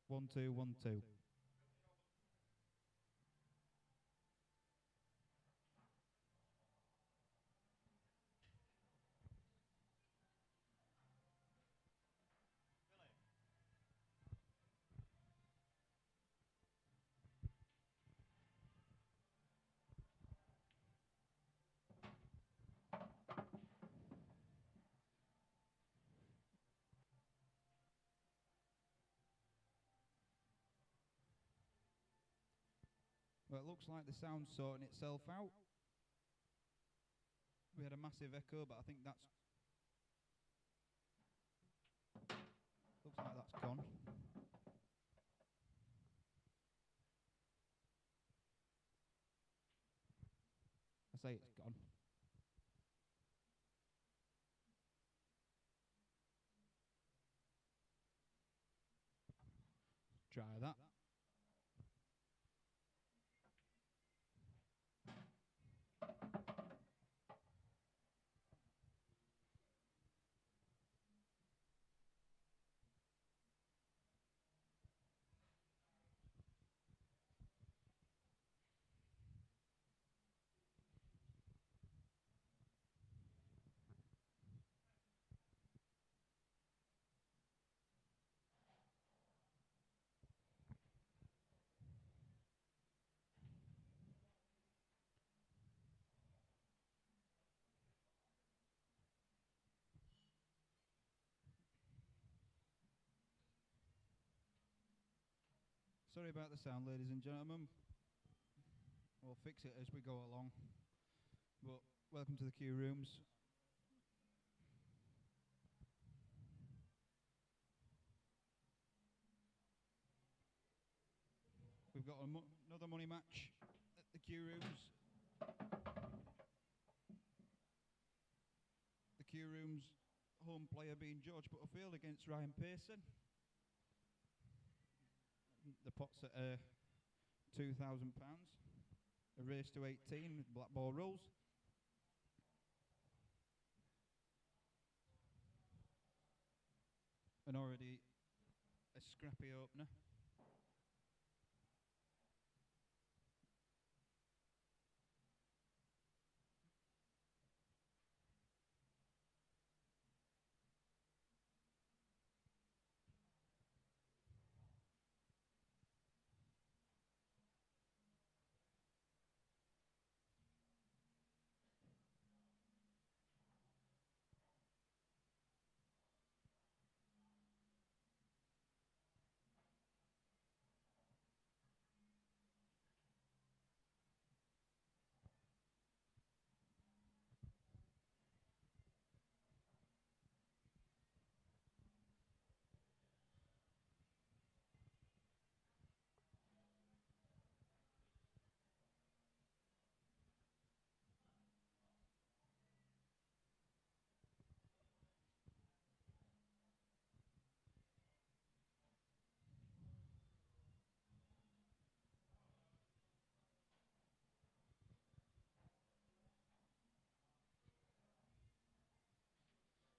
1 2 1 2. Well, it looks like the sound's sorting itself out. We had a massive echo, but I think that's... Looks like that's gone. I say it's gone. Try that. Sorry about the sound, ladies and gentlemen. We'll fix it as we go along. But welcome to the Q Rooms. We've got another money match at the Q Rooms. The Q Rooms home player being George Butterfield against Ryan Pearson. The pot's at £2,000. A race to 18 with black ball rules. And already a scrappy opener.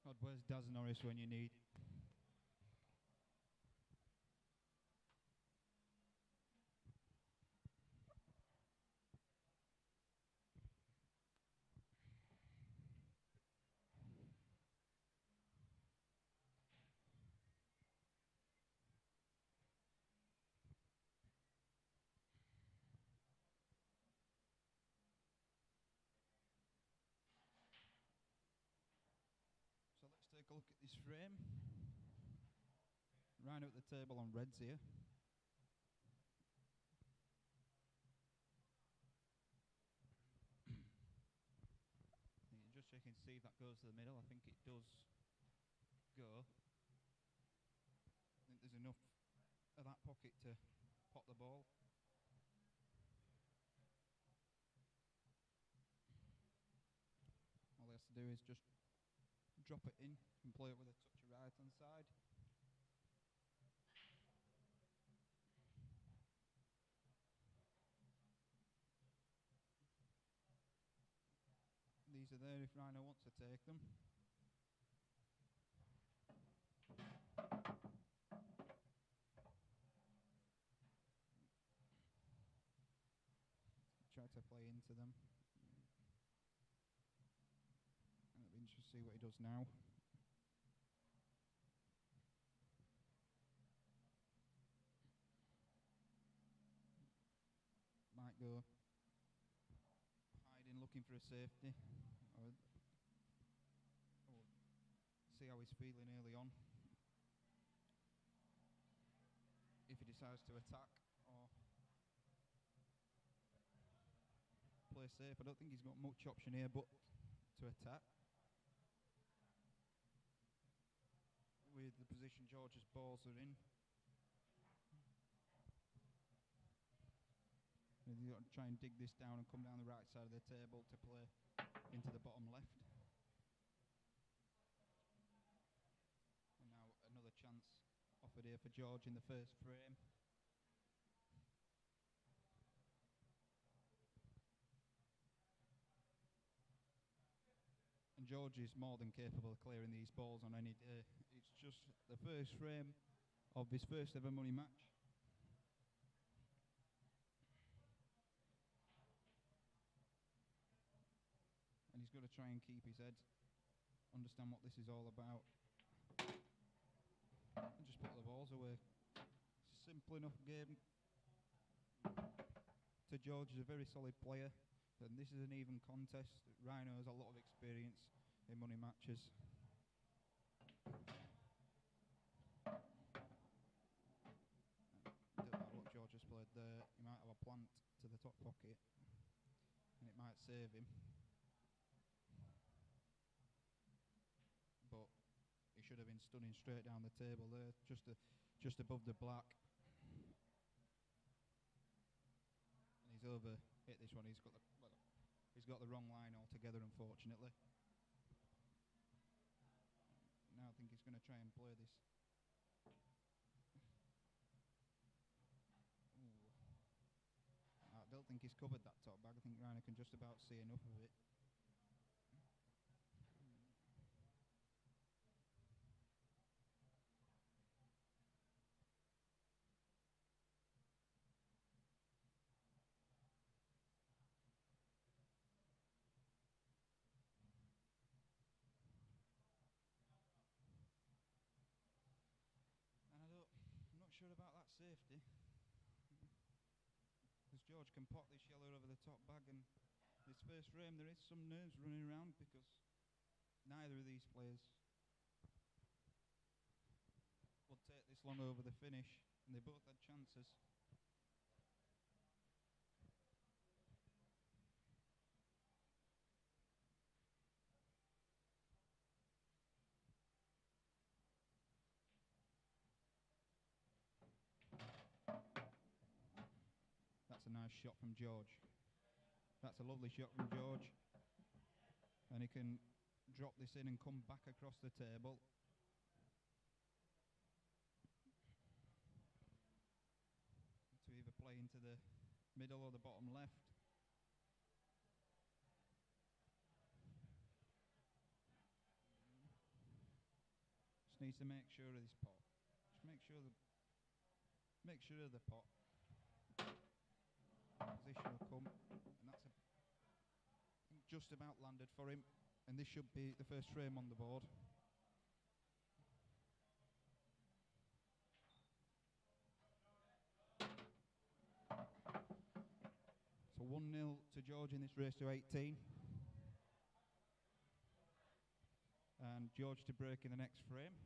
God, where's Daz Norris when you need him? So let's take a look at this frame. Rhino at the table on reds here. Just checking to see if that goes to the middle. I think it does go. I think there's enough of that pocket to pot the ball. All he has to do is just drop it in and play it with a touch of right hand side. These are there if Rhino wants to take them. Try to play into them. And it'll be interesting to see what he does now. Might go hiding, looking for a safety. Or see how he's feeling early on. If he decides to attack or play safe. I don't think he's got much option here but to attack. With the position George's balls are in. He's got to try and dig this down and come down the right side of the table to play into the bottom left. And now another chance offered here for George in the first frame. And George is more than capable of clearing these balls on any day. It's just the first frame of his first ever money match. And he's got to try and keep his head, understand what this is all about, and just put the balls away. Simple enough game. To George is a very solid player, and this is an even contest. Rhino has a lot of experience in money matches. Don't matter what George plant to the top pocket, and it might save him. But he should have been stunning straight down the table there, just above the black. And he's over hit this one. He's got the wrong line altogether, unfortunately. Now I think he's going to try and play this. Ooh. I don't think he's covered that top bag. I think Reiner can just about see enough of it. And I'm not sure about that safety. Because George can pot this yellow over the top bag, and this first frame there is some nerves running around because neither of these players would take this long over the finish, and they both had chances. That's a nice shot from George. That's a lovely shot from George. And he can drop this in and come back across the table. To either play into the middle or the bottom left. Just needs to make sure of this pot. Just make sure of the pot. Position will come, and that's just about landed for him. And this should be the first frame on the board. So 1-0 to George in this race to 18. And George to break in the next frame.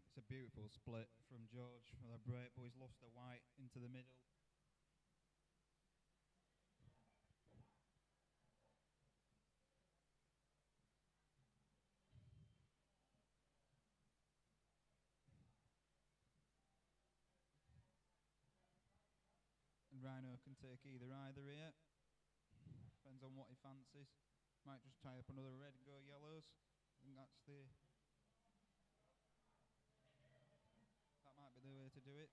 It's a beautiful split from George for the break, but he's lost the white into the middle. And Rhino can take either here. Depends on what he fancies. Might just tie up another red and go yellows. I think that might be the way to do it.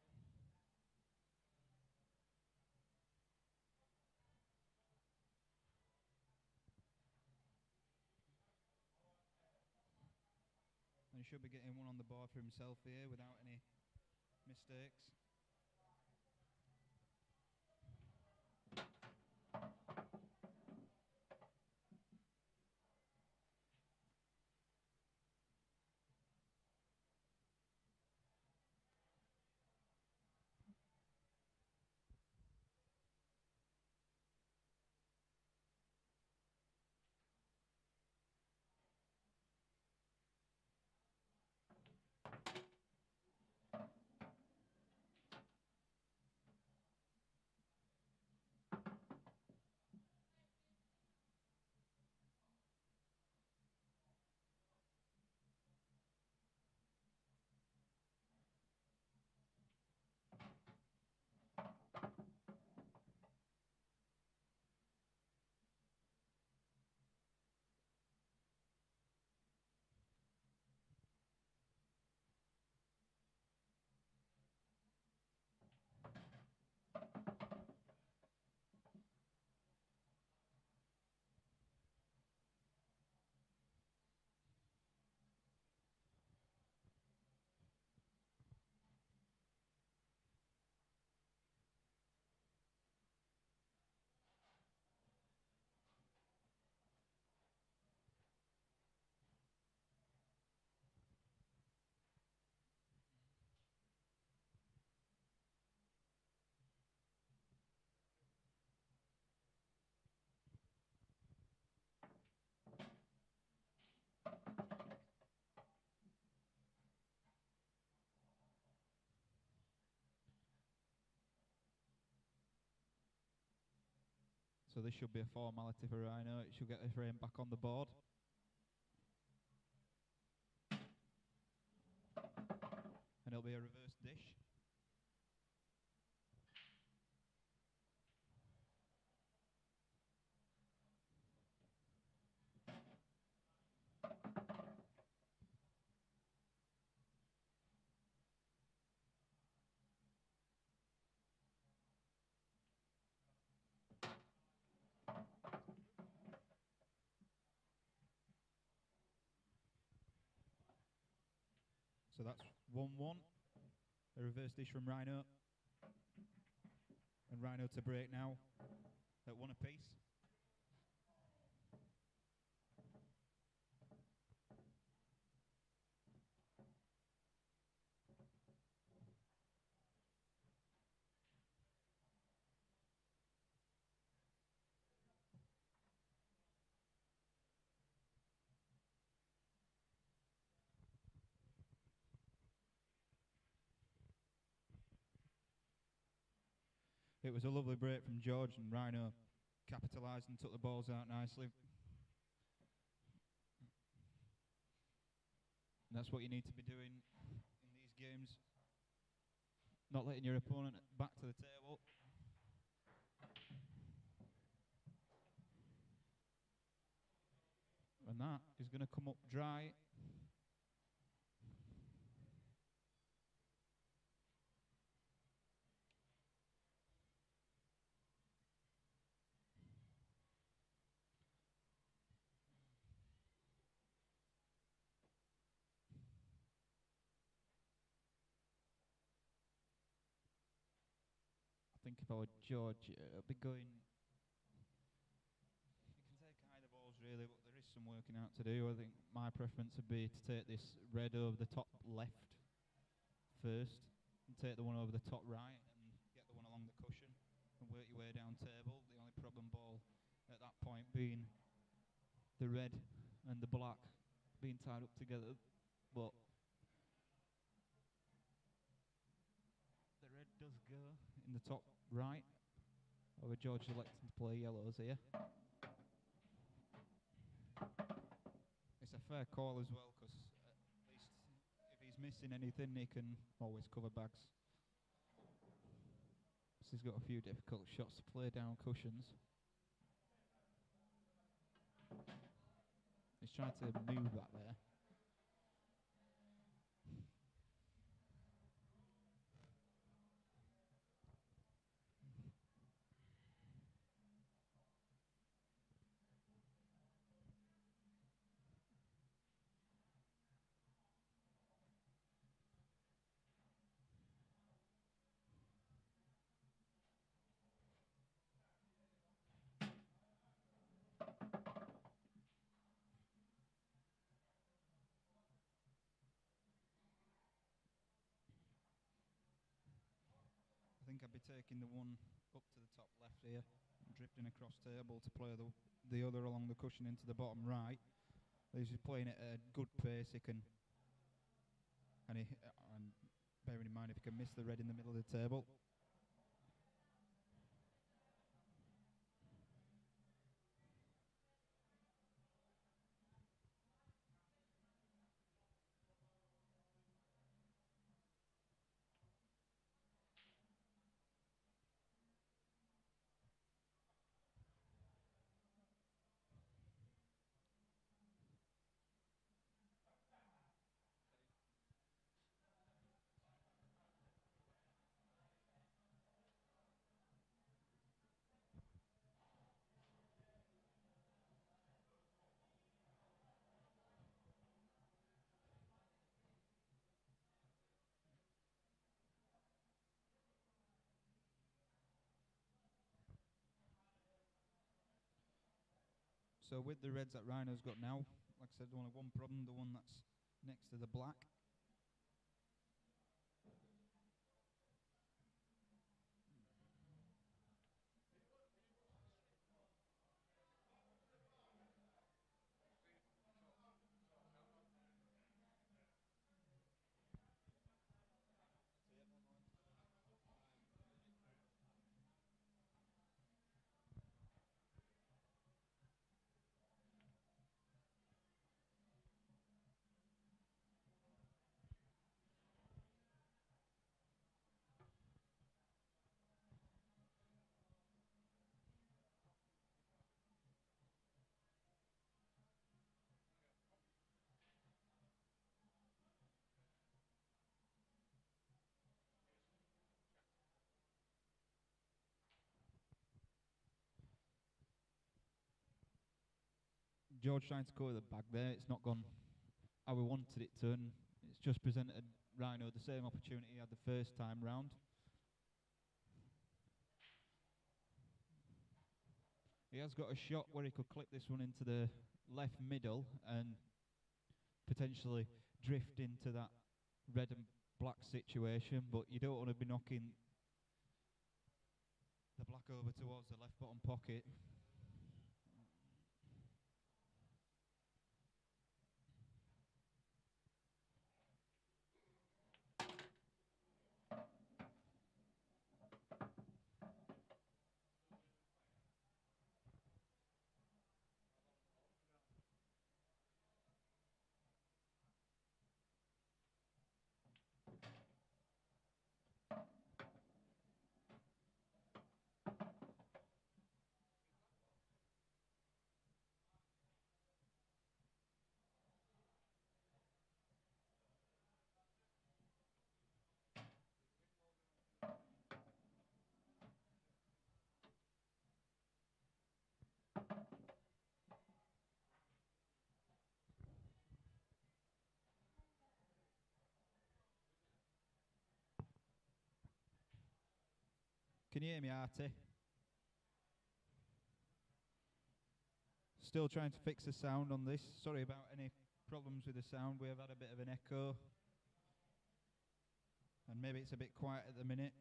And he should be getting one on the board for himself here without any mistakes. So this should be a formality for Rhino. It should get the frame back on the board. And it'll be a reverse dish. So that's 1-1. A reverse dish from Rhino. And Rhino to break now at 1 apiece. It was a lovely break from George, and Rhino capitalised and took the balls out nicely. And that's what you need to be doing in these games. Not letting your opponent back to the table. And that is going to come up dry. I think if I were George, it'll be going. You can take either balls really, but there is some working out to do. I think my preference would be to take this red over the top left first, and take the one over the top right, and get the one along the cushion, and work your way down table. The only problem ball at that point being the red and the black being tied up together, but the red does go in the top right. Over George electing to play yellows here. It's a fair call as well, because at least if he's missing anything, he can always cover bags. So he's got a few difficult shots to play down cushions. He's trying to move that there. I think I'd be taking the one up to the top left here, and drifting across table to play the other along the cushion into the bottom right. He's just playing it at a good pace. He can, and bearing in mind if he can miss the red in the middle of the table. So with the reds that Rhino's got now, like I said, only one problem, the one that's next to the black. George trying to cover the bag there. It's not gone how we wanted it to, and it's just presented Rhino the same opportunity he had the first time round. He has got a shot where he could clip this one into the left middle and potentially drift into that red and black situation, but you don't want to be knocking the black over towards the left bottom pocket. Can you hear me, Artie? Still trying to fix the sound on this. Sorry about any problems with the sound. We have had a bit of an echo. And maybe it's a bit quiet at the minute.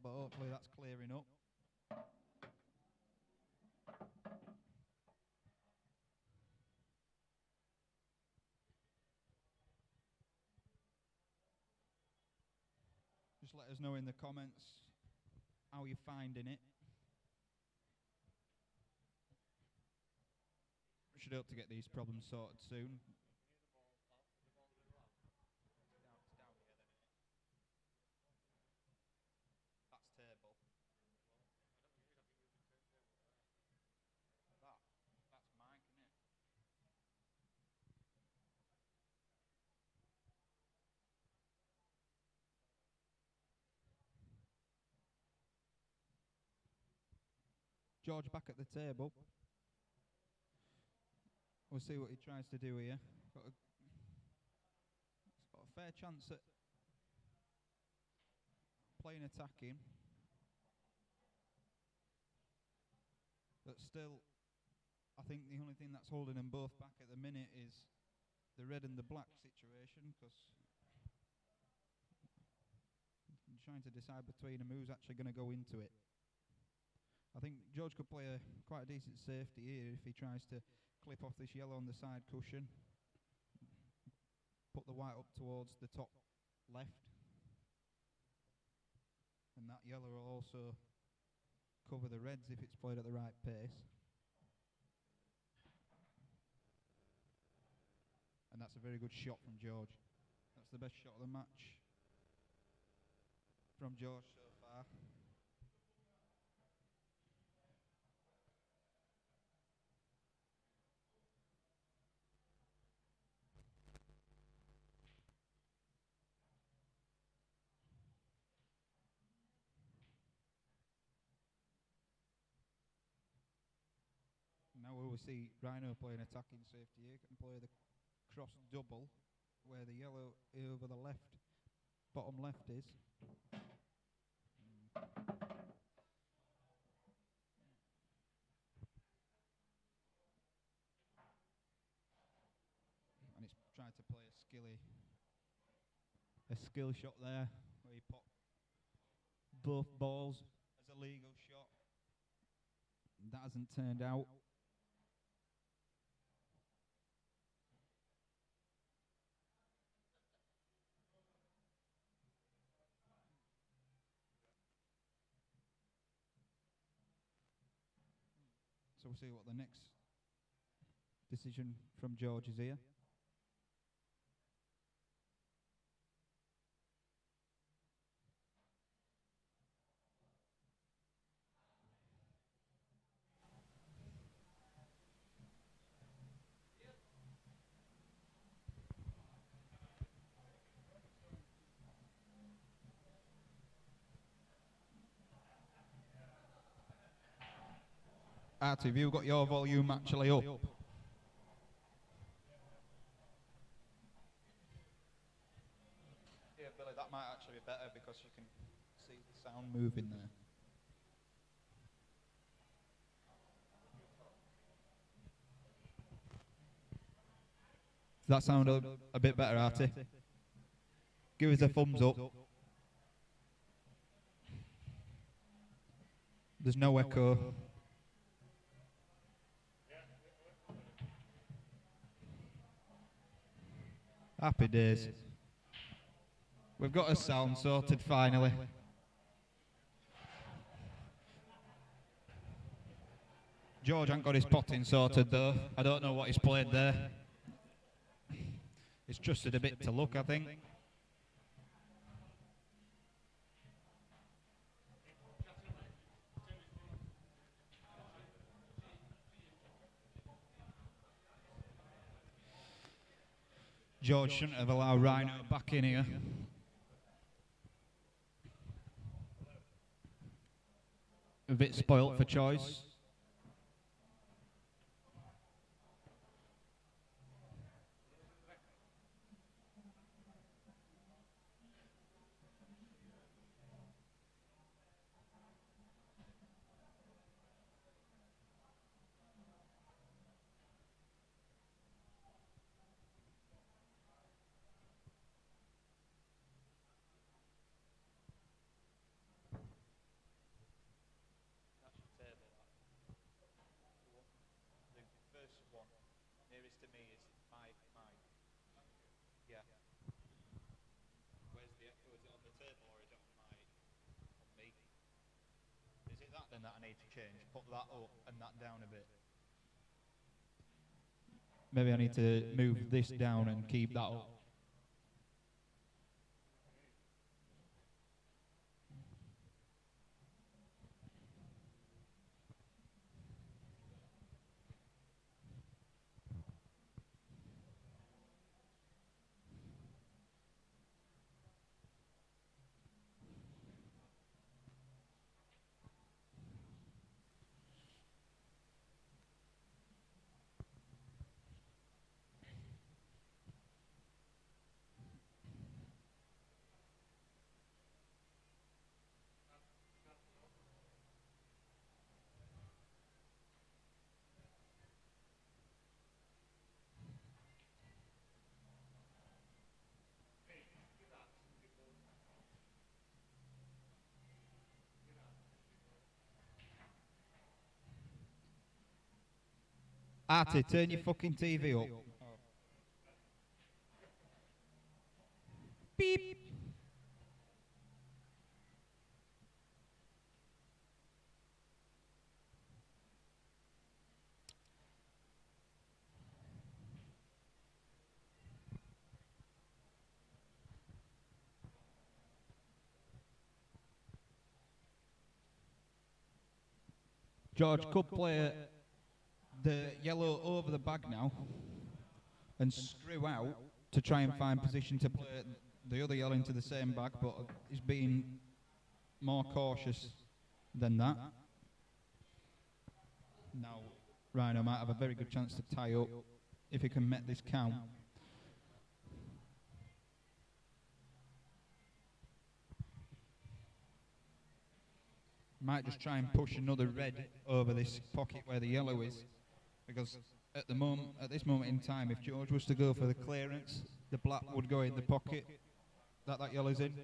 But hopefully that's clearing up. Just let us know in the comments how you're finding it. We should hope to get these problems sorted soon. That's table. That's mic, isn't it? George back at the table. We'll see what he tries to do here. He's got a fair chance at playing attacking. But still, I think the only thing that's holding them both back at the minute is the red and the black situation, because I'm trying to decide between them who's actually going to go into it. I think George could play quite a decent safety here if he tries to clip off this yellow on the side cushion, put the white up towards the top left, and that yellow will also cover the reds if it's played at the right pace. And that's a very good shot from George. That's the best shot of the match from George so far. Now we will see Rhino playing attacking safety here. Can play the cross double where the yellow over the left, bottom left is. And it's trying to play a skill shot there where he popped both balls as a legal shot. That hasn't turned out. So we'll see what the next decision from George is here. Artie, have you got your volume actually up? Yeah, Billy, that might actually be better because you can see the sound moving there. Does that sound a bit better, Artie? Give us a thumbs up. There's no echo. Happy days. We've got a sound sorted finally. George hasn't got his potting sorted though. I don't know what he's played there. It's trusted a bit to luck, I think. George shouldn't have allowed Rhino back in here. A bit spoilt for choice. Then that I need to change. Put that up and that down a bit. Maybe I need to move this down and keep that up. Artie, turn your fucking TV up. Beep. George could play the yellow over the bag now and screw out to try and find position to play the other yellow into the same bag, but he's being more cautious than that. Now Rhino might have a very good chance to tie up if he can make this count. Might just try and push another red over this pocket where the yellow is, because at this moment in time, if George was to go for the clearance, the black would go in the pocket that yellow's in.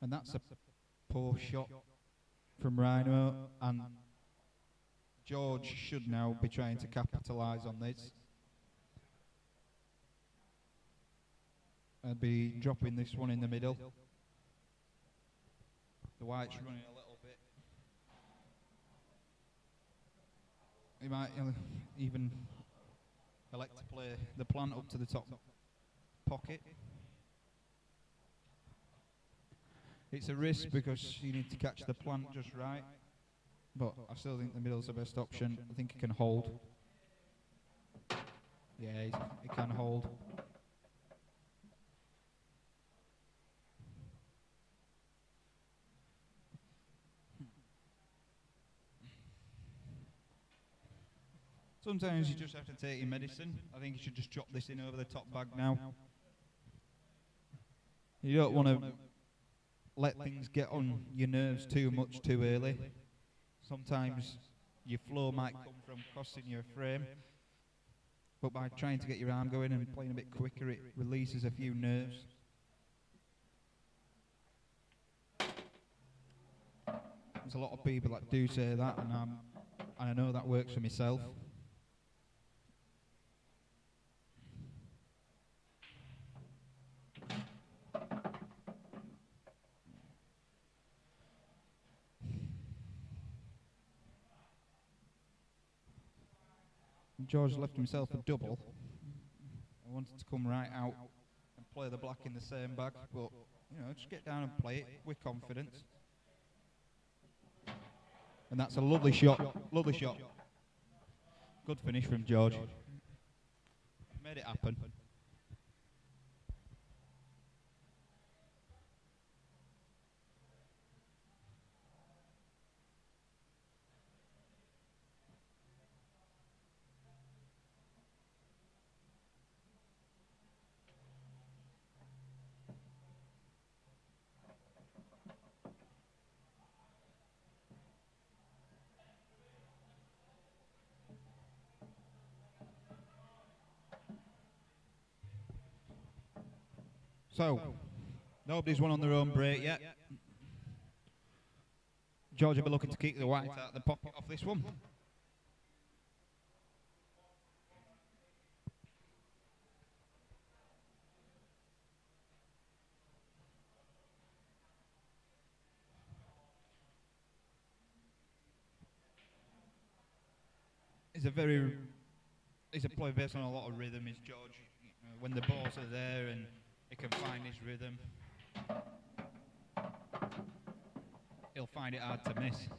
And that's a poor shot from Rhino, and George should now be trying to capitalise on this. I'd be dropping this one in the middle. The white's running a little bit. He might even elect to play the plant up to the top pocket. It's a risk because you need to catch the plant just right. But I still think the middle's the best option. I think he can hold. Yeah, he can hold. Sometimes you just have to take your medicine. I think you should just chop this in over the top bag now. You don't want to let things get on your nerves too much too early. Sometimes your flow might come from crossing your frame, but by trying to get your arm going and playing a bit quicker, it releases a few nerves. There's a lot of people that do say that, and I know that works for myself. George left himself a double. I wanted to come right out and play the black in the same bag, but you know, just get down and play it with confidence. And that's a lovely shot, lovely shot. Good finish from George. Made it happen. So, nobody's won on their own break yet. George will be looking to keep the white out of the pocket off this one. He's a player based on a lot of rhythm, is George. When the balls are there and he can find his rhythm, he'll find it hard to miss.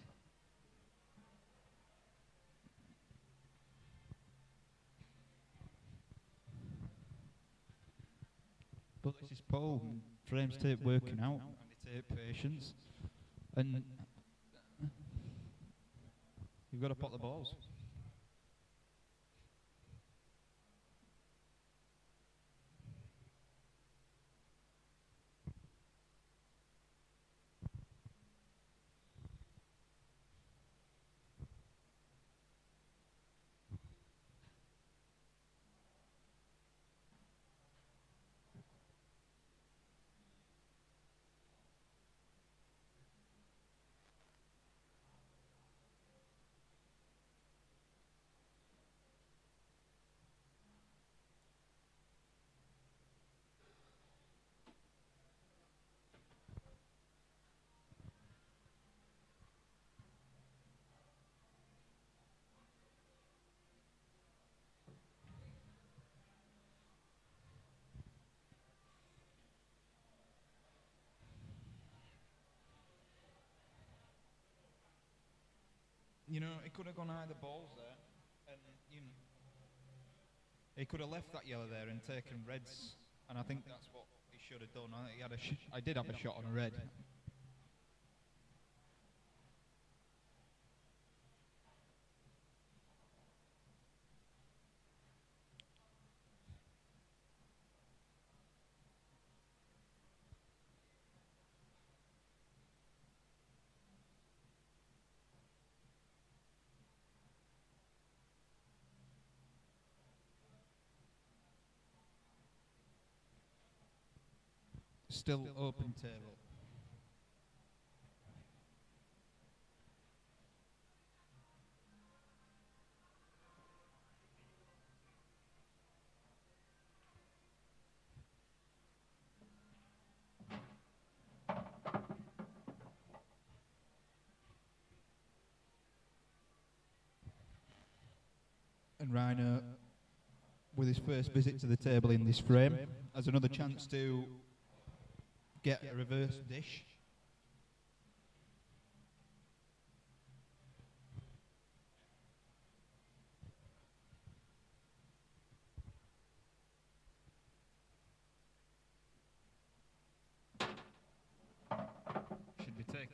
But this is Paul. Frames tape working out, and it tape patience. And you've got to pot the balls. You know, he could have gone either balls there, and you know, he could have left that yellow there and taken reds, and I think that's what he should have done. I did have a shot on a red. Still open table. And Rhino, with his first visit to the table in this frame, has another chance to get a reverse dish.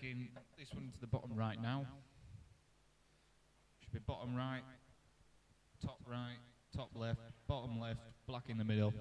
taking this one to the bottom right now. Should be bottom right, top left, bottom left, black in the middle.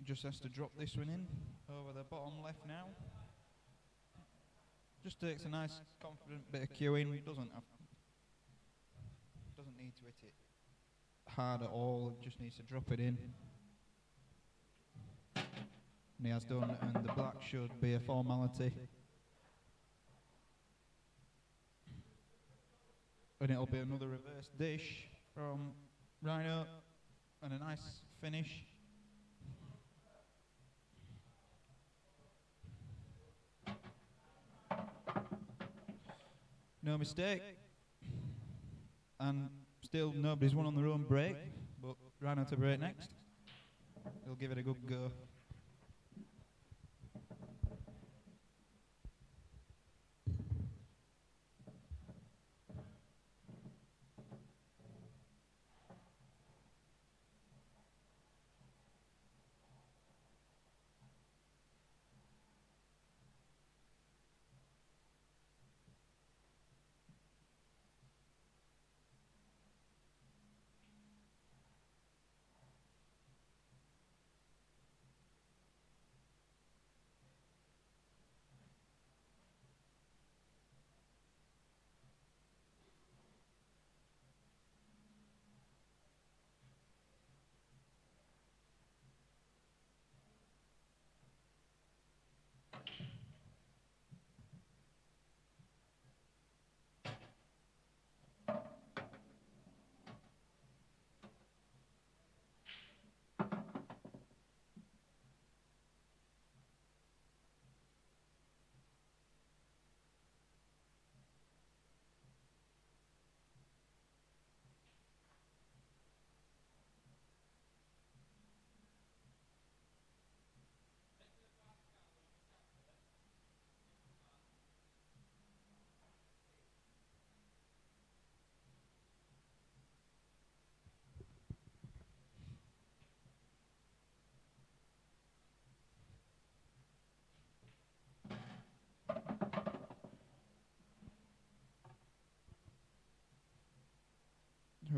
Just has to drop this one in over the bottom left now. Just takes a nice confident bit of cueing. Doesn't need to hit it hard at all. Just needs to drop it in. And he has done, and the black should be a formality. And it'll be another reverse dish from Rhino and a nice finish. No mistake. And still nobody's won on their own break, but Rhino to break next. He'll give it a good go.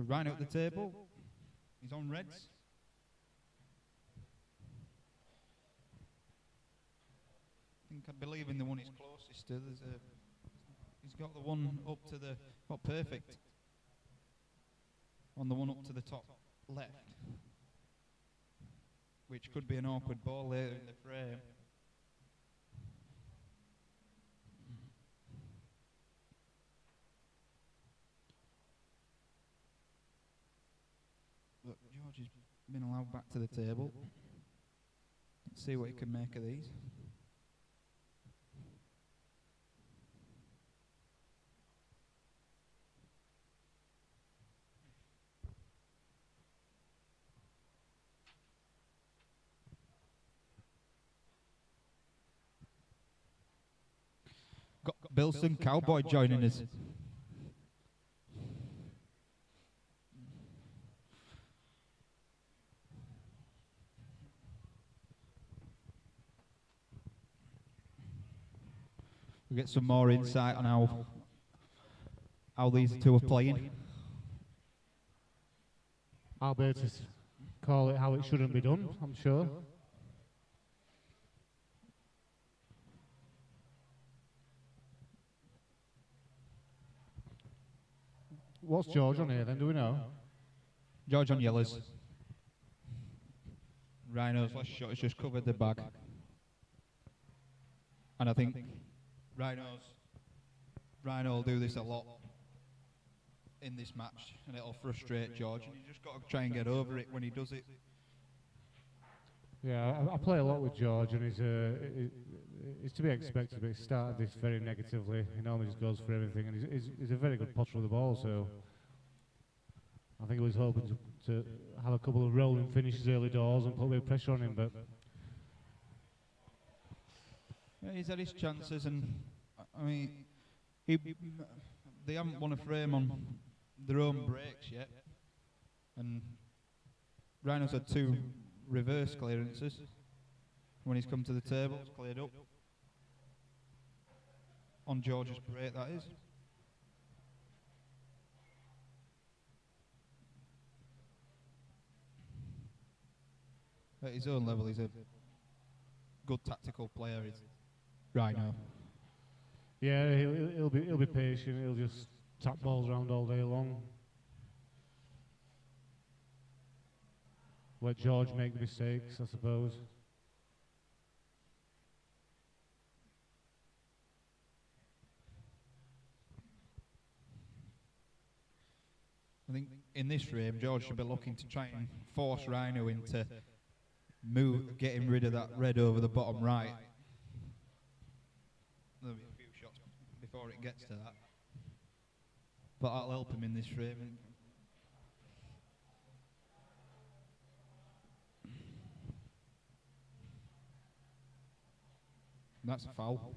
Rhino at the table. He's on reds. I believe in the one he's closest to. He's got the one up to the perfect. On the one up to the top left, which could be an awkward ball later in the frame. Look, George has been allowed back to the table. Let's see what he can make of these. Got Pearson Cowboy joining us. We'll get some more insight on how these two are playing. I'll be able to call it how it shouldn't be done, I'm sure. What's George on here then, do we know? George on yellows. Rhino's last shot has just covered the bag. And I think Rhino will do this a lot in this match, and it'll frustrate George, and you just got to try and get over it when he does it. Yeah, I play a lot with George, and he's to be expected, but he started this very negatively. He normally just goes for everything, and he's a very good potter of the ball, so I think he was hoping to have a couple of rolling finishes early doors and put a bit of pressure on him, but yeah, he's had his chances, and I mean, they haven't won a frame on their own breaks yet, and Rhino's had 2 reverse clearances. When he's come to the table, it's cleared up. On George's break, that is. At his own level, he's a good tactical player, is Rhino. yeah, he'll be patient. He'll just tap balls around all day long. Let George make mistakes, I suppose. I think in this frame, George should be looking to try and force Rhino into getting rid of that red over the bottom right. There'll be a few shots before it gets to that, but that'll help him in this frame. That's a foul.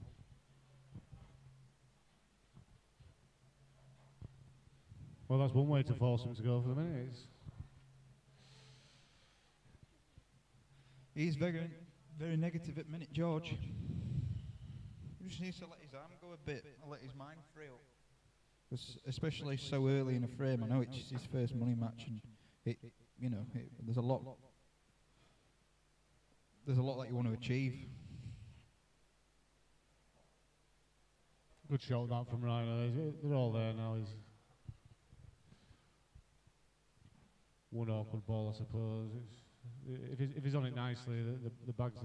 Well, that's one way to force him to go for the minute. He's very, very negative at minute, George. He just needs to let his arm go a bit, and let his mind free up. Especially so early in a frame. I know it's his first money match, and there's a lot that you want to achieve. Good shot that from Rhino. They're all there now. He's one awkward ball, I suppose. If he's on it nicely, the bags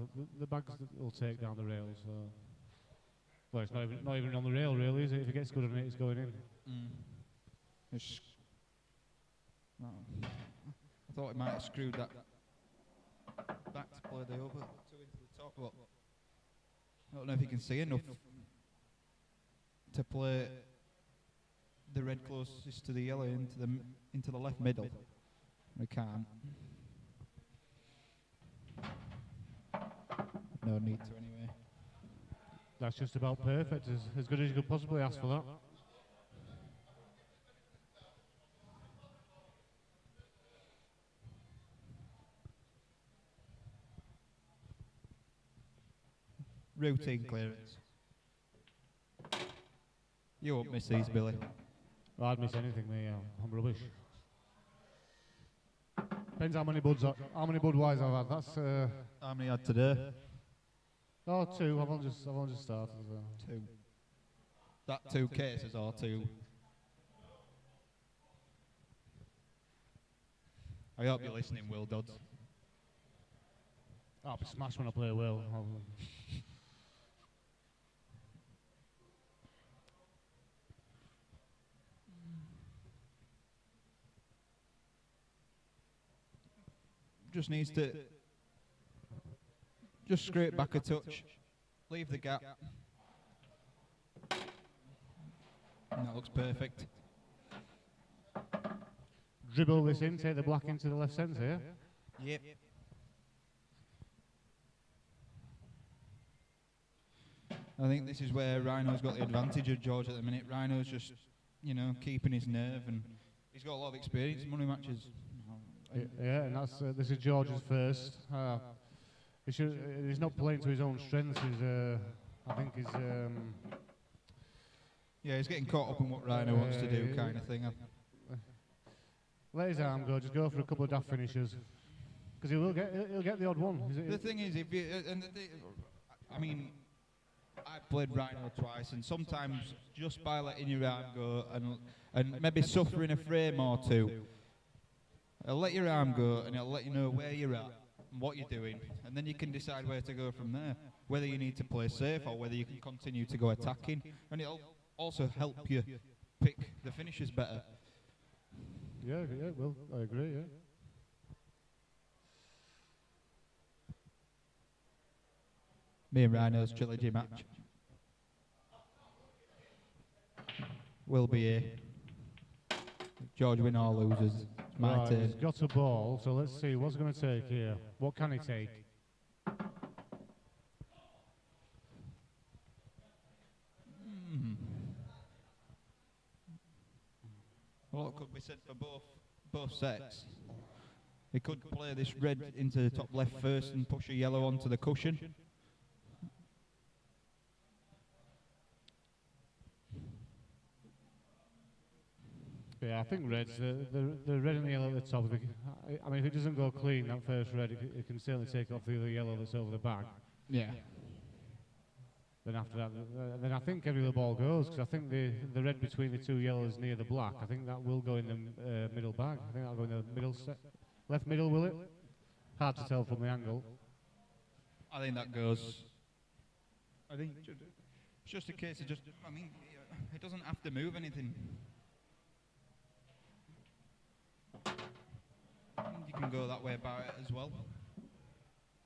will take down the rail. So, well, it's not even on the rail really, is it? If he gets good on it, it's going in. I thought he might have screwed that back to play the over 2 into the top, but I don't know if he can see enough to play the red closest to the yellow into the left middle. We can't. No need to anyway. That's just about perfect, as good as you could possibly ask for that. Routine clearance. You won't miss these, Billy. Well, I'd miss anything, me. I'm rubbish. Depends how many Budweiser I've had. That's how many had today? Oh, 2. I've only just started as well. 2. That 2 cases or 2. I hope you're listening, Will Dodds. I'll be smashed when I play well. Just needs to just scrape back a touch, leave the gap, and that looks perfect. Dribble this in, take the black into the left centre, yeah? Yep. I think this is where Rhino's got the advantage of George at the minute. Rhino's just, keeping his nerve, and he's got a lot of experience in money matches. Yeah, and this is George's first. He's not playing to his own strengths. I think he's. Yeah, he's getting caught up in what Rhino wants to do, kind of thing. Let his arm go. Just go for a couple of daft finishes. Because he'll get the odd one. The thing is, if you, I mean, I've played Rhino twice, and sometimes just by letting your arm go and maybe suffering a frame or two, it'll let your arm go and it'll let you know where you're at and what you're doing, and then you can decide where to go from there, whether you need to play safe or whether you can continue to go attacking, and it'll also help you pick the finishes better. Yeah, well, I agree, yeah. Me and Rhino's trilogy match will be here. George win or loses. It's my right, turn. he's got a ball, so let's see what's going to take here. What can he take? Well, it could be said for both sets. He could play this red into the top left first and push a yellow onto the cushion. Yeah, I think red's the red and the yellow at the top. I mean, if it doesn't go clean, that first red, it can certainly take off the other yellow that's over the back. Yeah. Then after that, then I think every other ball goes, because I think the red between the two yellows near the black, I think that will go in the middle bag. I think that'll go in the middle set. Left middle, will it? Hard to tell from the angle. I think that goes. I think it's just a case of just, I mean, it doesn't have to move anything. You can go that way about it as well.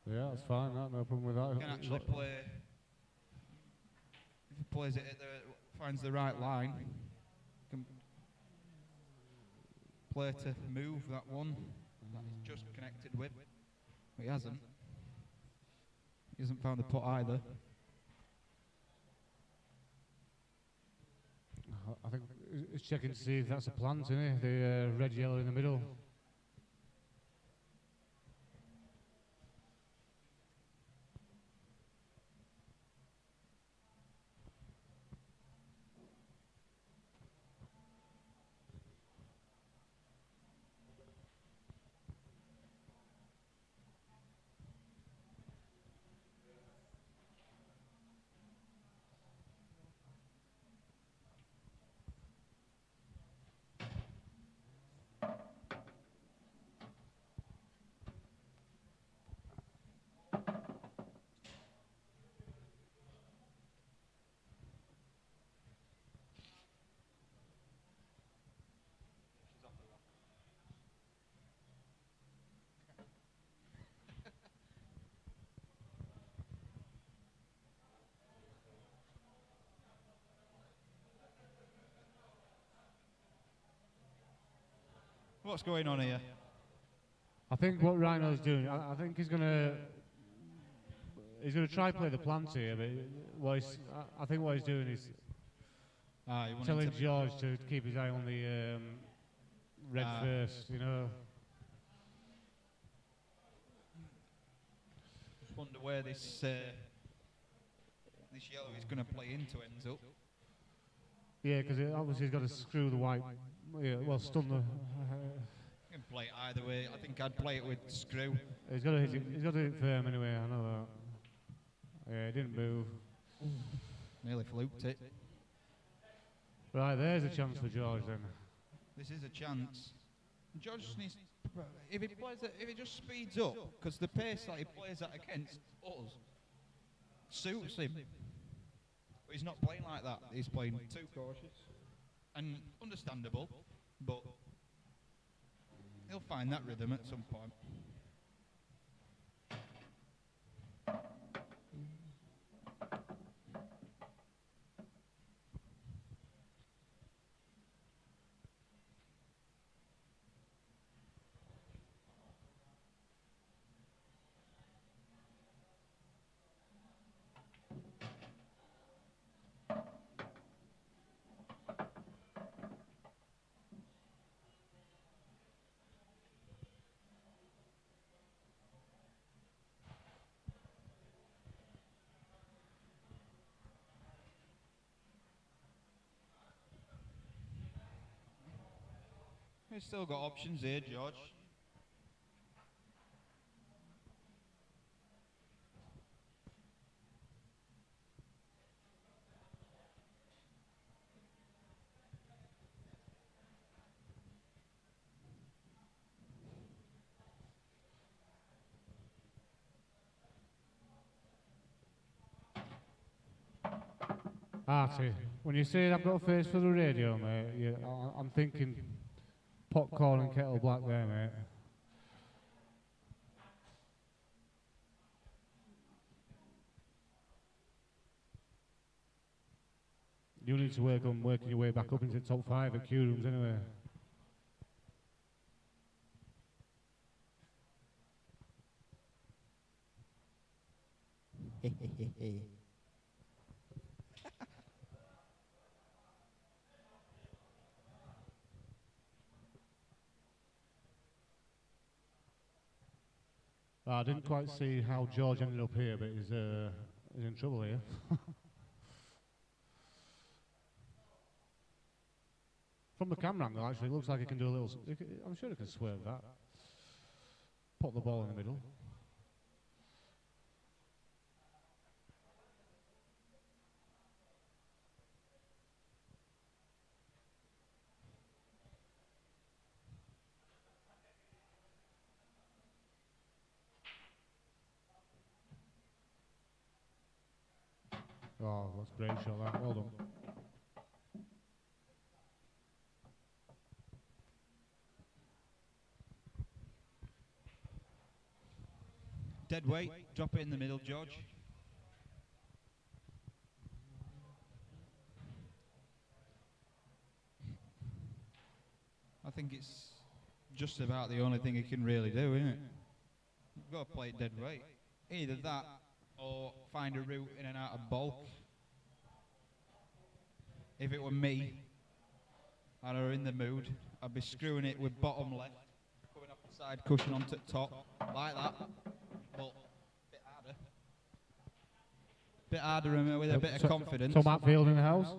Yeah, that's fine, no problem with that. You can actually play, if he plays it at finds the right line, can play to move that one that he's just connected with. But he hasn't. He hasn't found the putt either. I think he's checking to see if that's a plant, isn't he? The red yellow in the middle. What's going on here? I think what Rhino's doing, I think he's gonna try play the plant here, but I think what he's doing is telling George to keep his eye on the red first, you know. Just wonder where this yellow is going to play into ends up. Yeah, because obviously he's got to screw the white. Yeah, well, stun the. You can play it either way. I think I'd play it with screw. He's got to hit it. He's got to hit it firm anyway. I know that. Yeah, it didn't move. Nearly fluked it. Right, there's a chance for George then. This is a chance. George just needs. If it just speeds up, because the pace that he plays at against us suits him. But he's not playing like that. He's playing too cautious. And understandable, but he'll find that rhythm at some point. We've still got options here, George. Artie, when you say I've got a face for the radio, mate, I'm thinking popcorn and kettle black there, mate. You need to work on working your way back up into the top 5 at Q Rooms anyway. I didn't quite see how George ended up here, but he's in trouble here. From the camera angle, actually, it looks like he can do a little. I'm sure he can swerve that. Pop the ball in the middle. Oh, that's a great shot, that. Well done. Dead weight, drop it in the middle, George. I think it's just about the only thing he can really do, isn't it? You've got to play it dead weight. Either that or find a route in and out of bulk. If it were me, and I were in the mood, I'd be screwing it with bottom left, coming off the side cushion onto the top, like that, but a bit harder. Bit harder and with a bit of confidence. So Matt Field in the house?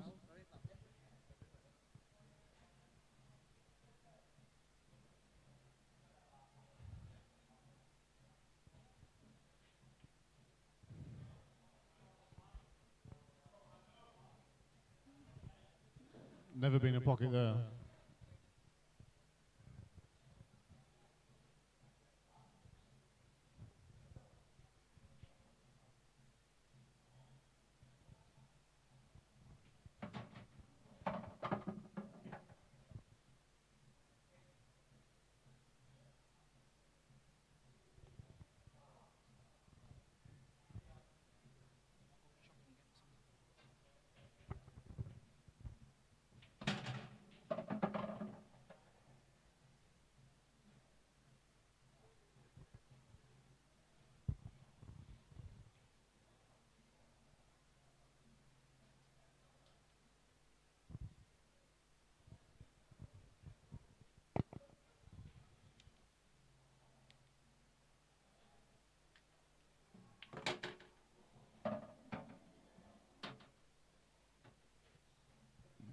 Never been in a pocket there.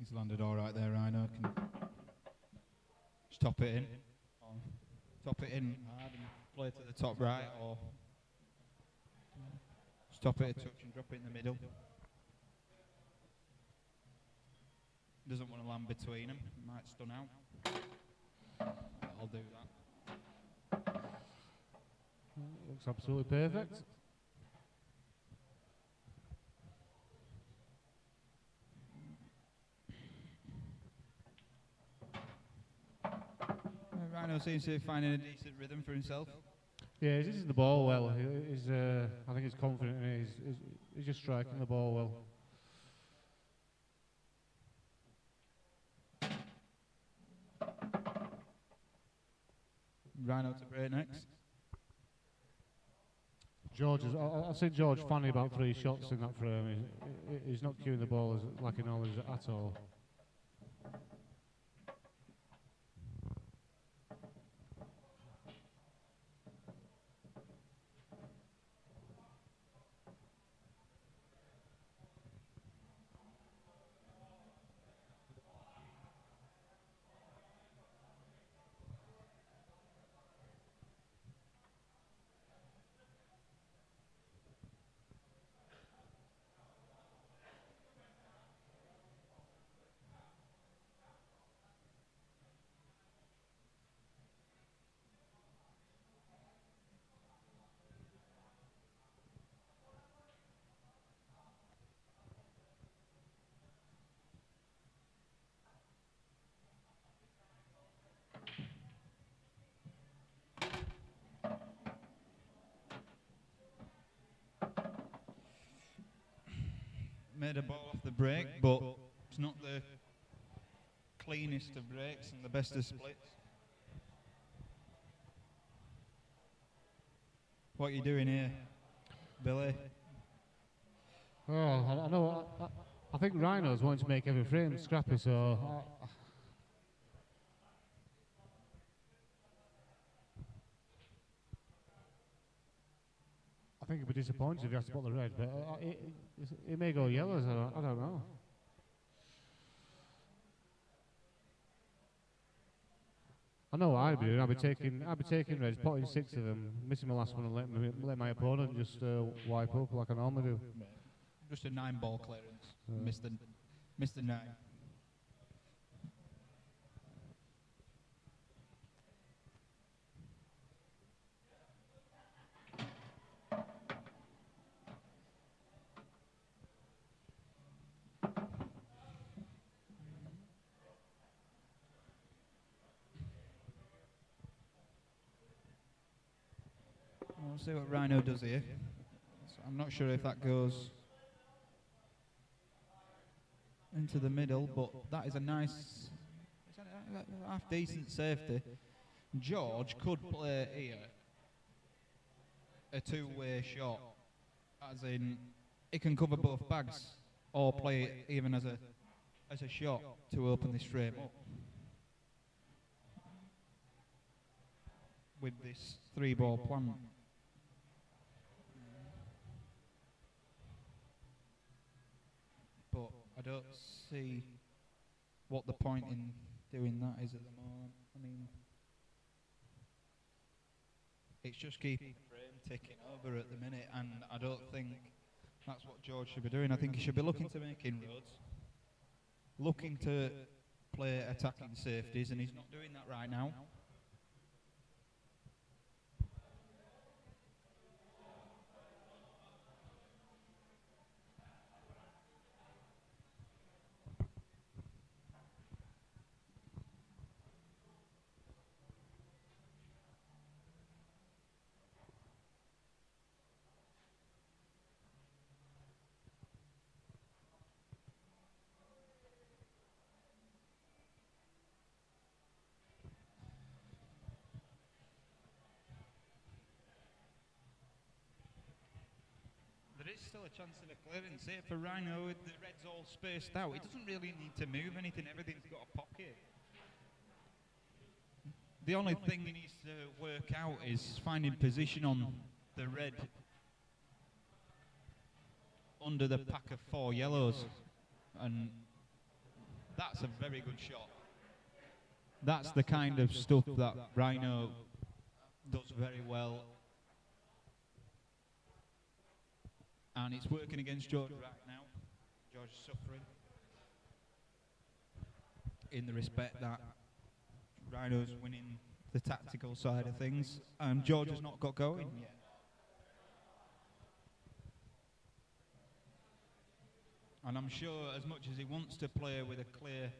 He's landed all right there, Rhino. Can just top it in. Top it in hard and play to the top right, or stop it a touch and drop it in the middle. Doesn't want to land between them. Might stun out. I'll do that. Looks absolutely perfect. Rhino seems to be finding a decent rhythm for himself. Yeah, he's hitting the ball well. I think he's confident in it. He's just striking the ball well. Rhino to break next. I'll say George fanning about 3 shots in that frame. He's not cueing the ball like he knowledge at all. made a ball off the break, but it's not the cleanest of breaks and the best of splits. What are you doing here, Billy? Oh, I know. I think Rhino's wanting to make every frame scrappy, so I think he'd be disappointed if he has to put the red, but it may go yellows. I don't know. I know what I'd be doing. I'd be taking reds, potting 6 of them, missing my last one, and let my opponent just wipe up like I normally do. Just a 9-ball clearance. Missed the 9. We'll see what Rhino does here. So I'm not sure if that goes into the middle, but that is a nice, half-decent safety. George could play here a 2-way shot, as in he can cover both bags, or play it even as a shot to open this frame up. With this 3-ball plant. But I don't see what the point in doing that is at the moment. I mean, it's just keeping the frame ticking over at the minute, and I don't think that's what George should be doing. I think he should be looking to make inroads, looking to play attacking safeties, and he's not doing that right now. There is still a chance of a clearance here for Rhino with the reds all spaced out. He doesn't really need to move anything, everything's got a pocket. The only thing he needs to work out is finding position on the red under the pack of 4 yellows, and that's a very good shot. That's the kind of stuff that Rhino does very well. And it's working against George right now. George is suffering in the respect that Rhino's winning the tactical side of things, and George has not got going yet. And I'm sure as much as he wants to play with a clear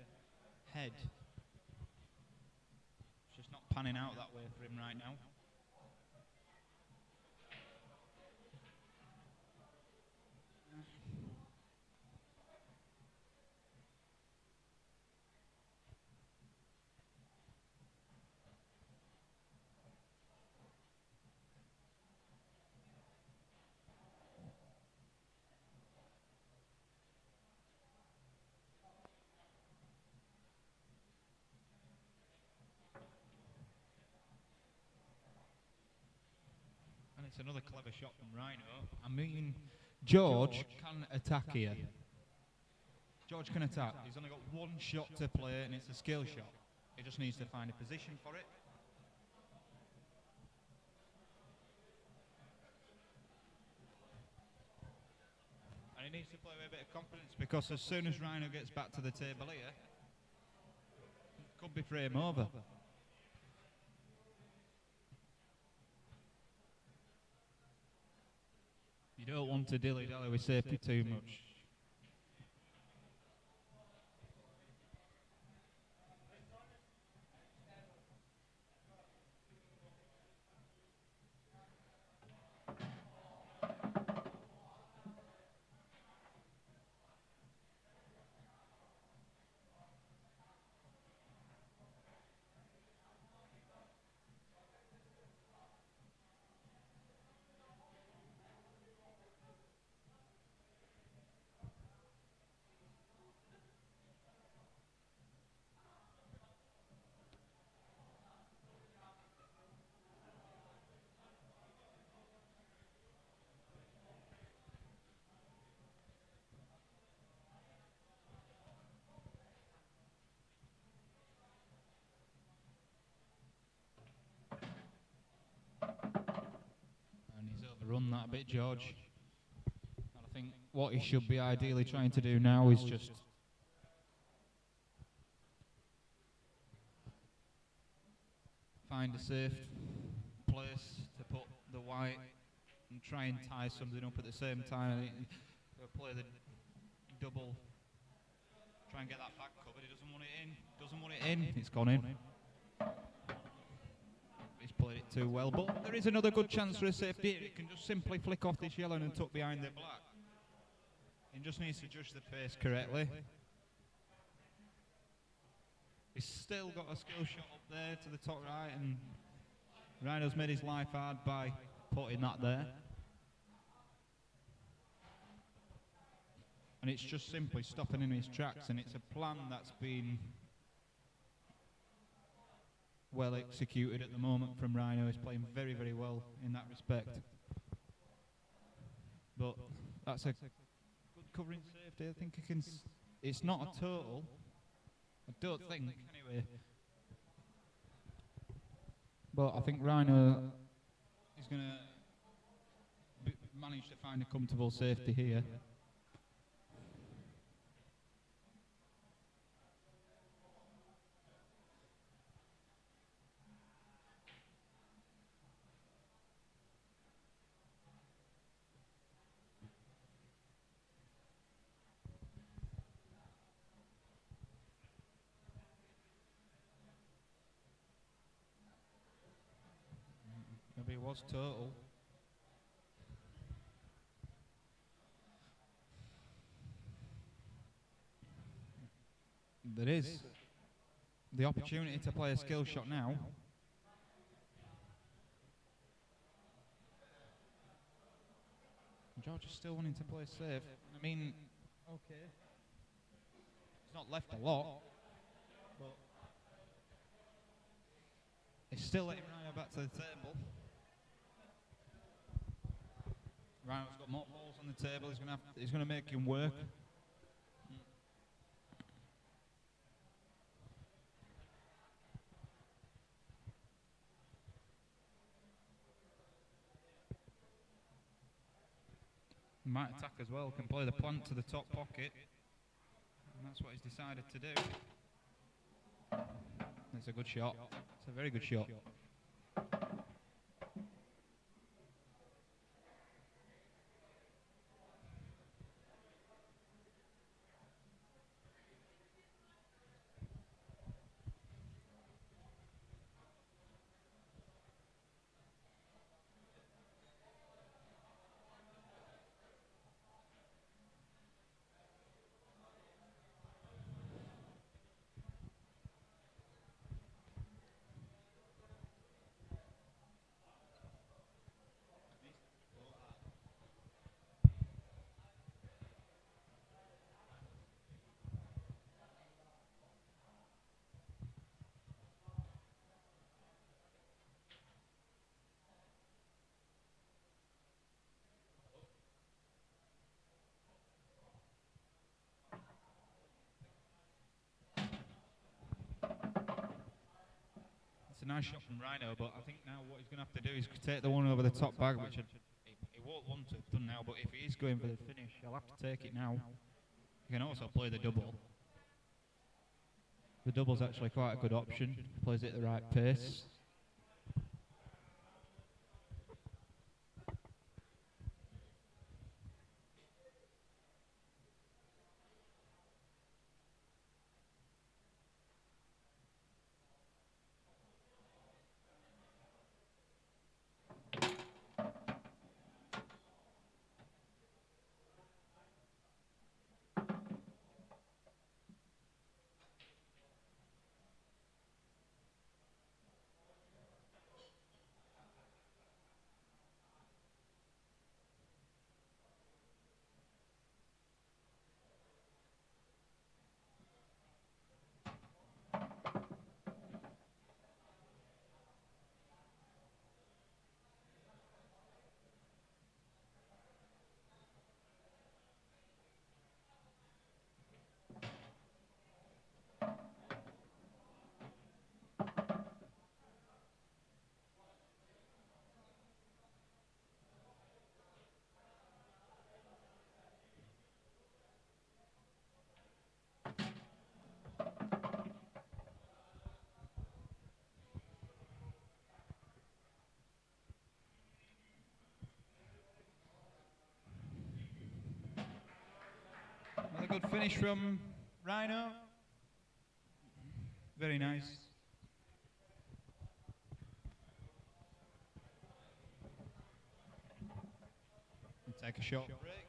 head, it's just not panning out that way for him right now. It's another clever shot from Rhino. I mean, George can attack here. George can attack. He's only got 1 shot to play, and it's a skill shot. He just needs to find a position for it. And he needs to play with a bit of confidence, because as soon as Rhino gets back to the table here, it could be frame over. You don't want to dilly-dally with safety too much. overrun that a bit, George. And I think what he should be ideally trying to do now is just find a safe place to put the white and try and tie something up at the same time. Play the double, try and get that back covered. He doesn't want it in, doesn't want it in. It's gone in. He's played it too well, but there is another good chance for a safety. It can just simply flick off this yellow and tuck behind the black. He just needs to judge the pace correctly. He's still got a skill shot up there to the top right, and Rhino's made his life hard by putting that there. And it's just simply stopping in his tracks, and it's a plan that's been well executed at the moment from Rhino. He's playing very, very well in that respect. But that's a good covering safety. I think he can. It's not a total. I don't think, anyway. But I think Rhino is going to manage to find a comfortable safety here. Maybe it was total. There is the opportunity to play a skill shot now. George is still wanting to play safe. I mean, okay. He's not left a lot, but he's still letting Rhino back to the table. Rhino's got more balls on the table. He's going to make him work. He might attack as well. Can play the plant to the top pocket, and that's what he's decided to do. It's a good shot. It's a very good shot. A nice shot from Rhino, but I think now what he's going to have to do is take the one over the top bag, which he won't want to have done now, but if he is going for the finish, he'll have to take it now. He can also play the double. The double's actually quite a good option. He plays it at the right pace. Good finish from Rhino. Very nice. We'll take a short break.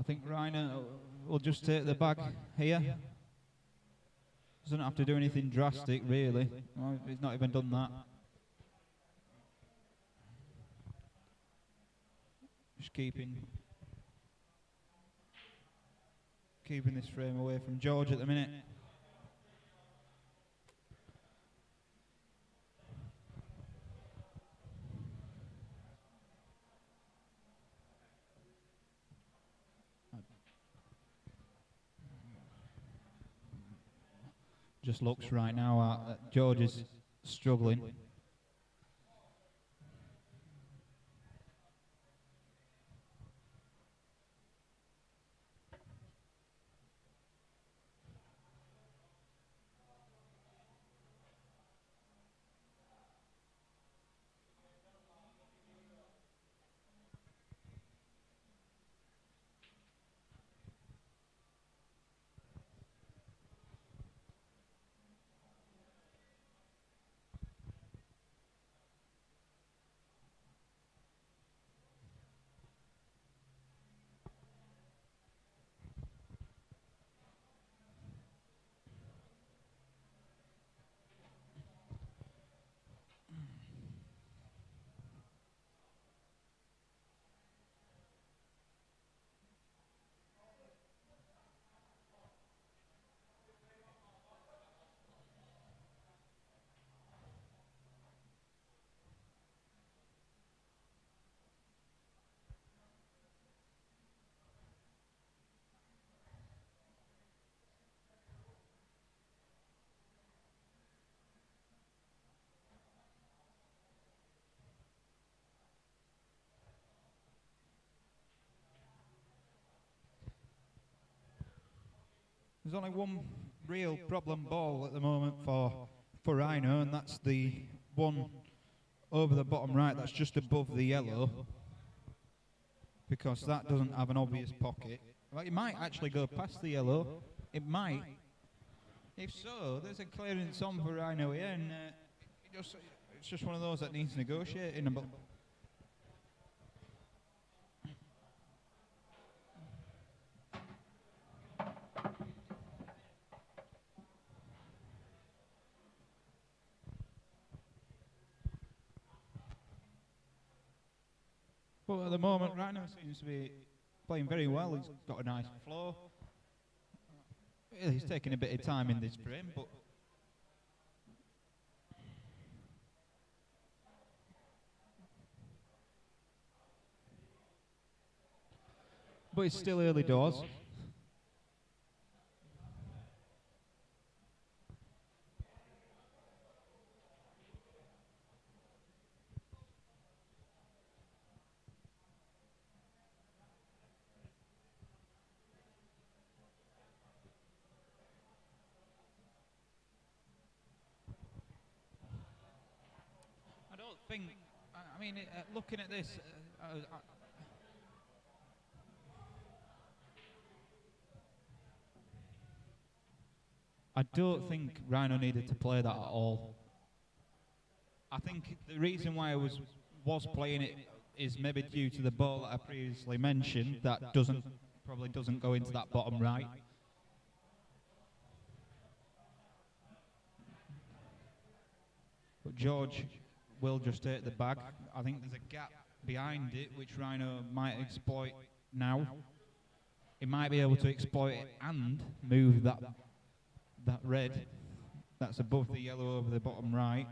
think Rhino will just take the bag here. Doesn't have to do anything drastic, really. Well, he's not even done that. Just keeping this frame away from George at the minute. Just looks right now at George is struggling. There's only one real problem ball at the moment for Rhino, and that's the one over the bottom right that's just above the yellow, because that doesn't have an obvious pocket. Well, it might actually go past the yellow. It might. If so, there's a clearance on for Rhino here, and it's just one of those that needs negotiating about. But at the moment, Rhino seems to be playing very well. He's got a nice flow. He's taking a bit of time in this frame, but it's still early doors. I mean, looking at this, I don't think Rhino needed to play that at all. I think the reason why I was playing it is maybe due to the ball that I previously mentioned that probably doesn't go into that bottom right. But George will just take the bag. I think there's a gap behind it which Rhino might exploit now. He might be able to exploit it and move that red that's above the yellow over the bottom right.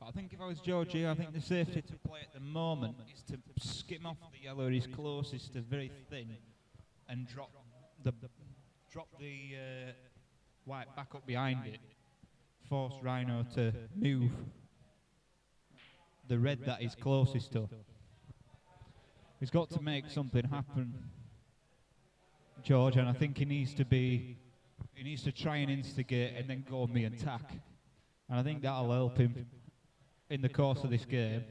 I think if I was Georgie, I think the safety to play at the moment is to skim off the yellow he's closest to very thin and drop the white back up behind it. Force Rhino to move the red that he's closest to. He's got to make something happen, George, and I think he needs to try and instigate and then go on the attack. And I think that'll help him in the course of this game.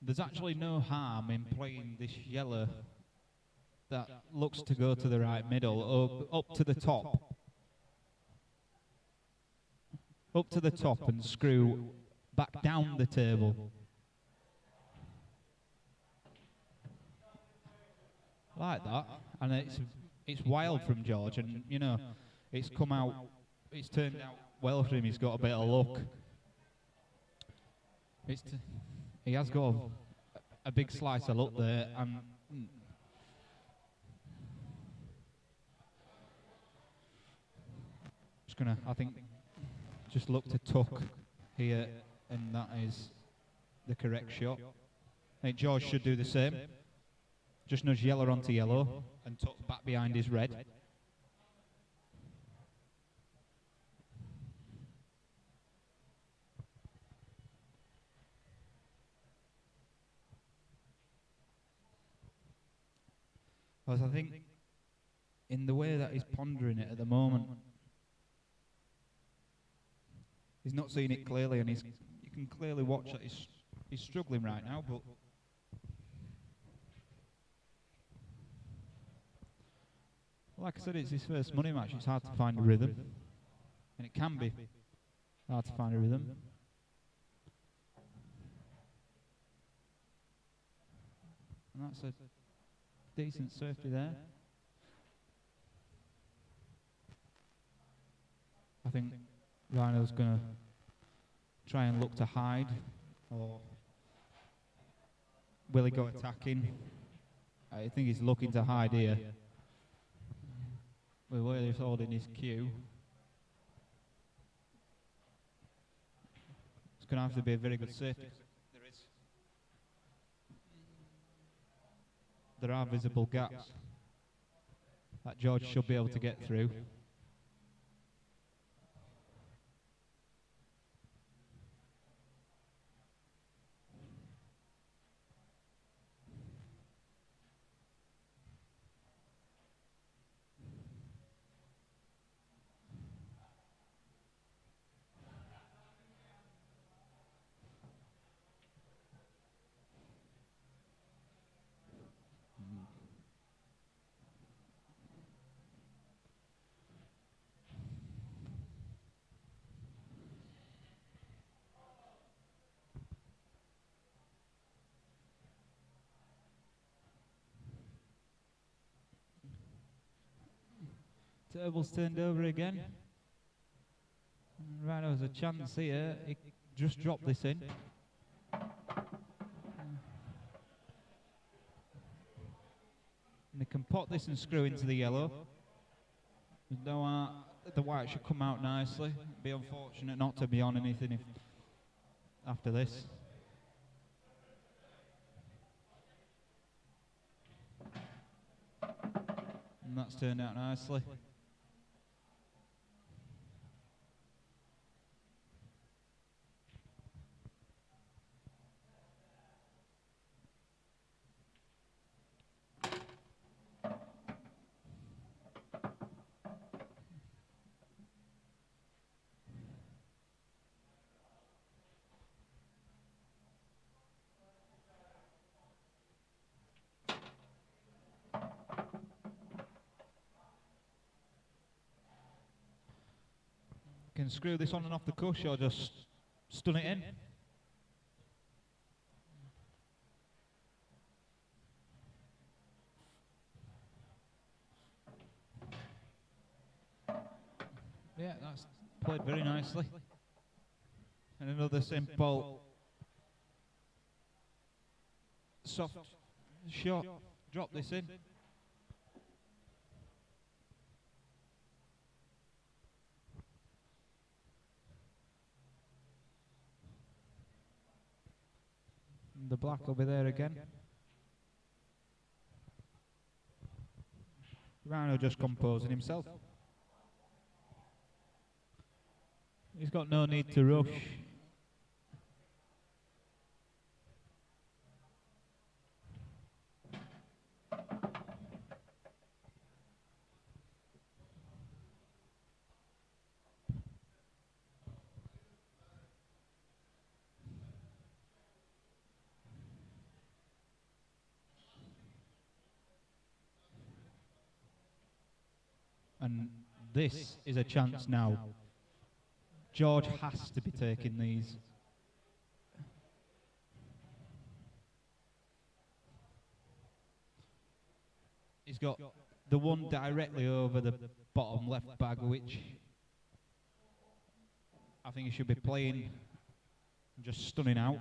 There's actually no harm in playing this yellow that looks to go to the right middle, up to the top. Up to the top and screw back down the table. Like that. And it's wild from George, and you know, it's come out, it's turned out well for him. He's got a bit of luck. He has got a big slice of luck there, and just gonna, I think, just look to tuck here, and that is the correct shot. I think George should do the same. Just nudge yellow onto yellow and tuck back behind his red. Because I think in the way that he's pondering it at the moment, he's not seeing it clearly, and you can clearly watch that he's struggling right now, but like I said, it's his first money match. It's hard to find a rhythm, and it can be hard to find a rhythm. And that's a decent safety there. I think Rhino's going to try and look to hide, or will he go attacking? I think he's looking to hide here. With where he's holding his cue. It's going to have to be a very good safety. There are visible gaps that George should be able to get through. Table's turned over again. Right, there was a chance here. He just dropped this in. And they can pot this and screw into the yellow. There's no the white should come out nicely. It'd be unfortunate not to be on anything after this. And that's turned out nicely. Can screw this on and off the cush, or just stun it in. Yeah, that's played very nicely. And another simple, soft shot. Drop this in. The black will be there again. Rhino just composing himself. He's got no need to rush. And this is a chance now. George has to be taking these. He's got the one directly over the bottom left bag, which I think he should be playing and just stunning out.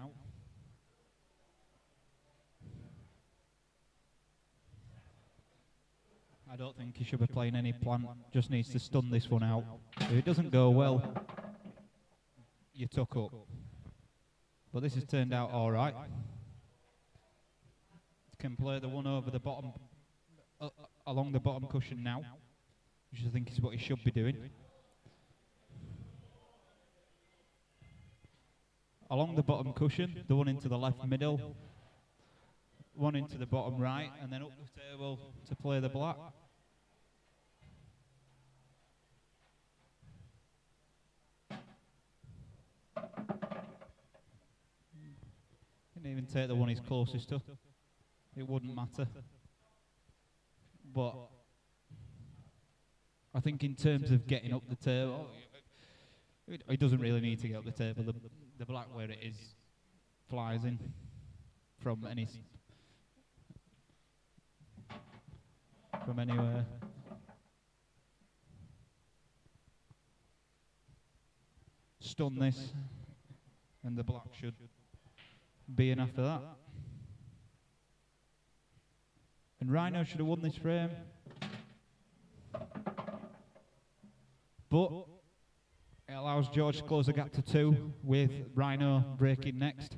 I don't think he should be playing any plant, just needs to stun this one out. If it doesn't go well, you tuck up. But this has turned out alright. Can play the one over the bottom, along the bottom cushion now, which I think is what he should be doing. Along the bottom cushion, the one into the left middle, one into the bottom right, and then up the table to play the black. Didn't even take the one he's closest to. It wouldn't matter. But I think in terms of getting up the table, he doesn't really need to get up the table. The black where it is flies in from anywhere. Stun this, and the black should be in after that. And Rhino should have won this frame, but it allows George to close the gap to 2 with Rhino breaking next.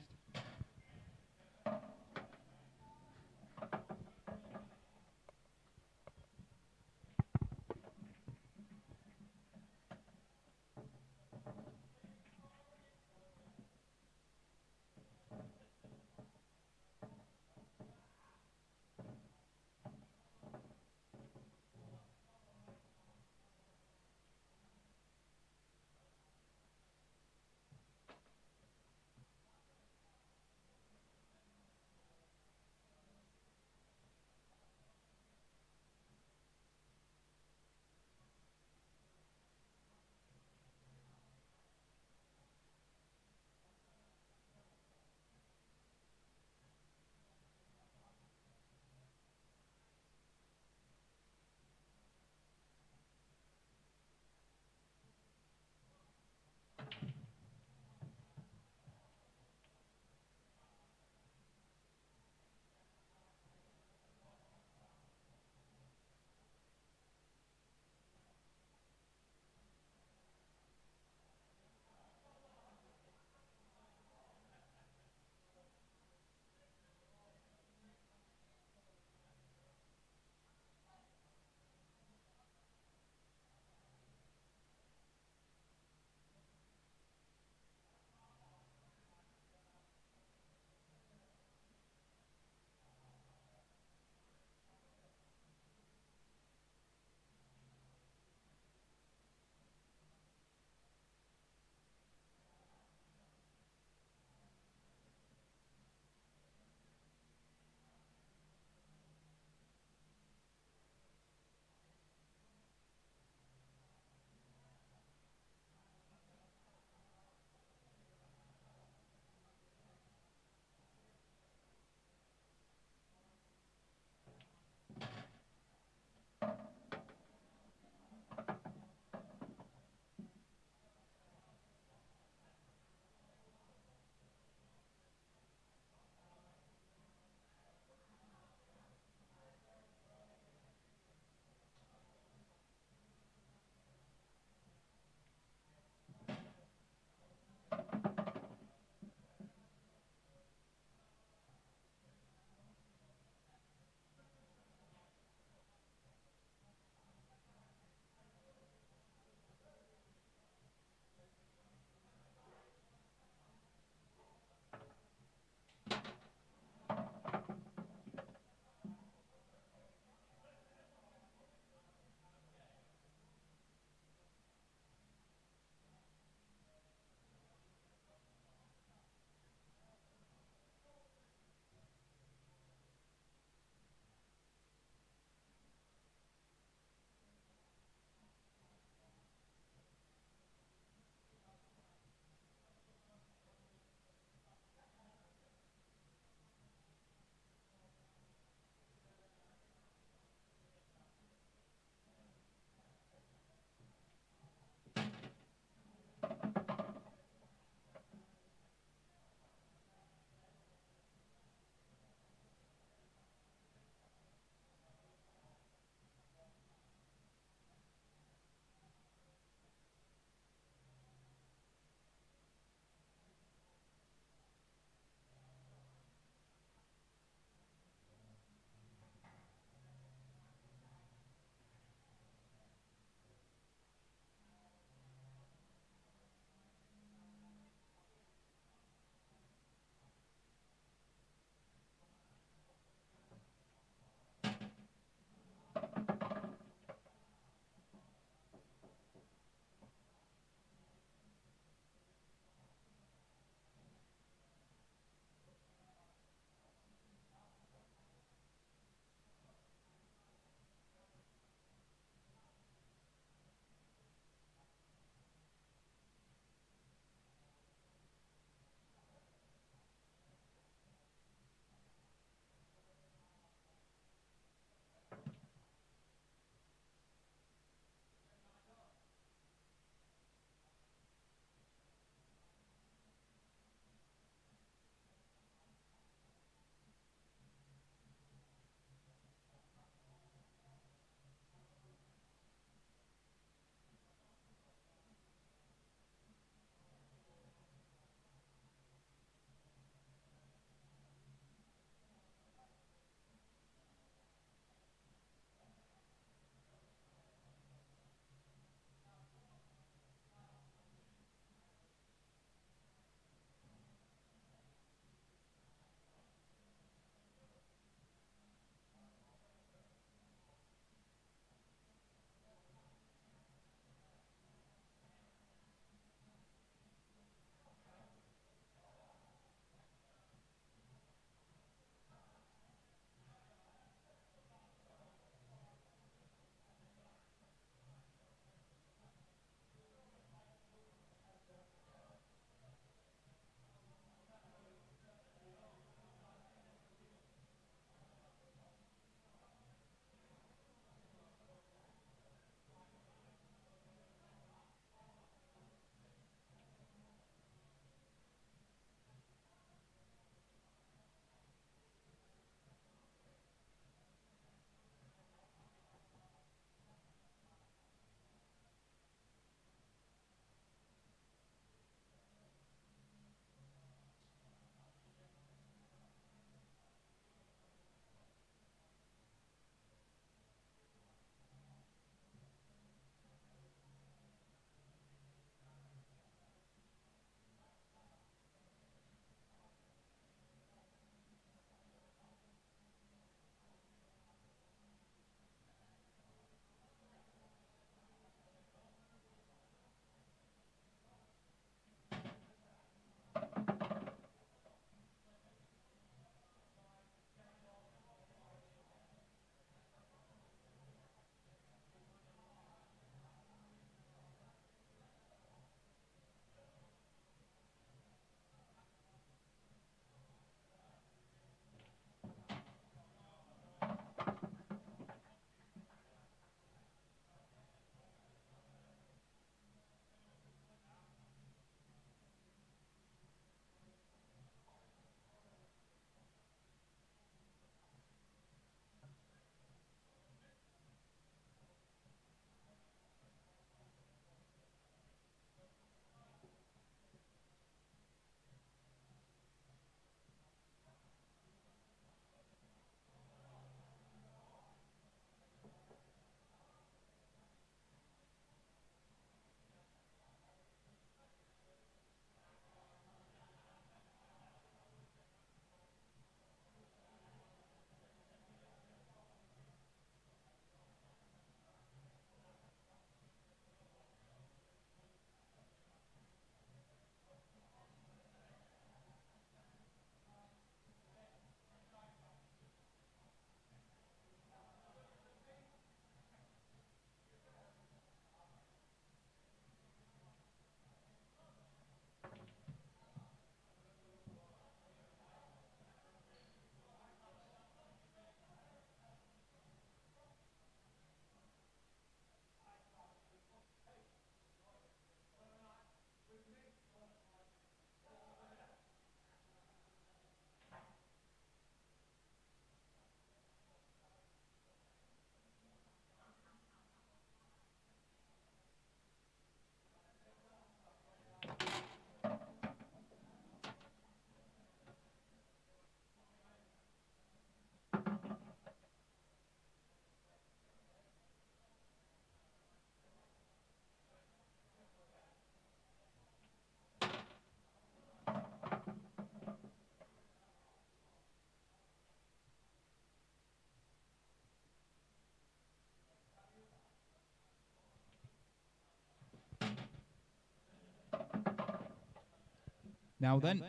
Now then.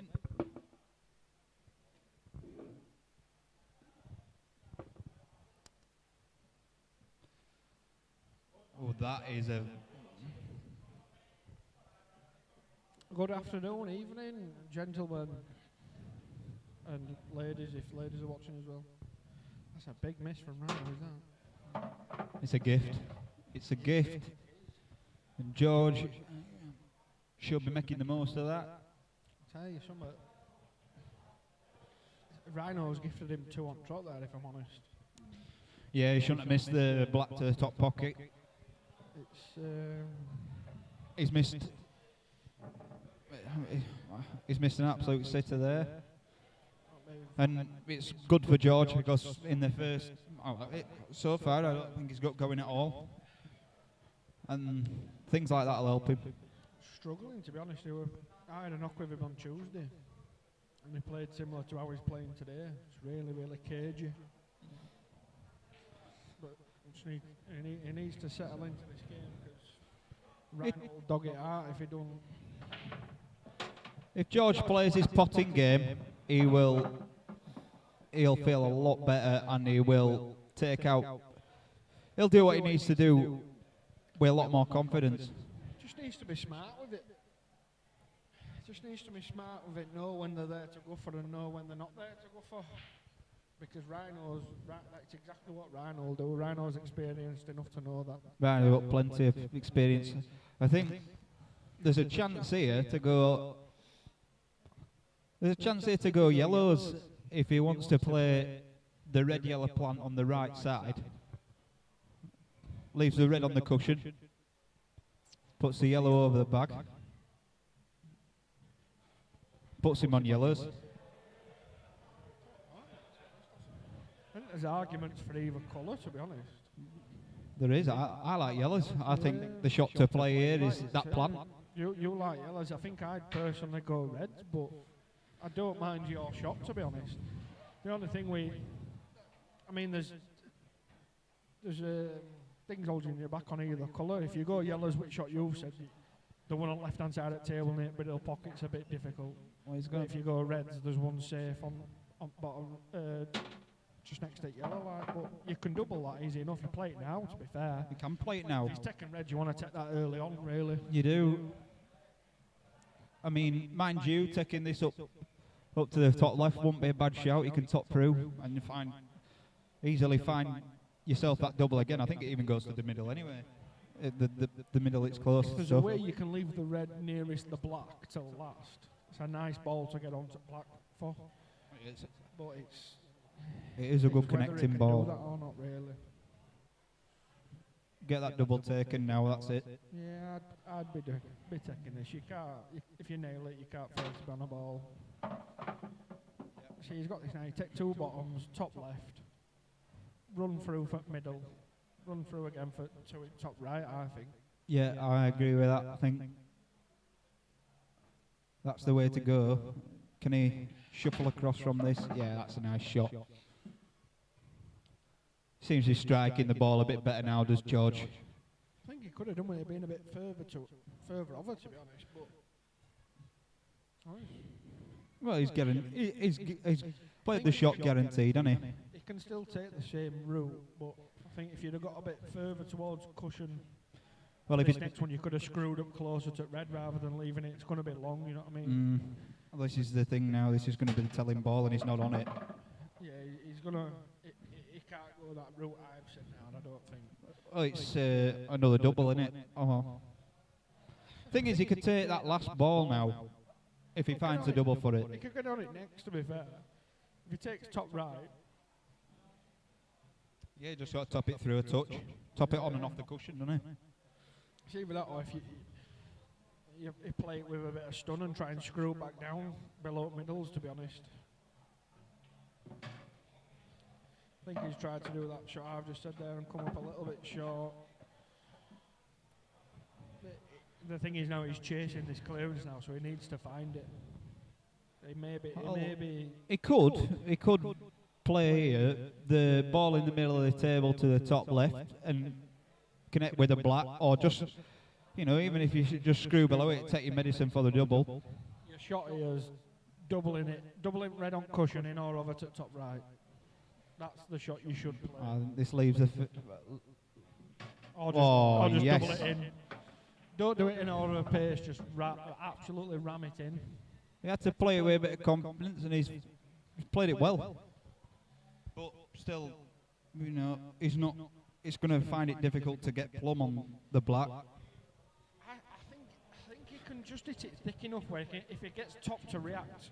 Oh, that is a... Good afternoon, evening, gentlemen and ladies, if ladies are watching as well. That's a big miss from Ryan, is that? It's a gift. It's a gift. And George should be making the most of that. I'll tell you something. Rhino's gifted him 2 on trot there, if I'm honest. Yeah, he shouldn't have missed the black to the top pocket. It's He's missed... He's missed an absolute sitter there. And it's good for George because in the first... so far, I don't think he's got going at all. And things like that will help him. struggling, to be honest. I had a knock with him on Tuesday, and he played similar to how he's playing today. It's really, really cagey. But he needs to settle into this game because Ryan will dog it out if he don't. If George plays his potting game, he'll feel a lot better and he will take out. He'll do what he needs to do with a lot more confidence. Just needs to be smart with it. Just needs to be smart with it. Know when they're there to go for and know when they're not there to go for. Because that's exactly what Rhino will do. Rhino's experienced enough to know that. Rhino's got plenty of experience. I think there's a chance here to go. There's a chance here to go yellows if he wants to play the red-yellow plant on the right side. Leaves the red on the cushion. Puts the yellow over the bag. Puts him on yellows. I think there's arguments for either colour, to be honest. There is. I like yellows. I think the shot to play here is that plant. You like yellows. I think I'd personally go reds, but I don't mind your shot, to be honest. The only thing there's things holding you back on either colour. If you go yellows, which shot you've said, the one on the left-hand side at table in the middle pocket's a bit difficult. Well, if you go reds, there's one safe on bottom, just next to yellow. But you can double that easy enough. You play it now, to be fair. You can play it now. If he's taking red, you want to take that early on, really. You do. I mean, mind you, taking this up to the top left won't be a bad shout. You can top through and you easily find yourself that double again. I think it even goes to the middle anyway. The middle, it's close. If there's a way you can leave the red nearest the black till last. It's a nice ball to get onto black for. But it is a good connecting ball. Do that or not really. Get that double taken now, that's it. Yeah, I'd be taking this. You can't, if you nail it, you can't fail to be on a ball. See, he's got this now. You take two bottoms, top left, run through for middle, run through again for two top right, I think. Yeah, I agree with that. I think that's the way to go. Can he shuffle across from this? Yeah, that's a nice shot. Seems he's striking the ball a bit better now, does George? I think he could have done with it being a bit further over, to be honest. But well, he's played the shot guaranteed, hasn't he? He can still take the same route, but I think if you'd have got a bit further towards cushion, well, if this next one you could have screwed up closer to red rather than leaving it. It's going to be long, you know what I mean? Well, this is the thing now. This is going to be the telling ball, and he's not on it. Yeah, he's going to. He can't go that route I've said now, I don't think. Oh, it's another double, isn't it? Thing is, he could take that last ball now if he finds a double for it. He could get on it next, to be fair. If he takes top right. Yeah, just got to top it through a touch. Top it on and off the cushion, doesn't he? It's either that or if you play it with a bit of stun and try and screw back down below middles, to be honest. I think he's tried to do that shot I've just said there and come up a little bit short. The thing is now he's chasing this clearance now, so he needs to find it. He could play the ball in the middle of the table to the top left and connect with a black, or just, even if you just screw below it, take your medicine for the double. shot here is doubling red on cushion in or over to top right. That's the shot you should play. This leaves a... or just yes. double it in. Don't do it in order of pace, just absolutely ram it in. He had to play away a bit of confidence, and he's played it well. But still, you know, he's going to find it difficult to get plumb on the black. I think he can just hit it thick enough where if it gets top to react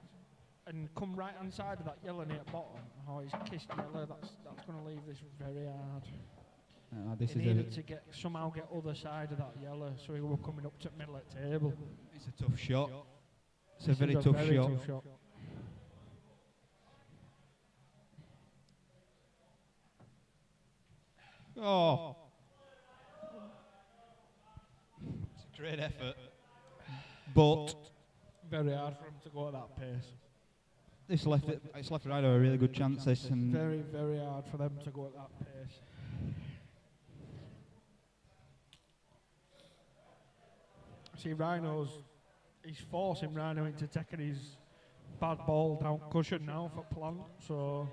and come right hand side of that yellow near bottom, he's kissed yellow. That's going to leave this very hard. This he is needed to somehow get other side of that yellow, so he were coming up to middle at table. It's a tough shot. It's a very tough shot. Oh, it's a great effort, but very hard for him to go at that pace. It's left Rhino a really good chance. This and very, very hard for them to go at that pace. See, he's forcing Rhino into taking his bad ball down cushion now for plant, so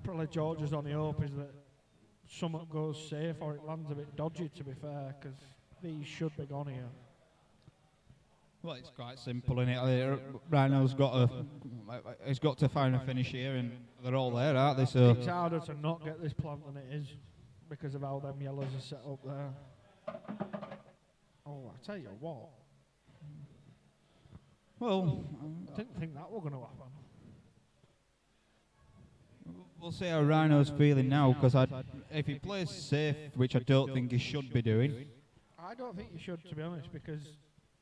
probably George is on the hope is that something goes safe or it lands a bit dodgy, to be fair, because these should be gone here. Well, it's quite simple, isn't it? Rhino's got to find a finish here, and they're all there, aren't they? So it's harder to not get this plant than it is because of how them yellows are set up there. Oh, I tell you what. Well, I didn't think that were going to happen. We'll see how Rhino's feeling now, because if he plays safe, which I don't think he should be doing. I don't think you should, to be honest, because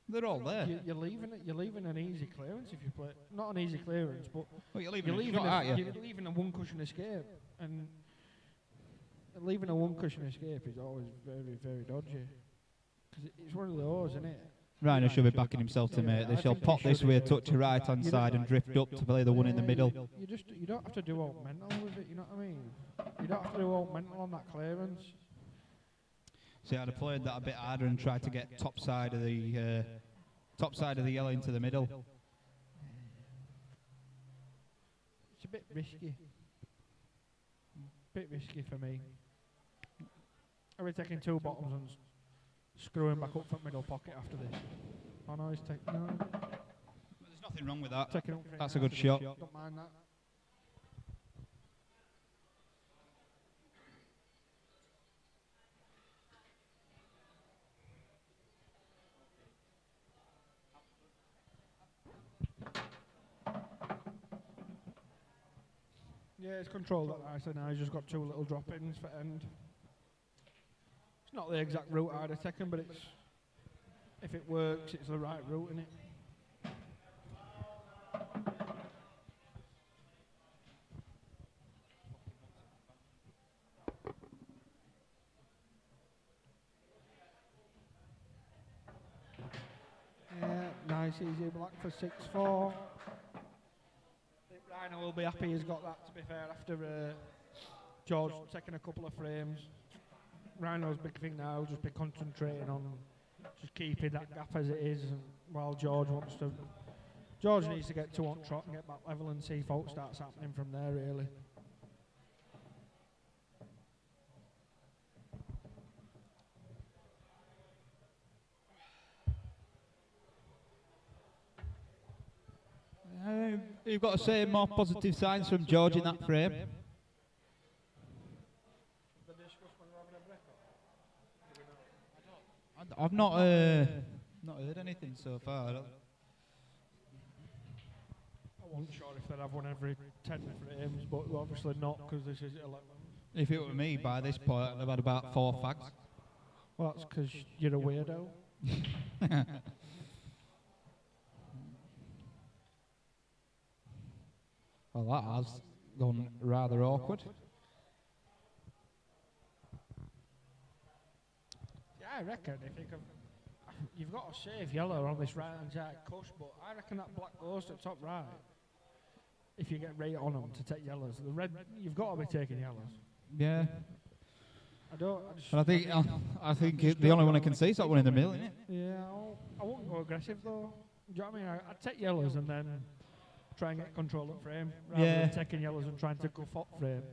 they're all there. You're leaving an easy clearance if you play. Not an easy clearance, but you're leaving a one cushion escape, and leaving a one cushion escape is always very, very dodgy. Because it's one of those, isn't it? Rhino should be backing himself to make this. He'll pop this way, touch the right hand side, and drift up to play the one in the middle. You don't have to do all mental with it. You know what I mean? You don't have to do all mental on that clearance. See, I'd have played that a bit harder and tried to get top side of the yellow into the middle. It's a bit risky. Bit risky for me. Are we taking two bottoms and screwing back up from middle pocket after this? Oh no, he's taking no. There's nothing wrong with that. That's a good shot. Don't mind that. Yeah, he's controlled that nicely now. He's just got two little drop-ins for end. It's not the exact route I'd have taken, but it's if it works, it's the right route, isn't it? Yeah, nice easy black for 6-4. Rhino will be happy he's got that, to be fair, after George taking a couple of frames. Rhino's big thing now, just be concentrating on just keeping that gap as it is, and while George needs to get two on trot and get back level and see if fault starts happening from there, really. You've got to say more positive signs from George in that frame. I've not heard anything so far. I wasn't sure if they'd have one every 10 frames, but obviously not, because this is 11. If it were me by this point, I'd have had about 4 fags. Well, that's because you're a weirdo. Well, that has gone rather awkward. Yeah, I reckon if you've got a safe yellow on this right-hand side cush, but I reckon that black goes to top right. If you get right on them to take yellows, the red, you've got to be taking yellows. Yeah. I think the only one I can see is that one in the middle, isn't it? Yeah, I won't go aggressive though. Do you know what I mean? I'd take yellows and then try and get control of frame rather than taking yellows and trying to go up frame.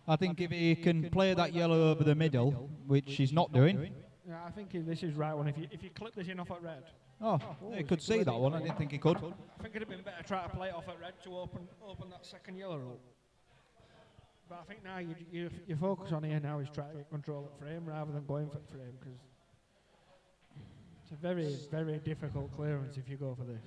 I think if he can play that yellow over the middle, which he's not doing. Yeah, I think this is right one. If you clip this in off at red. Oh, he could see that one. I didn't think he could. I think it'd have been better try to play it off at red to open that second yellow up. But I think now you focus on here now is trying to get control of frame rather than going for frame, because it's a very, very difficult clearance if you go for this.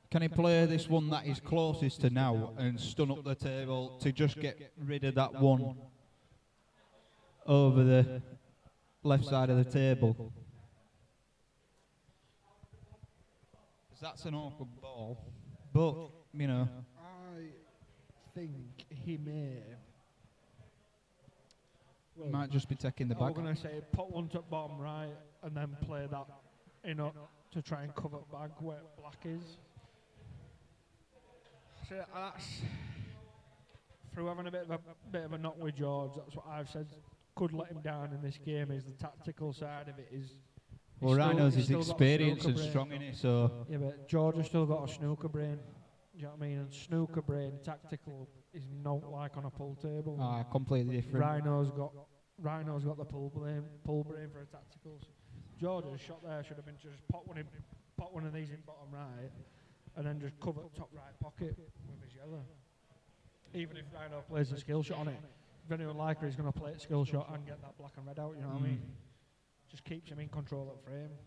Can he play this one that is closest to now and stun up the table to just get rid of that one over the left side of the table? 'Cause that's an awkward ball, but, you know. I think he may. Well, might just be taking the back. I'm going to say put one to bottom right and then play that in up to try and cover back where black is. So that's through having a bit of a knock with George. That's what I've said could let him down in this game. Is the tactical side of it is. Well, Rhino's his experience and strong in it, so. Yeah, but George has still got a snooker brain. Do you know what I mean? And snooker brain, tactical, is not like on a pool table. Ah, completely different. Rhino's got the pool brain for a tactical. George's shot there should have been just pop one of these in bottom right, and then just cover top right pocket with his yellow. Even if Rhino plays a skill shot on it, very unlikely he's going to play a skill shot and get that black and red out. You know what I mean? Just keeps him in control of frame.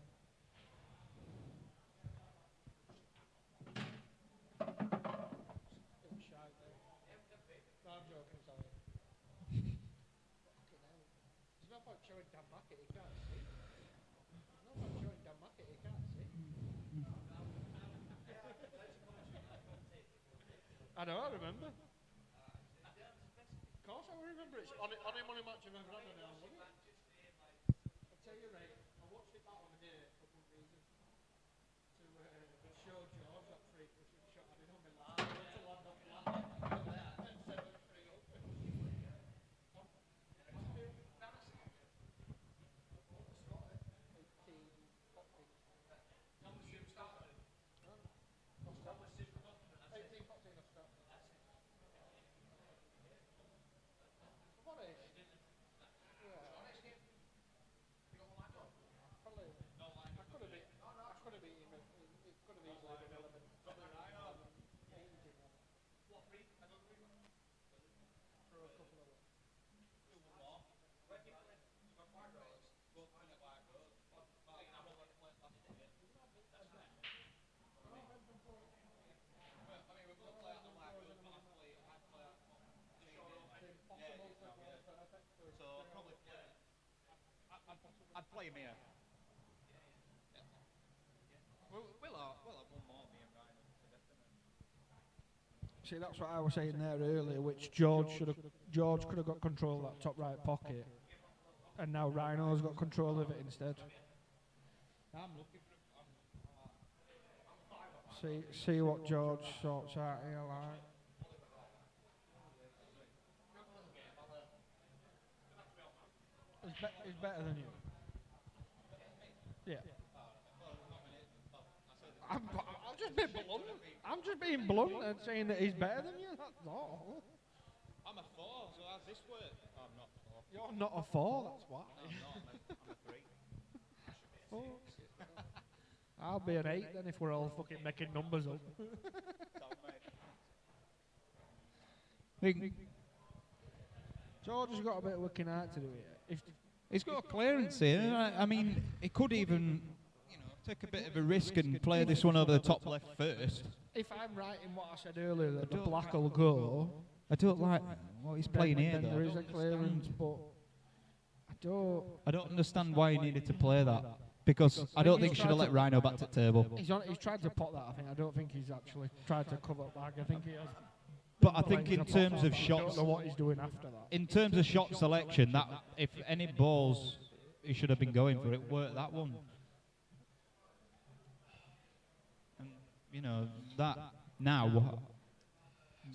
I know, I remember. Of course I remember. It's on him on a match of every now, wasn't it? I'll tell you right, I watched it back on the day for good reason. To show George that free pushing shot I did on my line. I went to land off land. And 7-3 up. I'd play him here. We'll have one more, me and Rhino. See, that's what I was saying there earlier, which George could have got control of that top right pocket, and now Rhino's got control of it instead. I'm looking for See what George sorts out here, like. He's better than you. Yeah. I'm just being blunt and saying that he's better than you. That's all. I'm a 4, so how's this work? Oh, I'm not 4. You're not a 4, that's why. No, I'm a 3. Oh. I'll be an 8 then if we're all fucking making numbers up. George has got a bit of working out to do here. He's got a clearance here. I mean, he could even, take a bit of a risk and play this one over the top left first. If I'm right in what I said earlier, that the black will go. I don't like what he's playing here, though. There is a clearance, but I don't understand why he needed to play that. Because I don't think he should have let Rhino back to the table. He's tried to pot that, I think. I don't think he's actually tried to cover back. I think he has. But I think in terms of shots, I don't know what he's doing after that. In terms of shot selection, that if any balls he should have been going for, it worked that one. And, that now,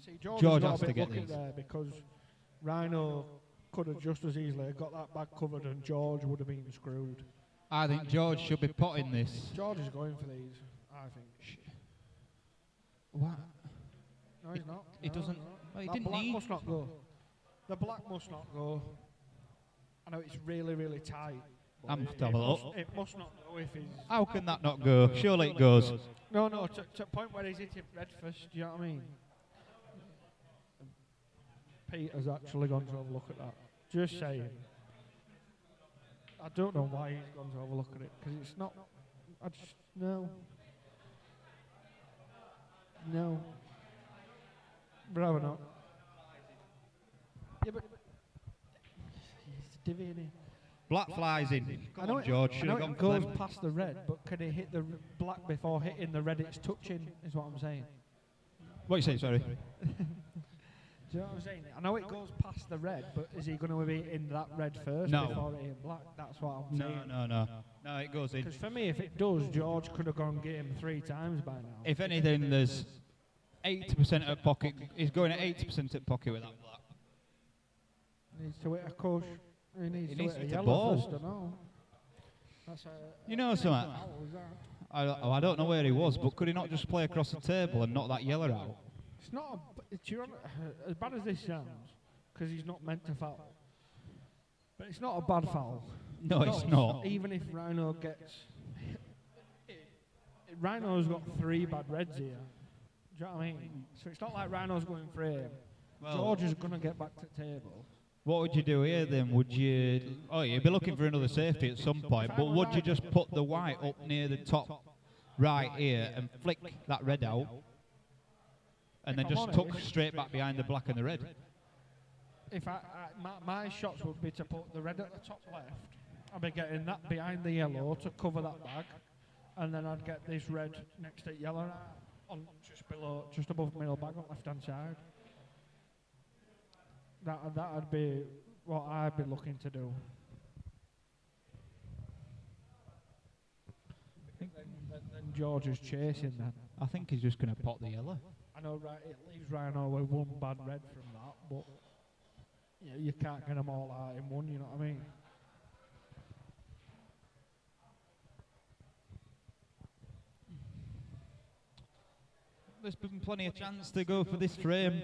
See, George has to get these. There because Rhino could have just as easily got that back covered and George would have been screwed. I think George should be potting this. George is going for these, I think. What? No, he's not. He doesn't. No. Well, he That didn't black need. must not go. The black must not go. I know it's really, really tight. but I'm it- to have a it look. must- It must not go if he's... How can that not go? Surely it goes. No, to the point where he's hitting red first, do you know what I mean? Peter's actually gone to have a look at that. Just saying. I don't know why he's gone to have a look at it, because it's not... I just... No. No. Rather not. Yeah, but... He's divvying it. Black flies in. I Come know on, it- George. I Should know have gone it for goes them. past the red, but can he hit the black before hitting the red it's touching, is what I'm saying. What you saying? Sorry. Do you know what I'm saying? I know it goes past the red, but is he going to be in that red first No. before it hit black? That's what I'm saying. No, it goes in. Because for me, if it does, George could have gone game 3 times by now. If anything, there's 80% of pocket. He's going at 80% at pocket with that black. He needs to hit a cush. He needs to hit a hit a yellow ball. first, I know. That's You know something? foul, is that? I don't know where he was, but could he not just play across the table and knock that yellow out? It's not as bad as this sounds, because he's not meant to foul. But it's not a bad foul. No, it's not. Even if Rhino gets... Rhino's got 3 bad reds here. Do you know what I mean? So it's not like Rhino's going for him. Well, George is going to get back to the table. what would you do here then? Would you... Oh, you'd be looking for another safety at some point, but would you just put the white up near the top right here and flick that red out? And then If I'm just tuck honest- straight back behind the black and the red? If my shots would be to put the red at the top left, I'd be getting that behind the yellow to cover that bag, and then I'd get this red next to yellow on just above middle bag on left hand side. That'd be what I'd be looking to do. Then George is chasing that. I think he's just going to pot the yellow. I know, right? It leaves Rhino with 1 bad red from that, but you can't get them all out in one. You know what I mean? There's been plenty of chance to go for this frame.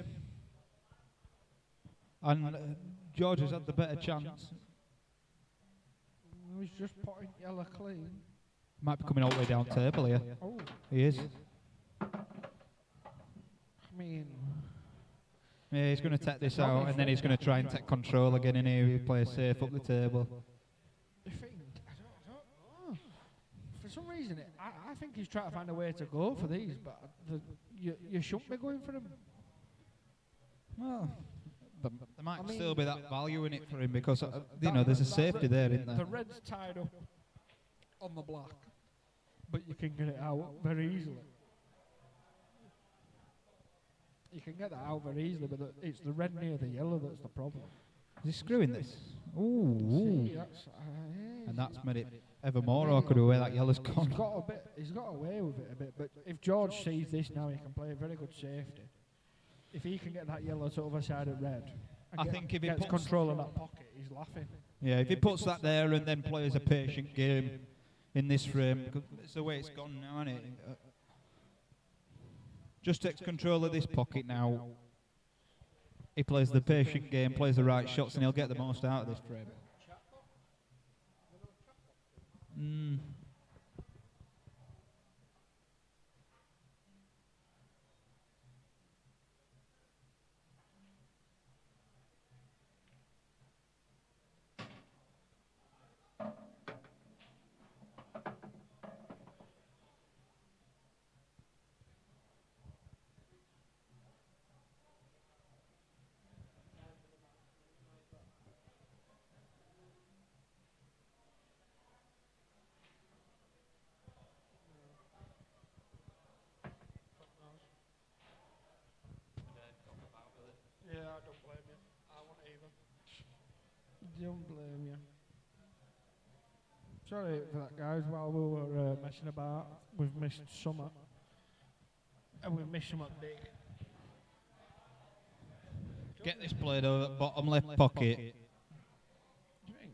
And George has had the better chance. He's just potting yellow clean. Might be coming all the way down table here. Oh, He is. I mean, Yeah, he's going to take this out and then he's going to try and take control again in here. He plays safe up the table. I don't know. For some reason, I think he's trying to find a way to go for these, but you shouldn't be going for them. Well, there might I mean, still be that value in it for him because, you know, there's a safety there, isn't there? The red's tied up on the black, but you can get it out very easily. You can get that out very easily, but it's the red near the yellow that's the problem. Is he screwing this? Ooh. See, that's, And that's made it ever more awkward where that yellow's gone. He's got away with it a bit, but if George sees this now, he can play a very good safety. If he can get that yellow to the other side of red, and I think if he gets puts- control of that pocket, he's laughing. Yeah, if he puts that there and then plays a patient game in this frame, because it's the way it's gone now, isn't it? Just takes control of this pocket now. He plays the patient game, plays the right shots, and he'll get the most out of this frame. Yeah, I don't blame you. I won't either. Don't blame you. Sorry for that, guys. While we were messing about, we've missed summer. And we've missed something big. Get this blade over bottom left pocket.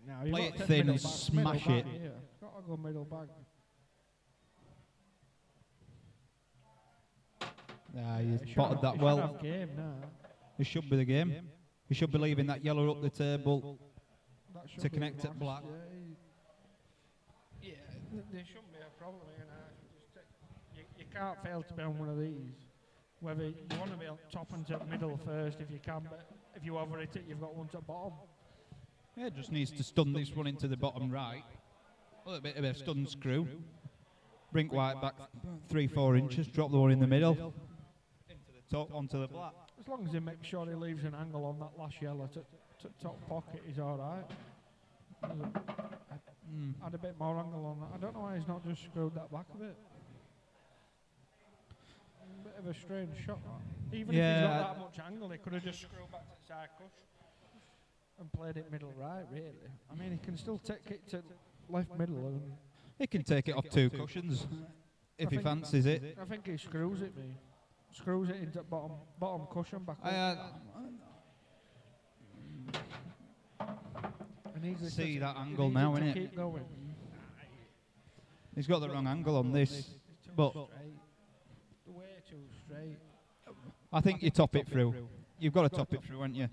Now, Play it thin and smash it. I'll go middle bag. Yeah, you It should spotted have- that it should well. have game now. It should be the game. He should be leaving that yellow up the table That should to be connect at last, black. Yeah, there shouldn't be a problem here now. You can't fail to be on one of these. Whether you want to be on top and to middle first if you can, but if you overhit it, you've got one to bottom. Yeah, just needs to stun this one into the bottom right. A little bit of a stun screw. Bring white back 3-4 inches, drop the one in the middle. Into the top, onto the black. As long as he makes sure he leaves an angle on that last yellow to top pocket, he's all right. Add a bit more angle on that. I don't know why he's not just screwed that back a bit. A bit of a strange shot. That. Even if he's got that much angle, he could have just screwed back to the side cush and played it middle right, really. I mean, he can still take it to left middle. And He can take it off 2 cushions if he fancies it. I think he screws it, me. Screws it into bottom cushion back up. See that angle now, innit? Keep going. He's got the wrong angle on this, but Way too straight. I think you top it through. You've got to top it through, haven't you?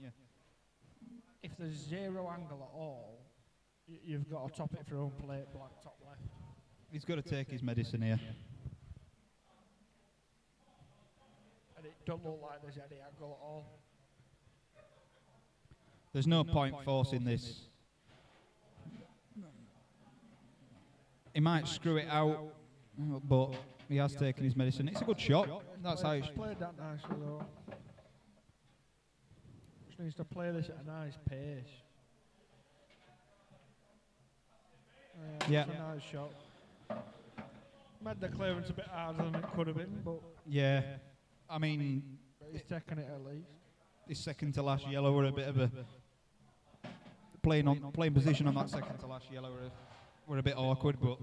If there's zero angle at all, you've got to top it through and play it black top left. He's got to take his medicine here. And it don't look like there's any angle at all. There's no point forcing this. He might screw it out, but he has taken his medicine. It's a good shot. That's how He's it's played that nicely though. Just needs to play this at a nice pace. Yeah. It's a nice shot. Made the clearance a bit harder than it could have been, but yeah. I mean, he's taken it at least. his second to last yellow were a bit of a playing position on that second to last yellow were a bit awkward, but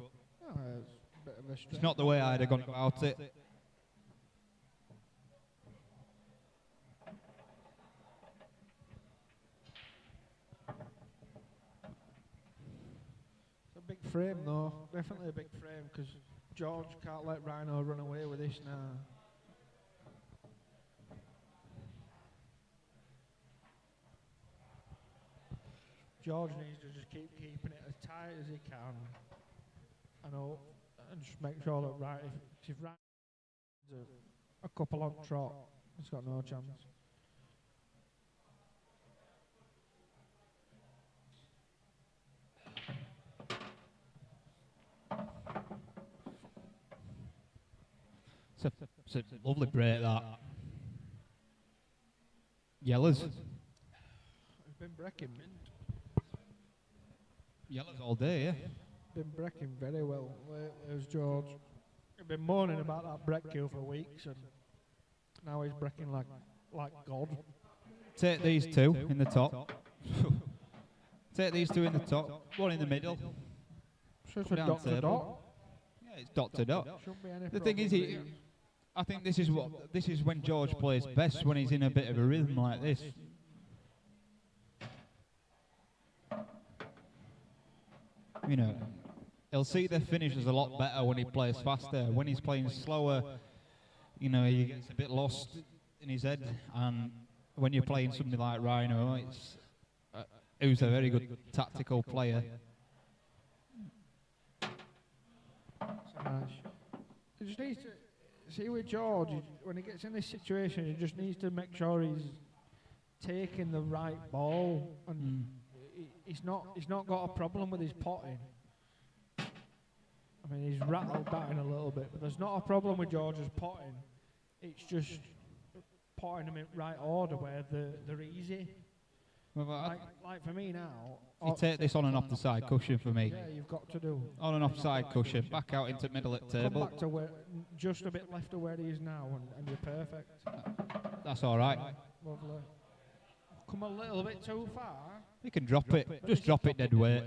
It's a bit of a it's not the way I'd have gone about it. It's a big frame though, definitely a big frame because George can't let Rhino run away with this now. George needs to just keep keeping it as tight as he can. And just make sure that if Rhino's a couple on trot, he's got no chance. It's a lovely break, that. Yellows. He's been breaking mint. Yellows all day, yeah. Been breaking very well. There's George. He's been moaning about that break queue for weeks, and now he's breaking like God. Take these 2 in the top. Take these 2 in the top. One in the middle. So it's Put a down dot to table. dot. Yeah, it's dot to dot. Shouldn't be any The thing is, problem there. I think this is when George plays best, when he's in a bit of a rhythm like this. You know, he'll see the finishes a lot better when he plays faster. When he's playing slower, you know, he gets a bit lost in his head. And when you're playing somebody like Rhino, it's who's a very good tactical player. He just needs to see with George when he gets in this situation. He just needs to make sure he's taking the right ball, and he's not got a problem with his potting. I mean, he's rattled that in a little bit, but there's not a problem with George's potting. It's just potting them in right order where they're easy. Well, Like for me now, you take this on and off the side cushion for me. yeah, you've got to do. On and off side cushion, back out into middle at Come table. back to where, just a bit left of where he is now, and you're perfect. That's all right. Lovely. Come a little bit too far. You can drop it. Just drop it dead weight.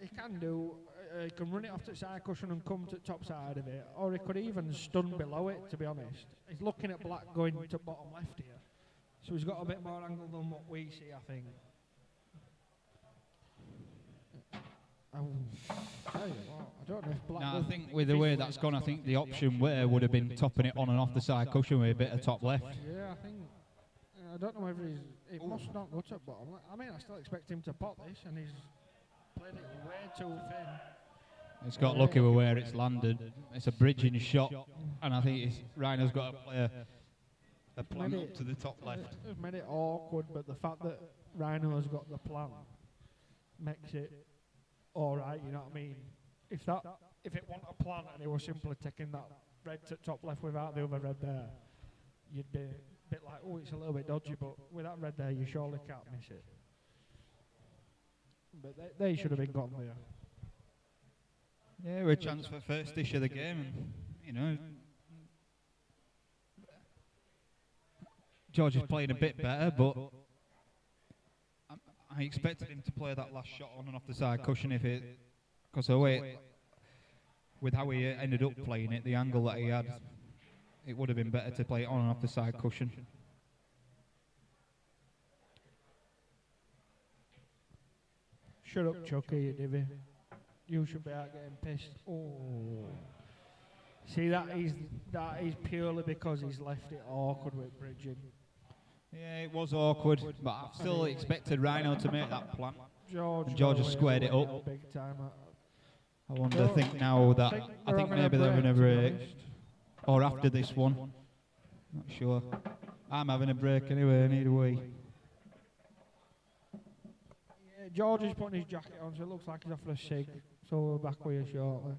He can do. He can run it off to the side cushion and come to the top side of it, or he could even stun below it. To be honest, he's looking at black going to bottom left here, so he's got a bit more angle than what we see, I think. Tell you what, I don't know if Black. Now I think with the way that's gone, I think the option where would have been topping it on and off the side cushion with a bit of top left. Yeah, I think. I don't know whether it must not go to bottom. I mean, I still expect him to pot this, and he's played it way too thin. It's got lucky with where it's landed. It's a bridging shot, and I think Rhino's got to play a plan up to the top left. It's made it awkward, but the fact that Rhino's got the plan makes it all right. You know what I mean? If it wasn't a plan and he was simply taking that red to top left without the other red there, you'd be a bit like, oh, it's a little bit dodgy. But with that red there, you surely can't miss it. But they should have been gone there. Yeah, we're a chance for first dish of the game, and you know, George is playing a bit better, but I expected him to play that last shot on and off the side cushion because with how he ended up playing it, the angle that he had, it would have been better to play it on and off the side cushion. Shut up, Chucky, you divvy. You should be out getting pissed. Oh. See, that is purely because he's left it awkward with bridging. Yeah, it was awkward, but I still expected Rhino to make that plan. George has squared it up. Big time. I wonder, now that I think maybe they're having a break, or after this one. Not sure. I'm having a break anyway. I need a wee. Yeah, George is putting his jacket on, so it looks like he's off for a cig. So we're back with you shortly.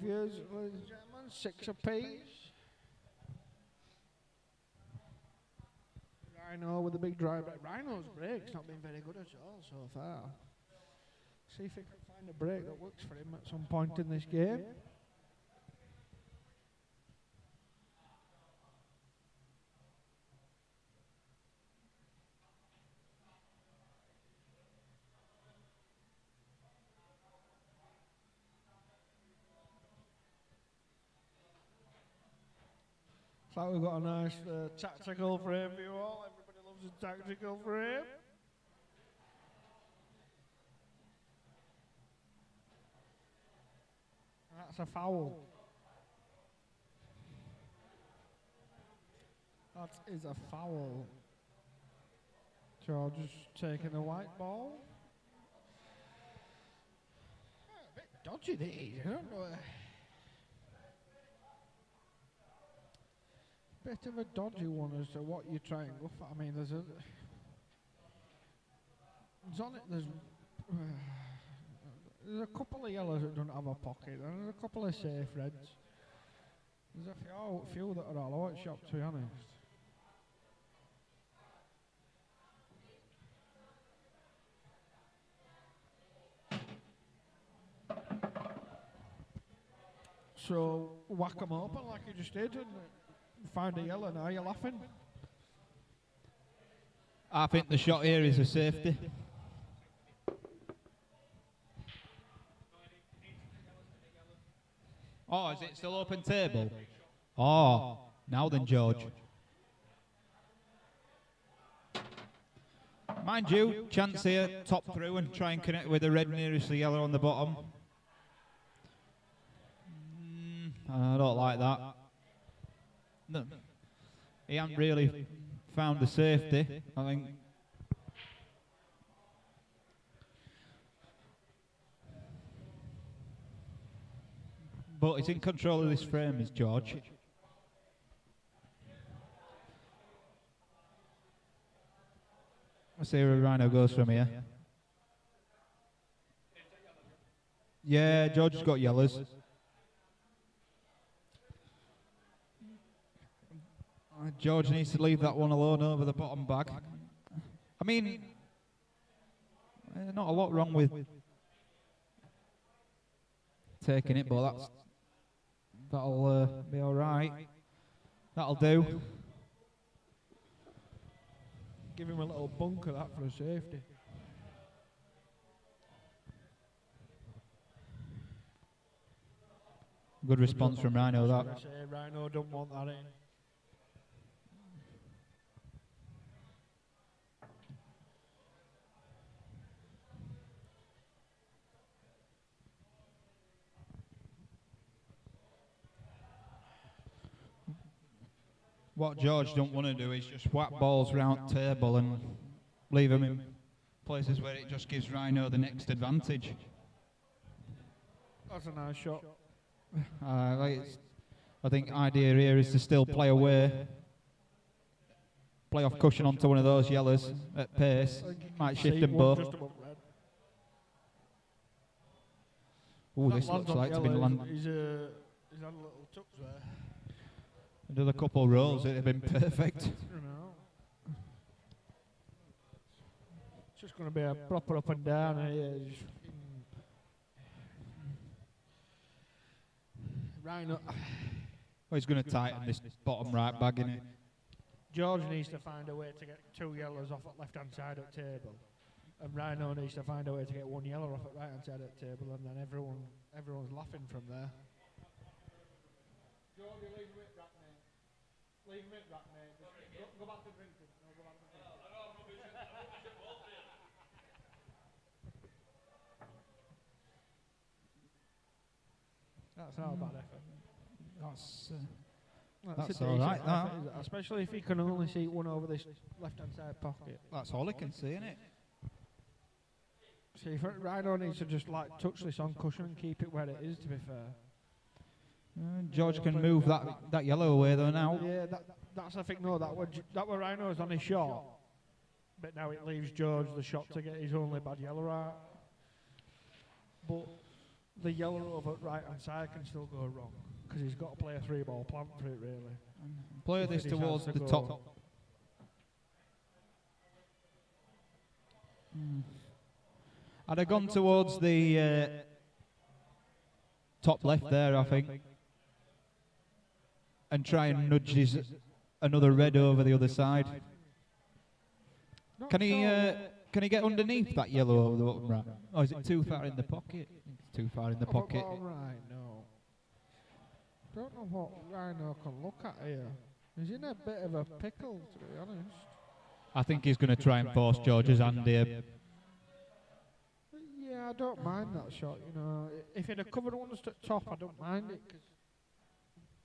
with you, ladies and gentlemen. 6 apiece. Rhino with a big dry break. Rhino's break's not been very good at all so far. See if he can find a break that works for him at some point in this game. So we've got a nice tactical frame for you all. Everybody loves a tactical frame. That's a foul. That is a foul. George is taking the white ball. A bit dodgy these, I don't know. Bit of a dodgy one as to what you try and go for. I mean, there's a couple of yellows that don't have a pocket, and there's a couple of safe reds. There's a few that are all out shop, to be honest. So whack them open like you just did and find a yellow. Now you're laughing. I think the shot here is a safety. Oh, is it still open table? Oh, now then, George. Mind you, chance here, top through and try and connect with the red nearest the yellow on the bottom. I don't like that. No. He hasn't really found the safety, I think. But he's in control of this frame, is George. Let's see where Rhino goes from here. Yeah, George has got yellows. George needs to leave that one alone over the bottom bag. I mean, not a lot wrong with taking it, but that'll be all right. That'll do. Give him a little bunk of that for a safety. Good response from Rhino, that. Rhino don't want that in. What George don't want to do is just whack balls round table and leave them in places where it just gives Rhino the next advantage. That's a nice shot. I think idea here is to still play away, play off cushion onto one of those yellows at pace. Might shift them both. Oh, this looks like it's been landed. He's had a little touch there. Another couple of rolls, it'd have been perfect. It's just going to be a proper up and down here. Rhino. Oh, he's going to tighten this bottom right bag, innit? George needs to find a way to get 2 yellows off at left-hand side of the table. And Rhino needs to find a way to get 1 yellow off at right-hand side of the table, and then everyone's laughing from there. George, you're leaving it right, mate. Leave it right, mate. Just go back to drinking. No, go back to drinking. That's not a bad effort. That's all right, that. Especially if he can only see one over this left-hand side pocket. That's all he can see, innit? See, Rhino needs to just like touch this on cushion and keep it where it is, to be fair. George can move that yellow away though now. Yeah, that's the thing. No, that were Rhino's on his shot, but now it leaves George the shot to get his only bad yellow out. But the yellow over right hand side can still go wrong because he's got to play a 3-ball plant for it really. Play If this it towards decides to the go- top. I'd have gone towards the top left there, I think, and try and nudge his another red over the other side. Not Can he? sure Can he get underneath that yellow over the bottom right? Or is it too far in the pocket? I think it's too far in the what pocket. bottom right, no. Don't know what Rhino can look at here. He's in a bit of a pickle, to be honest. I think he's going to try and force George's hand here. Yeah, I don't mind that shot. You know, if he'd have covered one at the top, I don't mind it because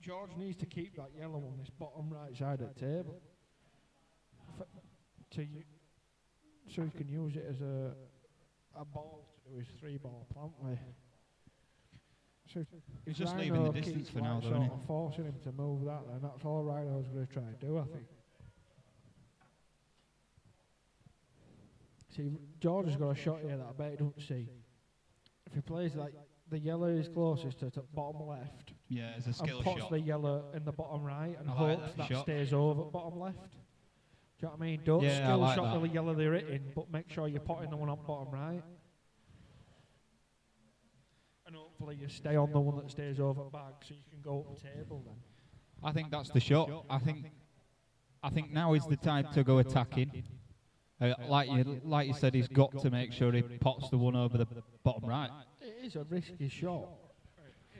George needs to keep that yellow on this bottom right side of the table, so he can use it as a ball to do his 3-ball plant with. So He's if just Rhino leaving the distance keeps for now, like though, sort isn't of forcing him to move that, then that's all Rhino's going to try and do, I think. See, George has got a shot here that I bet he don't see. If he plays like the yellow is closest to the bottom left, Yeah, it's a and skill puts shot. the yellow in the bottom right and I like hopes that that shot. stays over bottom left. Do you know what I mean? Don't Yeah, I skill like shot that. the yellow they're hitting, but make sure you're potting the one on bottom right. And hopefully you stay on the one that stays over back so you can go up the table then. I think that's the shot. I think now is the time to go attacking. Like you said, he's got to make sure he pots the one over the bottom right. It is a risky shot.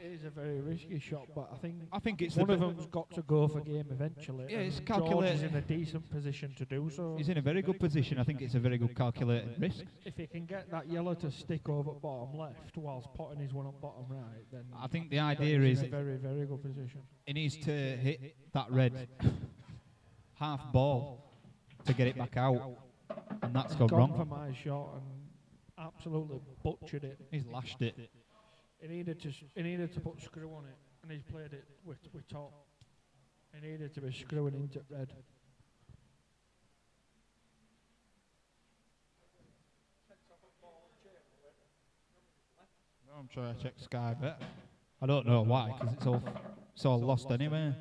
It is a very risky shot, but I think it's one the of them's got to go for game eventually. Yeah, it's and George is calculated. in a decent position to do so. He's in a very good position. I think it's a very good calculated risk. If he can get that yellow to stick over bottom left whilst potting his one on bottom right, then I think the idea he's is in a very, very good position. he needs to hit that red half ball to get it back out, and that's gone Gone wrong. for my shot and absolutely butchered it. He's lashed it. He needed to put screw on it, and he's played it with top. He needed to be screwing into red. I'm trying to check Sky bet. I don't know why, because it's all lost anyway.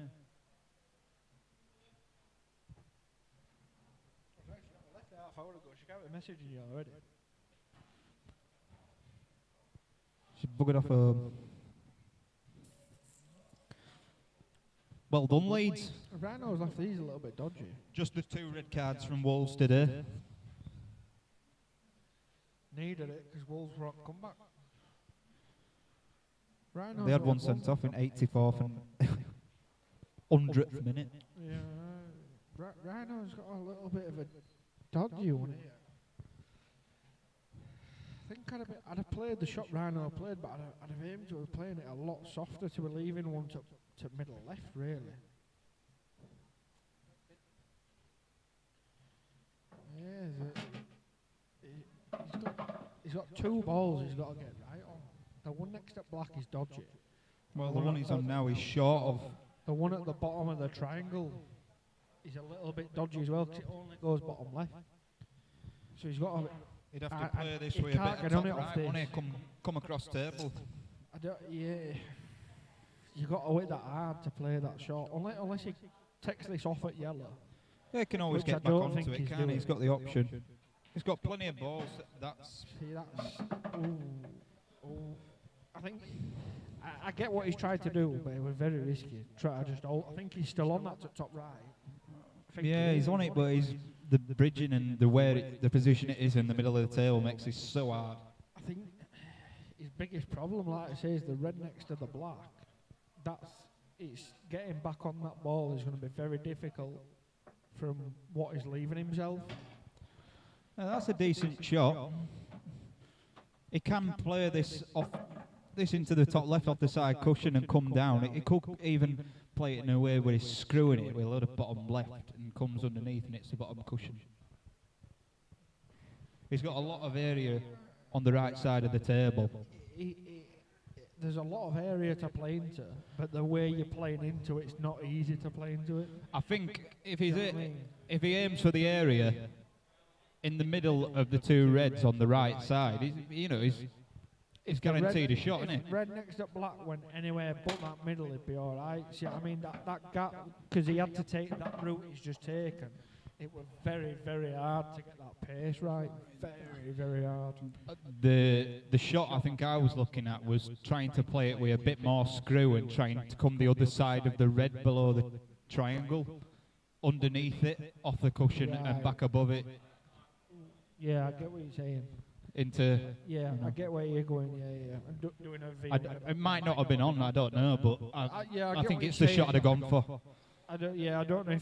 Left half hour ago, she got a message in you already. She buggered off home. Well done, Leeds. Rhino's left these a little bit dodgy. Just the 2 red cards from Wolves today. Needed it because Wolves were on comeback. Rhino's They had got one sent off in 84th and 100th minute. Yeah, Rhino's got a little bit of a dodgy one here. I think I'd have played the shot Rhino played, but I'd have aimed to have playing it a lot softer to have leaving one to middle left, really. Yeah, he's got 2 balls he's got to get right on. The one next to black is dodgy. Well, the one he's on now is short of. The one at the bottom of the triangle is a little bit dodgy as well because it only goes bottom left. So he's got to. He'd have to play this he way a can't bit get top on it off right, this. won't he? Come across table. Yeah, you got to hit that hard to play that shot. Unless he takes this off at yellow. Yeah, he can always Which I get back don't onto think it, he's can't he? doing. He's got the option. He's got plenty of balls. That's See, that's. I think. I get what he's tried to do, but it was very risky. Try to just. I think he's still on that top right. I think yeah, he he's is. on it, but he's the bridging and the position it is in the middle of the table makes it so hard. I think his biggest problem, like I say, is the red next to the black. It's getting back on that ball is going to be very difficult from what he's leaving himself. Now, that's a decent shot. He can play this into the top left off the side cushion and come down. He could even play it in a way where he's screwing it with a load of bottom left and comes underneath and it's the bottom cushion. He's got a lot of area on the right side of the table. There's a lot of area to play into, but the way you're playing into it's not easy to play into it. I think if he aims for the area in the middle of the 2 reds on the right side, It's guaranteed a shot, isn't it? Red next to black went anywhere but that middle, it'd be all right. See, I mean, that gap, because he had to take that route he's just taken. It was very, very hard to get that pace right. Very, very hard. The shot I think I was looking at was trying to play it with a bit more screw and trying to come the other side of the red below the triangle, underneath it, off the cushion and back above it. Yeah, I get what you're saying. Into I get where you're going. Yeah. Doing a V. It might not have been on, I don't know, but I think it's the shot I'd have gone for. I don't know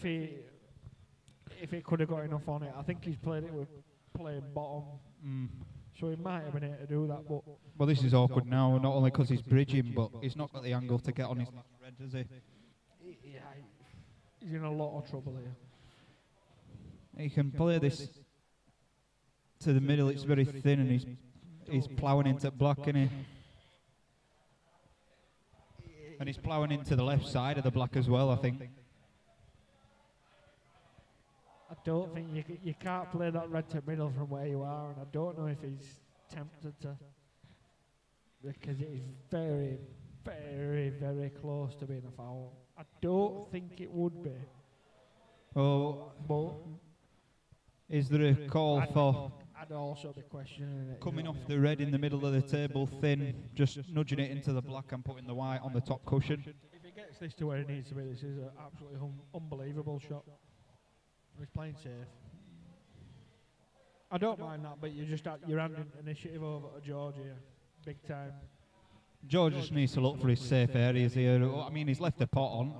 if it could have got enough on it. I think he's played it with playing bottom, so he might have been able to do that. But well, this is awkward now, not only because he's bridging, but he's not got the angle to get on his last red, does he? Yeah, he's in a lot of trouble here. He can play this to the middle. It's very thin, and he's ploughing into black, isn't he? And he's ploughing into the left side of the black as well, I think. I don't think you can't play that red to middle from where you are, and I don't know if he's tempted to, because it is very, very, very close to being a foul. I don't think it would be. Oh, but is there a call for I'd also be questioning it. coming off the red in the middle of the table, thin, just nudging it into the black and putting the white on the top cushion? If he gets this to where it needs to be, this is an absolutely unbelievable shot. He's playing safe. I don't mind that, but you're handing initiative over to George here, big time. George just needs to look for his safe areas here. I mean, he's left the pot on.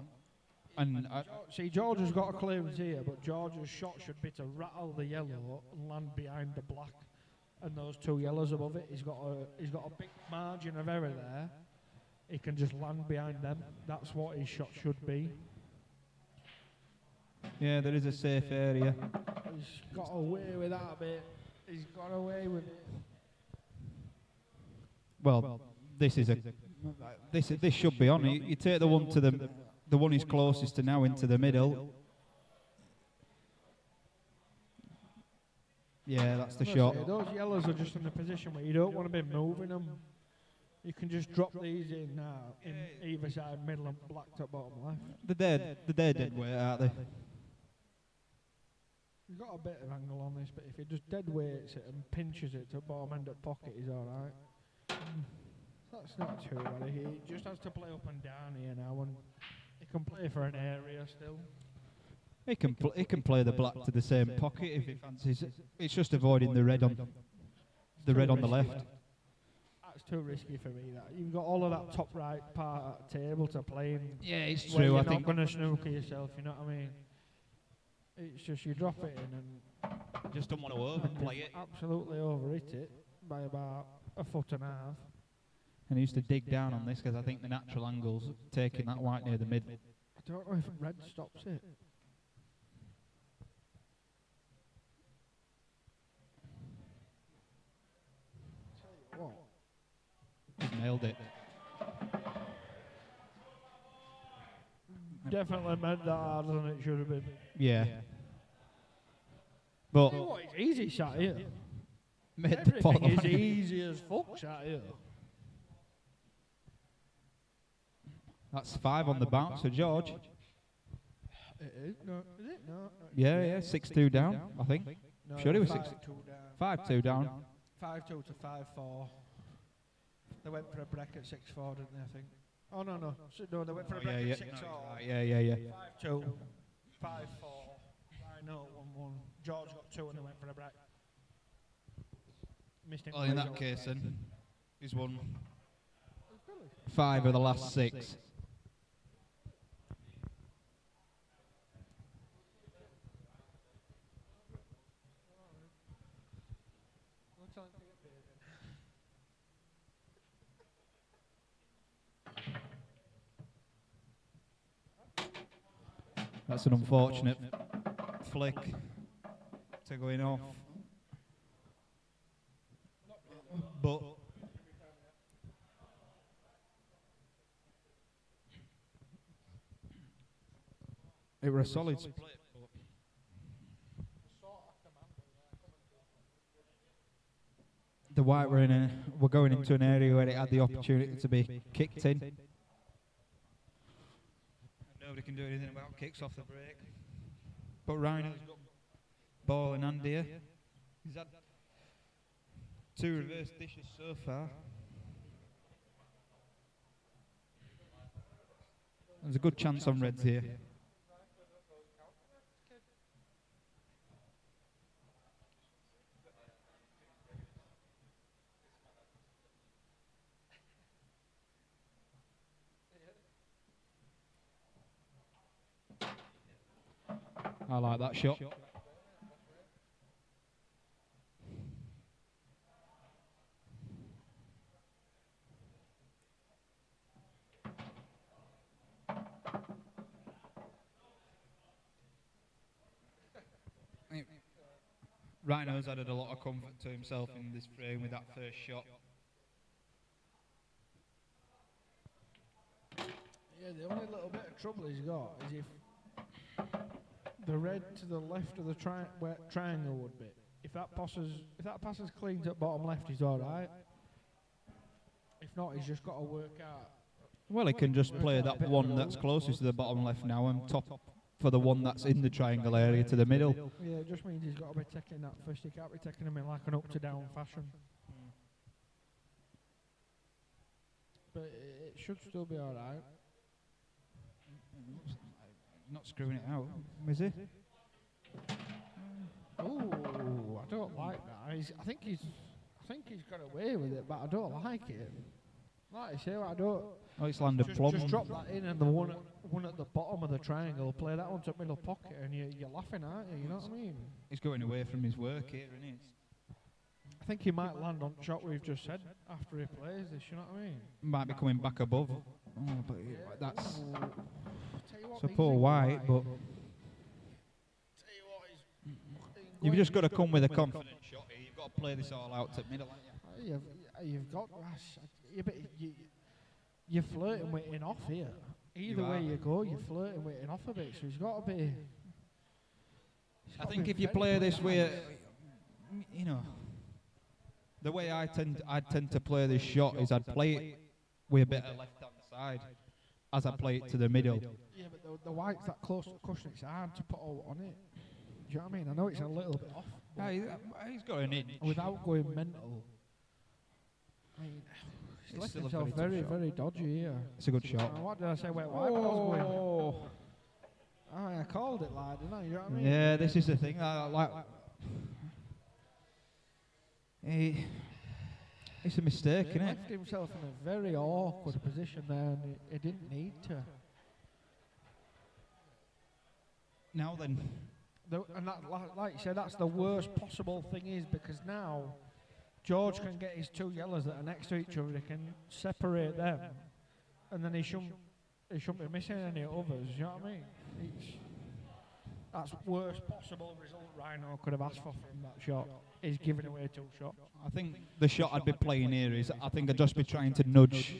And see, George has got a clearance here, but George's shot should be to rattle the yellow and land behind the black, and those two yellows above it. He's got a big margin of error there. He can just land behind them. That's what his shot should be. Yeah, there is a safe area. He's got away with that a bit. He's got away with it. Well, this should be on. You take the one to the one he's closest to now into the middle. Yeah, that's the shot. Those yellows are just in a position where you don't want to be moving them. You can just drop these in now, in either side, middle and black to bottom left. They're dead weight, aren't they? You've got a bit of angle on this, but if he just dead weights it and pinches it to bottom end of pocket, he's alright. That's not too bad. He just has to play up and down here now, and he can play for an area still. He can play the black to the same pocket if he fancies it. It's just avoiding the red on the left. That's too risky for me. That you've got all of that top right part of the table to play in. Yeah, it's true. I You're think not going to snooker yourself. You know what I mean? It's just you drop it in and just don't want to overplay it. Absolutely overhit it by about a foot and a half. And he used to dig down on this because I think the natural angle's taking that white near the mid. I don't know if red stops it. Tell you what. He nailed it. Definitely meant that harder than it should have been. Yeah. But it's easy sat here. Made the Everything pot is easy as fuck sat here. That's 5 on the bounce for George. It is? No, is it? No. Yeah, 6-2 down, I think. No, Sure he was 5-2 6. down. 5-2 down. 5-2 to 5-4. They went for a break at 6-4, didn't they, I think? Oh, no. No, they went for a break at 6-4. Yeah. 5-2, 5-4. I know, 1-1. George got 2 and they went for a break. Missed it. Well, in that case, then, he's won 5 of the last 6. That's an unfortunate flick to going off. But it was a solid split. the white were going into an area where it had the opportunity to be kicked in. Nobody can do anything about kicks off the break. But Rhino's got ball in hand here. He's had 2 reverse dishes so far. There's a good chance on Reds here. I like that shot. Rhino's added a lot of comfort to himself in this frame with that first shot. Yeah, the only little bit of trouble he's got is if the red to the left of the triangle would be. If that passes clean to bottom left, he's all right. If not, he's just got to work out. Well, he can just play that one that's closest to the bottom left now and top for the one that's in the triangle area to the middle. Yeah, it just means he's got to be taking that first. He can't be taking him in like an up to down fashion. But it should still be all right. Not screwing it out, is he? Ooh, I don't like that. I think he's got away with it, but I don't like it. Like I say, I don't. Oh, it's landed plumb. Just drop that in, and the one at the bottom of the triangle, play that one to middle pocket, and you're laughing, aren't you? You know what I mean? He's going away from his work here, isn't he? I think he might land on the shot we've just said after he plays this. You know what I mean? Might be coming back above. Oh, but that's What, so poor White, but you've just got to come with a confident shot here. You've got to play this all out to middle, haven't you? You've got. You're flirting with it off here. Either way you go, you're flirting with it off a bit. So he's got to be. I think if you play this way, you know, the way I tend to play this shot is I'd play it with a bit of left hand side as I play it to the middle. Yeah, but the white's that close to the cushion, it's hard to put all on it. Do you know what I mean? I know it's a little bit off. He's got an inch. Without going mental. I mean, he's left himself very, very dodgy here. It's a good shot. What did I say where white was going? Oh, I called it like, didn't I? You know what I mean? Yeah, this is the thing. It's a mistake, isn't it? He left himself in a very awkward position there, and he didn't need to. Now then. And that, like you said, that's the worst possible thing is because now George can get his 2 yellows that are next to each other. He can separate them, and then he shouldn't be missing any others. You know what I mean? That's worst possible result Rhino could have asked for from that shot. Is giving away 2 shots. I think the shot I'd be playing here is I think I'd just be trying to nudge.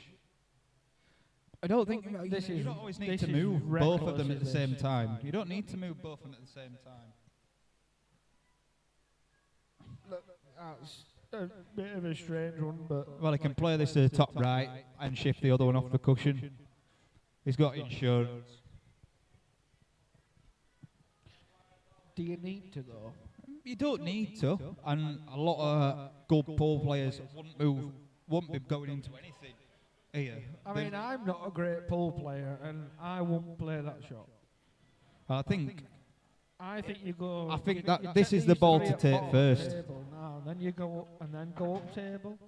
I don't think you don't always need to move both of them at the same time. You don't need to move both of them at the same time. Look, that's a bit of a strange one, but well, he can play this to the top right and shift the other one off the cushion. He's got insurance. Do you need to though? You don't need to, and a lot of good pool players won't be going into anything here. I mean, I'm not a great pool player, and I won't play that shot. I think you go. I think that this is the ball to take first. Now, then you go up and then go up table.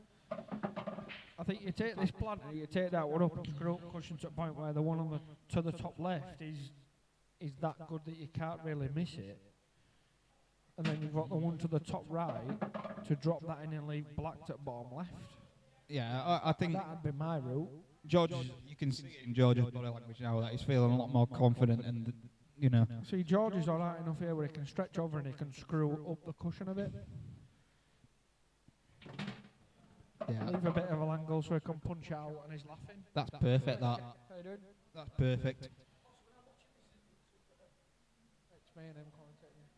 I think you take this planter, you take that one up and screw up cushion to a point where the one on to the top left is that good that you can't really miss it. And then you've got the one to the top right to drop that in and leave black to bottom left. Yeah, I think that'd be my route. George, you can see in George's body language now that he's feeling a lot more confident, and you know. See, George is alright enough here where he can stretch over and he can screw up the cushion a bit. Yeah, leave a bit of an angle so he can punch out and he's laughing. That's perfect. That. How you doing? That's perfect. It's me and him commentating.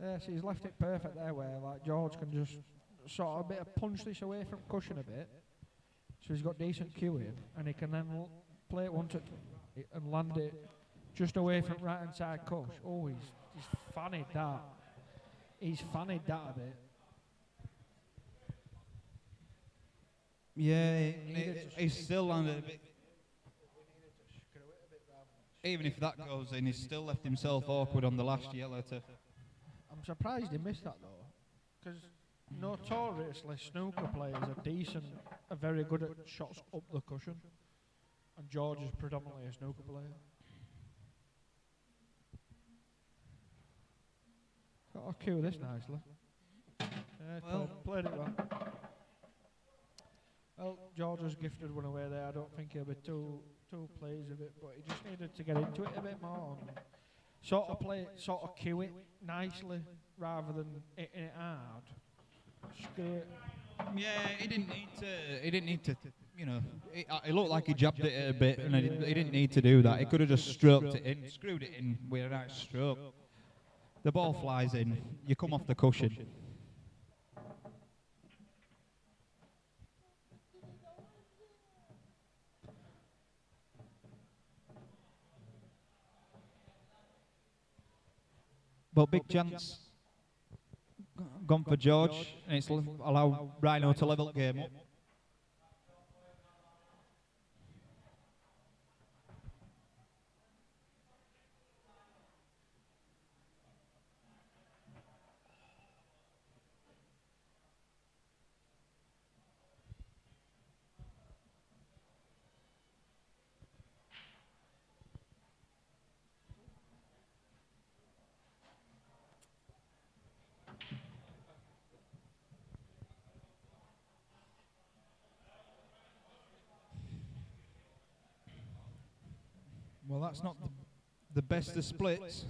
Yeah, so he's left it perfect there where like George can just sort of a bit of punch this away from cushion a bit, so he's got decent cueing, and he can then play it one to and land it just away from right hand side cush. Oh, he's fannied that. He's fannied that a bit. Yeah, he's still landed a bit. Even if that goes in, he's still left himself awkward on the last yellow to... I'm surprised he missed that though, because notoriously snooker players are very good at shots up the cushion, and George is predominantly a snooker player. I'll cue this nicely. Well, played it well. Well, George was gifted one away there. I don't think he'll be too pleased with it, but he just needed to get into it a bit more. And sort of cue it nicely rather than hitting it hard. Screw it. Yeah, he didn't need to. You know, it looked like he jabbed it a bit, and he didn't need to do that. He could have just stroked it in, screwed it in with a nice stroke. The ball flies in. You come off the cushion. But big chance gone for George, and it's allowed Rhino to level the game up. Well, that's not the best of splits.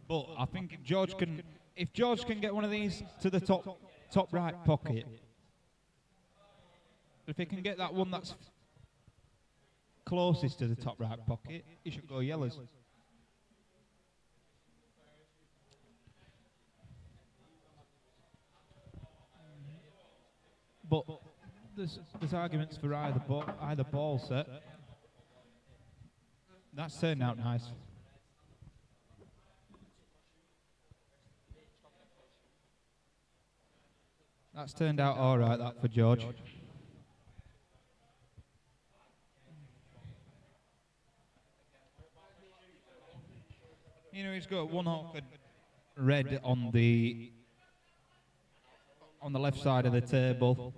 But I think if George can get one of these to the top right pocket, if he can get that one that's closest to the top right pocket, he should go yellows. But there's arguments for either ball set. That's turned out nice. That's turned out all right, that for George. You know, he's got one awkward red on the left side of the table.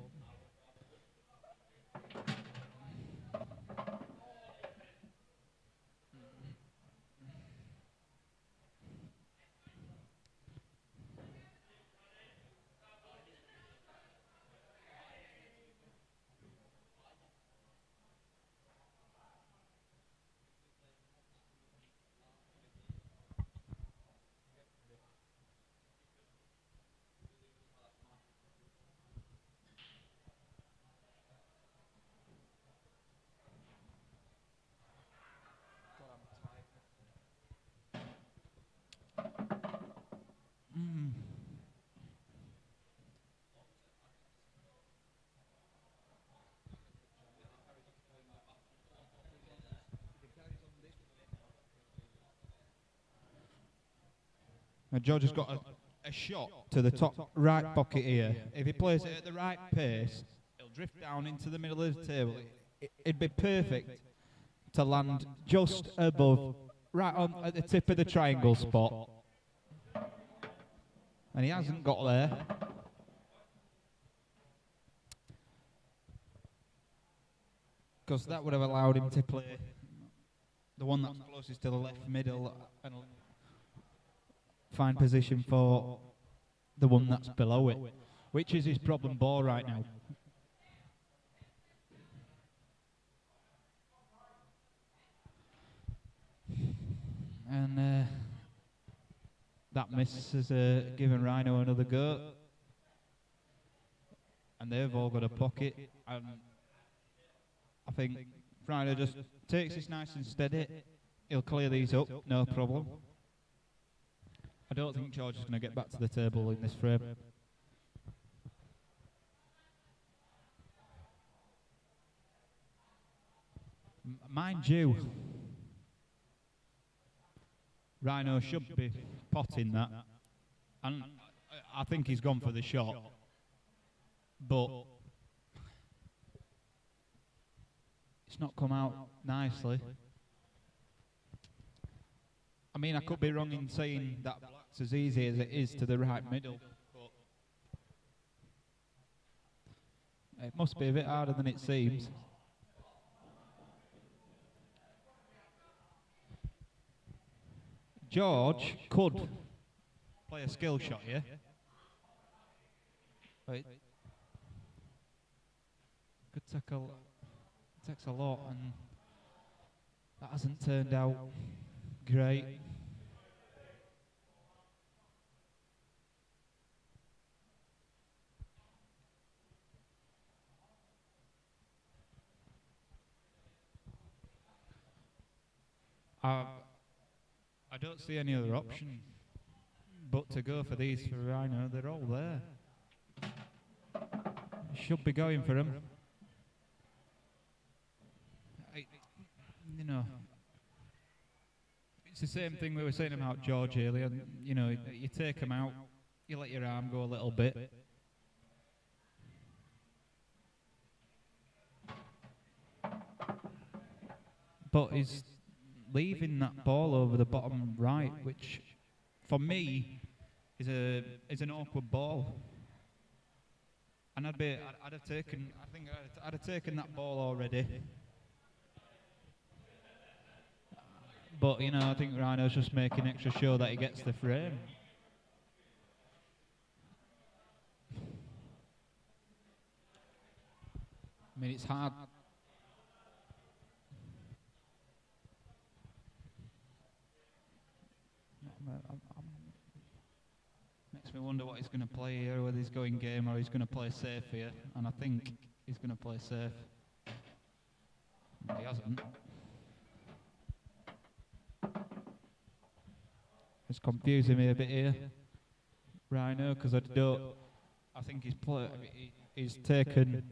Now George has got a shot to the top right pocket here. If he plays it at the right pace, he'll drift down into the middle of the table. It'd be perfect to land just above, right on at the tip of the triangle spot. And he hasn't got there. Because that would have allowed him to play the one that's closest to the left middle and find position for the one that's below it, which is his problem ball right now. And that miss has given Rhino another go. And they've all got a pocket. And I think Rhino just takes this nice and steady. He'll clear these up, no problem. I don't think George is going to get back to the table in this frame. Mind you, Rhino should be potting that, and I think he's gone for the shot, but it's not come out nicely. I mean, I could be wrong in saying that black's as easy as it is to the right middle, but it must be a bit harder than it seems. George could play a skill shot here. But could takes a lot, and that hasn't turned out great. I don't see any other option but to go for these for Rhino. They're all there. Should be going for them. You know, it's the same thing we were saying about George earlier. You know, you take him out, you let your arm go a little bit. But he's leaving that ball over the bottom right, which for me is an awkward ball. And I'd have taken that ball already. But you know, I think Rhino's just making extra sure that he gets the frame. I mean, it's hard. Makes me wonder what he's going to play here, whether he's going game or he's going to play safe here. And I think he's going to play safe. He hasn't. It's confusing me a bit here, Rhino, because I think he's taken.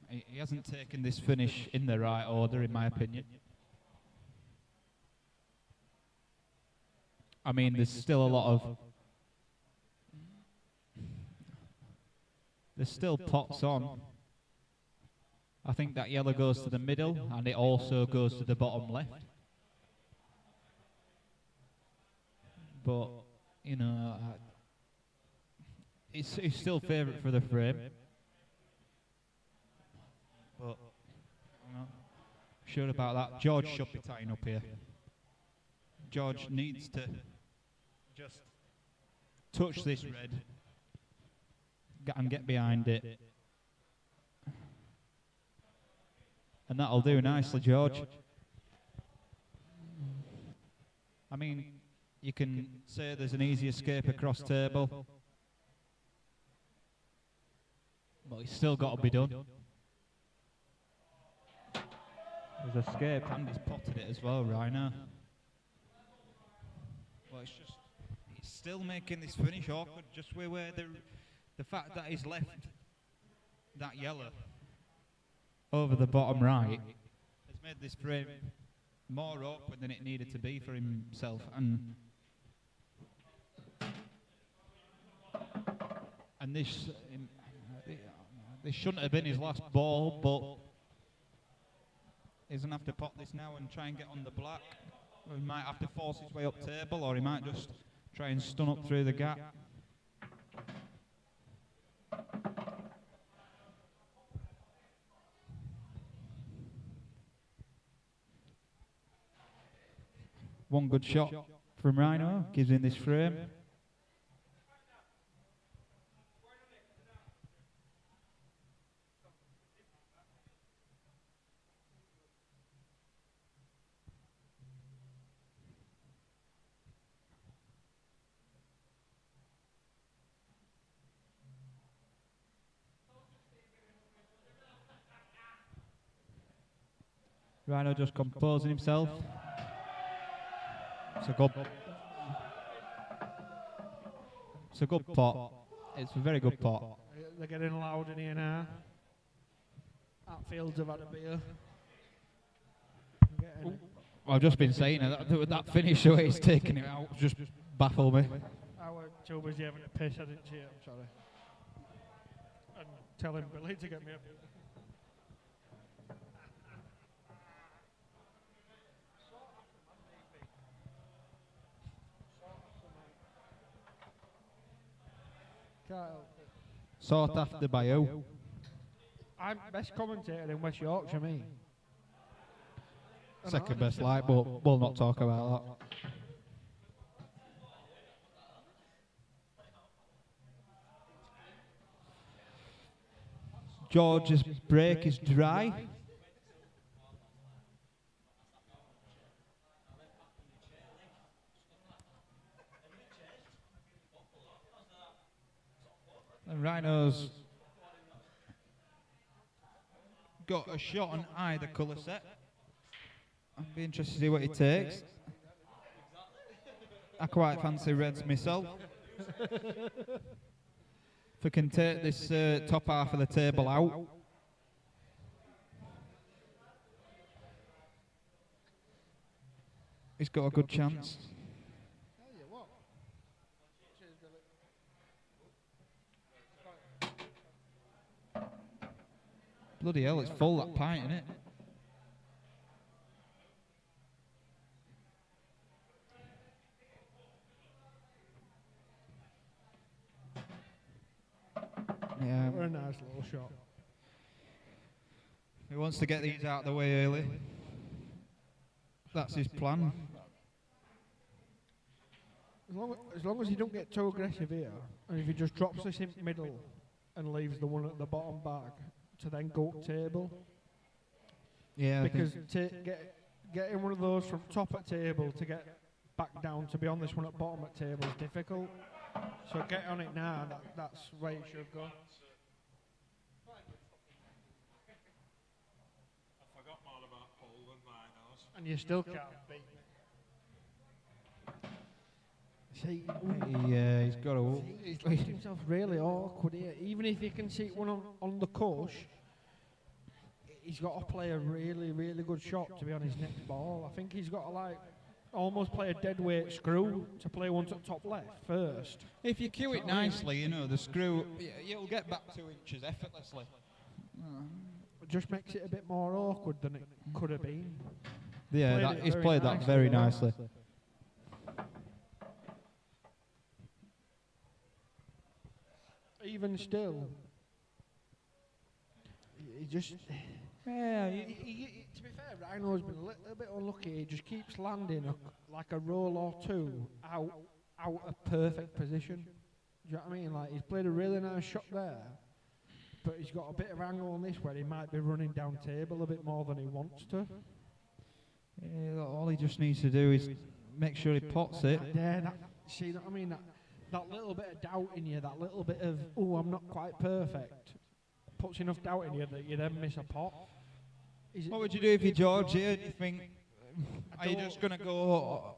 He hasn't taken this finish in the right order, in my opinion. I mean, there's still a lot of. There's still pots on. I think that yellow goes to the middle, and it also goes to the bottom left. But, you know, he's still favourite for the frame. But, I'm not sure about that. George should be tying up here. George needs to just touch this red and get behind it. And that'll do nicely, George. I mean, you can say there's an easy escape across table, but it's still got to be done. There's escape and he's potted it as well, Rhino. Well, it's still making this finish awkward, just where the fact that he's left that yellow over the bottom right has made this frame more awkward than it needed to be for himself. And this shouldn't have been his last ball, but he's going to have to pot this now and try and get on the black. Or he might have to force his way up table, or he might just try and stun up through the gap. One good shot from Rhino gives him this frame. Rhino just composing himself. It's a good. It's a good pot. It's a very good pot. They're getting loud in here now. Outfields have had a beer. I've just been saying that finish the way he's taking it out just baffled me. I was too busy having a piss, I didn't see it, I'm sorry. And telling Billy to get me a beer. Sought after by who? I'm best commentator in West Yorkshire, me. Second best light, but we'll not talk about that. George's break is dry. And Rhino's got a shot on either colour set. I'd be interested to see what he takes. I quite fancy reds myself. If we can take this top half of the table out. He's got a good chance. Bloody hell, it's full, that pint, isn't it? Yeah. What a nice little shot. He wants to get these out of the way early. That's his plan. As long as he don't get too aggressive here, and if he just drops this in middle and leaves the one at the bottom bag to then go up table. Yeah. Because getting one of those from top at table to get back down to be on this one at bottom at table is difficult. So get on it now, that's where you should go. I forgot more about Poland, Rhinos. And you still can't beat me. See, Yeah, he's got a... he's left himself really awkward here. Even if he can see one on the cush, he's got to play a really, really good shot to be on his next ball. I think he's got to almost play a dead weight screw to play one to top left first. If you cue it nicely, you know, the screw, you'll get back 2 inches effortlessly. It just makes it a bit more awkward than it could have been. Yeah, he's played that very nicely. Even still, he just... Yeah, to be fair, Rhino's been a little bit unlucky. He just keeps landing like a roll or two out of perfect position. Do you know what I mean? Like, he's played a really nice shot there, but he's got a bit of angle on this where he might be running down table a bit more than he wants to. Yeah, all he just needs to do is make sure he pots it. Yeah, see what I mean? That little bit of doubt in you, that little bit of, oh, I'm not quite perfect, puts enough doubt in you that you then miss a pot. What would you do if you're George here? Do you think, are you just going to go...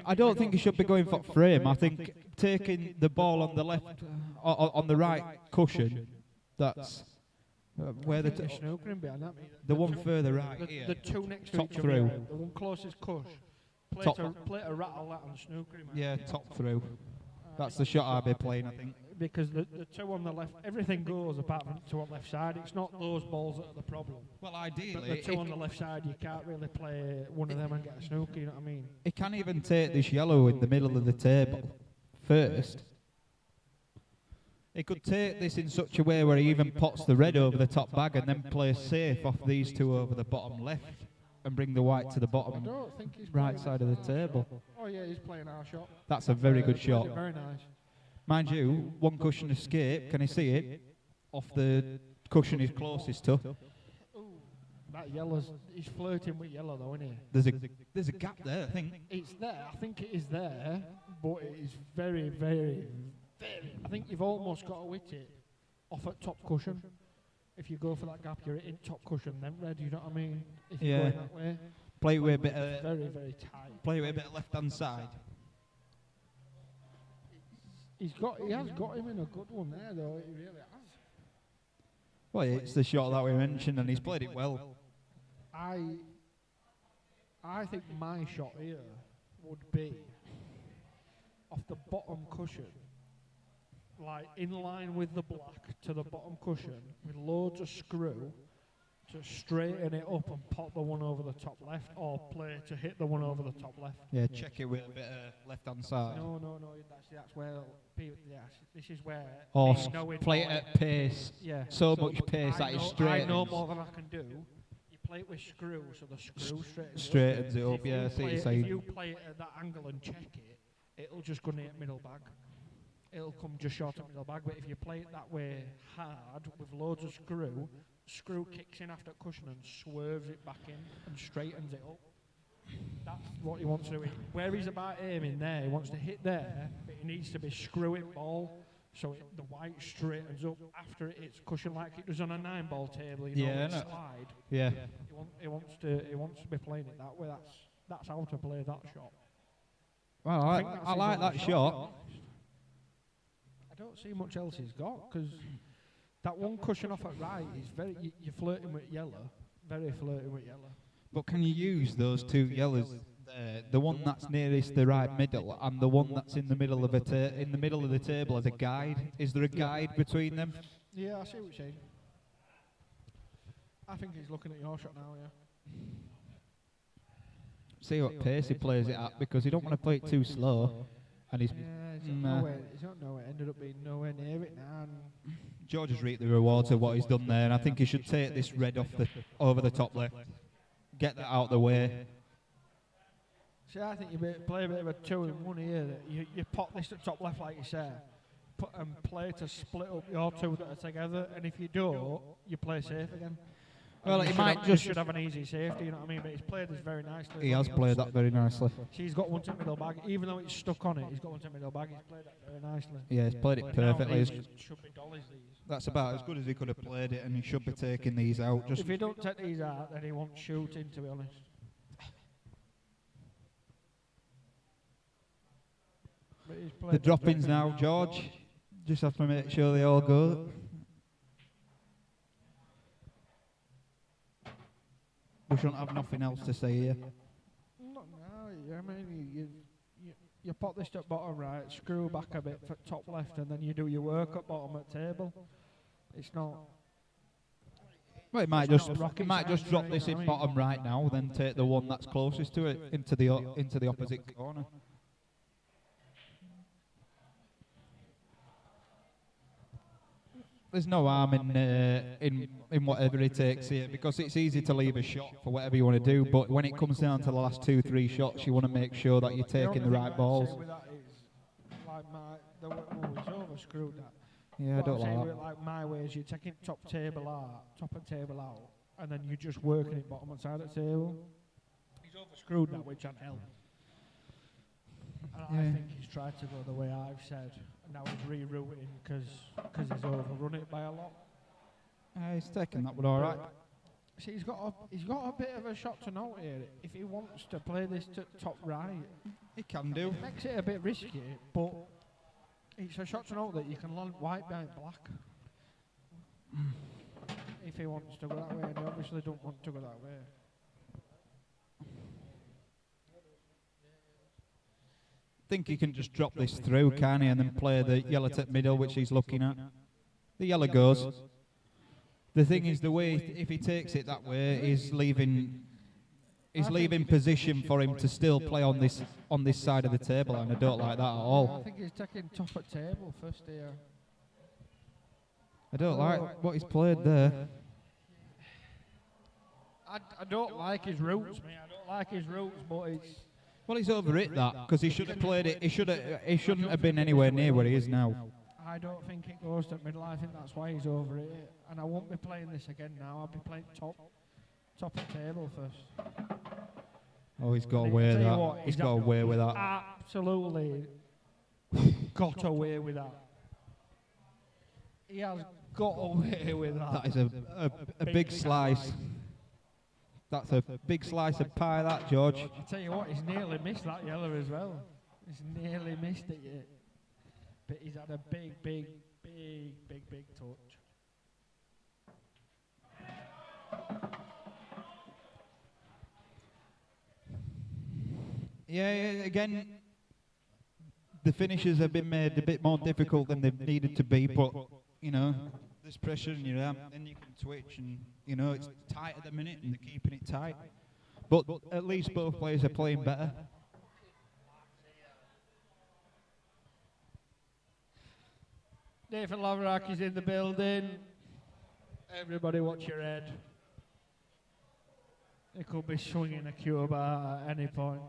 I don't think you should be going for frame. I think taking the ball on the left, on the right cushion, that's where the... snookering behind that. The one further right here. The two next to Top each other. through. The one closest cush. Play to rattle that on snookering. Yeah, top through. That's the shot I'll be playing, I think. Because the two on the left, everything goes apart from the two on the left side. It's not those balls that are the problem. Well, ideally... But the two on the left side, you can't really play one of them and get a snooker, you know what I mean? He can even take this yellow in the middle of the table first. He could take this in such a way where he even pots the red over the top bag and then play safe off these two over the bottom left and bring the white to the bottom right side of the table. Oh yeah, he's playing our shot. That's a very good shot. Very nice. Mind you, one cushion escape, can you see it? Off the cushion he's closest to. Ooh, that yellow's, he's flirting with yellow though, isn't he? There's a gap there, I think. It's there, I think it is there, but it is very, very, very, I think you've almost got to hit it off at top cushion. If you go for that gap, you're hitting top cushion, then red, you know what I mean? If you're going that way. Play it with a bit very, very tight. Play it with a bit of left-hand side. He has got him in a good one there, though. He really has. Well, it's the shot that we mentioned, and he's played it well. I think my shot here would be off the bottom cushion, like in line with the black to the bottom cushion, with loads of screw to straighten it up and pop the one over the top left, or play to hit the one over the top left. Yeah, check it with a bit of left-hand side. No, that's where this is where. Or me knowing play it more- at pace. Yeah. So much pace that it I straightens. know more than I can do. You play it with screw, so the screw Straightens it up, If yeah, you I see what play you're it- saying. If you play it at that angle and check it, it'll just go near middle bag. It'll come just short of middle bag. But if you play it that way hard with loads of screw kicks in after cushion and swerves it back in and straightens it up. That's what he wants to do. Where he's about aiming there, he wants to hit there, but it needs to be screwing ball. So the white straightens up after it hits cushion like it does on a 9-ball table. You know, Yeah, with no. slide. Yeah. He wants to be playing it that way. That's how to play that shot. Well, I think that's I his like only that shot. I don't see much else he's got because that one cushion off at right is you're flirting with yellow, very flirting with yellow. But can you use those two yellows there, the one that's nearest the right middle and the one that's in the middle of in the middle of the table as a guide? Is there a guide between them? Yeah, I see what you're saying. I think he's looking at your shot now, yeah. See what pace he plays it at, because he don't want to play it too slow. And he's He's not nowhere. Ended up being nowhere near it now. And George has reaped the rewards of what he's done there, and I think he should take this red off over the top left, get that out of the way. see, I think you play a bit of a 2-in-1 here. That you pop this at top left, like you said, and play to split up your two that are together. And if you don't, you play safe again. Well, And he you might you just. should have an easy safety. You know what I mean? But he's played this very nicely. He has played that very nicely. See, he's got one to middle bag. Even though it's stuck on it, he's got one to middle bag. He's played that very nicely. Yeah, he's played it Now perfectly. these should be dollies, these. That's about as good as he could have played it, and he should be taking these out. Just If he don't take these out, then he won't shoot in, to be honest. But he's played the that drop-ins very now, George. Just have to make sure they all go. We shouldn't have nothing else to say here. Not now. I mean, you pop this at bottom right, screw back a bit for top left, and then you do your work at bottom at table. It's not. Well, it might It's just not rocket science, drop right, this you know in what I mean? bottom right now, then take the one that's closest to it into the opposite corner. There's no harm in whatever he takes here, because it's easy to leave a shot for whatever you want to do, but when it comes down to the last 2-3 shots, you want to make sure that you're taking the right balls. It's over screwed that. Yeah, I What don't I'm saying like with that. it, like my way is you're taking top and table out, and then you're just working it bottom and side of the table. He's over screwed that, which can't help. And I think he's tried to go the way I've said, and now he's rerouting because he's overrun it by a lot. He's taking that one all right. See, he's got a bit of a shot to note here. If he wants to play this to top right, He can do. it makes it a bit risky, but it's a shot to note that you can land white behind black. If he wants to go that way, and he obviously don't want to go that way. Think he can just drop this through, can he, and then play the yellow tip middle, which he's looking at. The yellow goes. The thing is, the way if he takes it that way, he's leaving position for him to still play on this side of the table, and I don't like that at I all. think he's taking top at table first here. I don't like what he's played there. I don't like his roots, mate. I don't like his roots, but it's. Well, he's over it that, because he should have played it. He shouldn't have been anywhere near where he is now. I don't think it goes to middle. I think that's why he's over it. And I won't be playing this again now. I'll be playing top of table first. Oh, he's got I'll away with tell you that. what, He's he's got away with that. Absolutely got away with that. He has got away with that. That is a big slice. That's a big slice of pie, that, George. I tell you what, he's nearly missed that yellow as well. He's nearly missed it yet. But he's had a big touch. Yeah, again, the finishes have been made a bit more difficult than they've needed to be, but, you know, there's pressure in your arm, then you can twitch, and, you know, it's tight at the minute, and they're keeping it tight. But at least both players are playing better. Nathan Laveraki's in the building. Everybody watch your head. He could be swinging a cue bar at any point.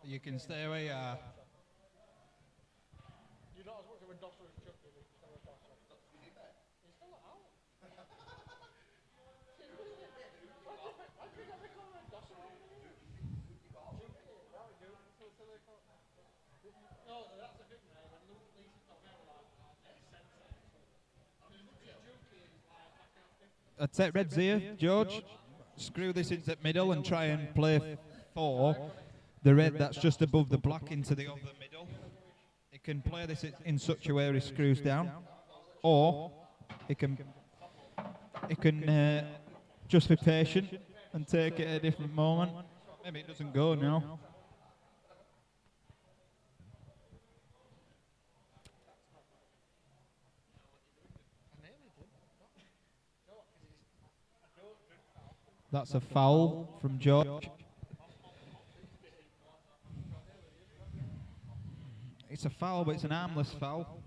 You can stay where you are. You're not as much of a dosser as Chuck, really. He's still a dosser. He's still out. No, that's the thing, man. When Lisa's not there, like, makes sense. That's it, Red's here, George. Screw this into the middle and try and play for the red that's just above the black into the other middle. He can play this in such a way he screws down, or he can just be patient and take it at a different moment. Maybe it doesn't go now. That's a foul from George. It's a foul, but it's an armless foul.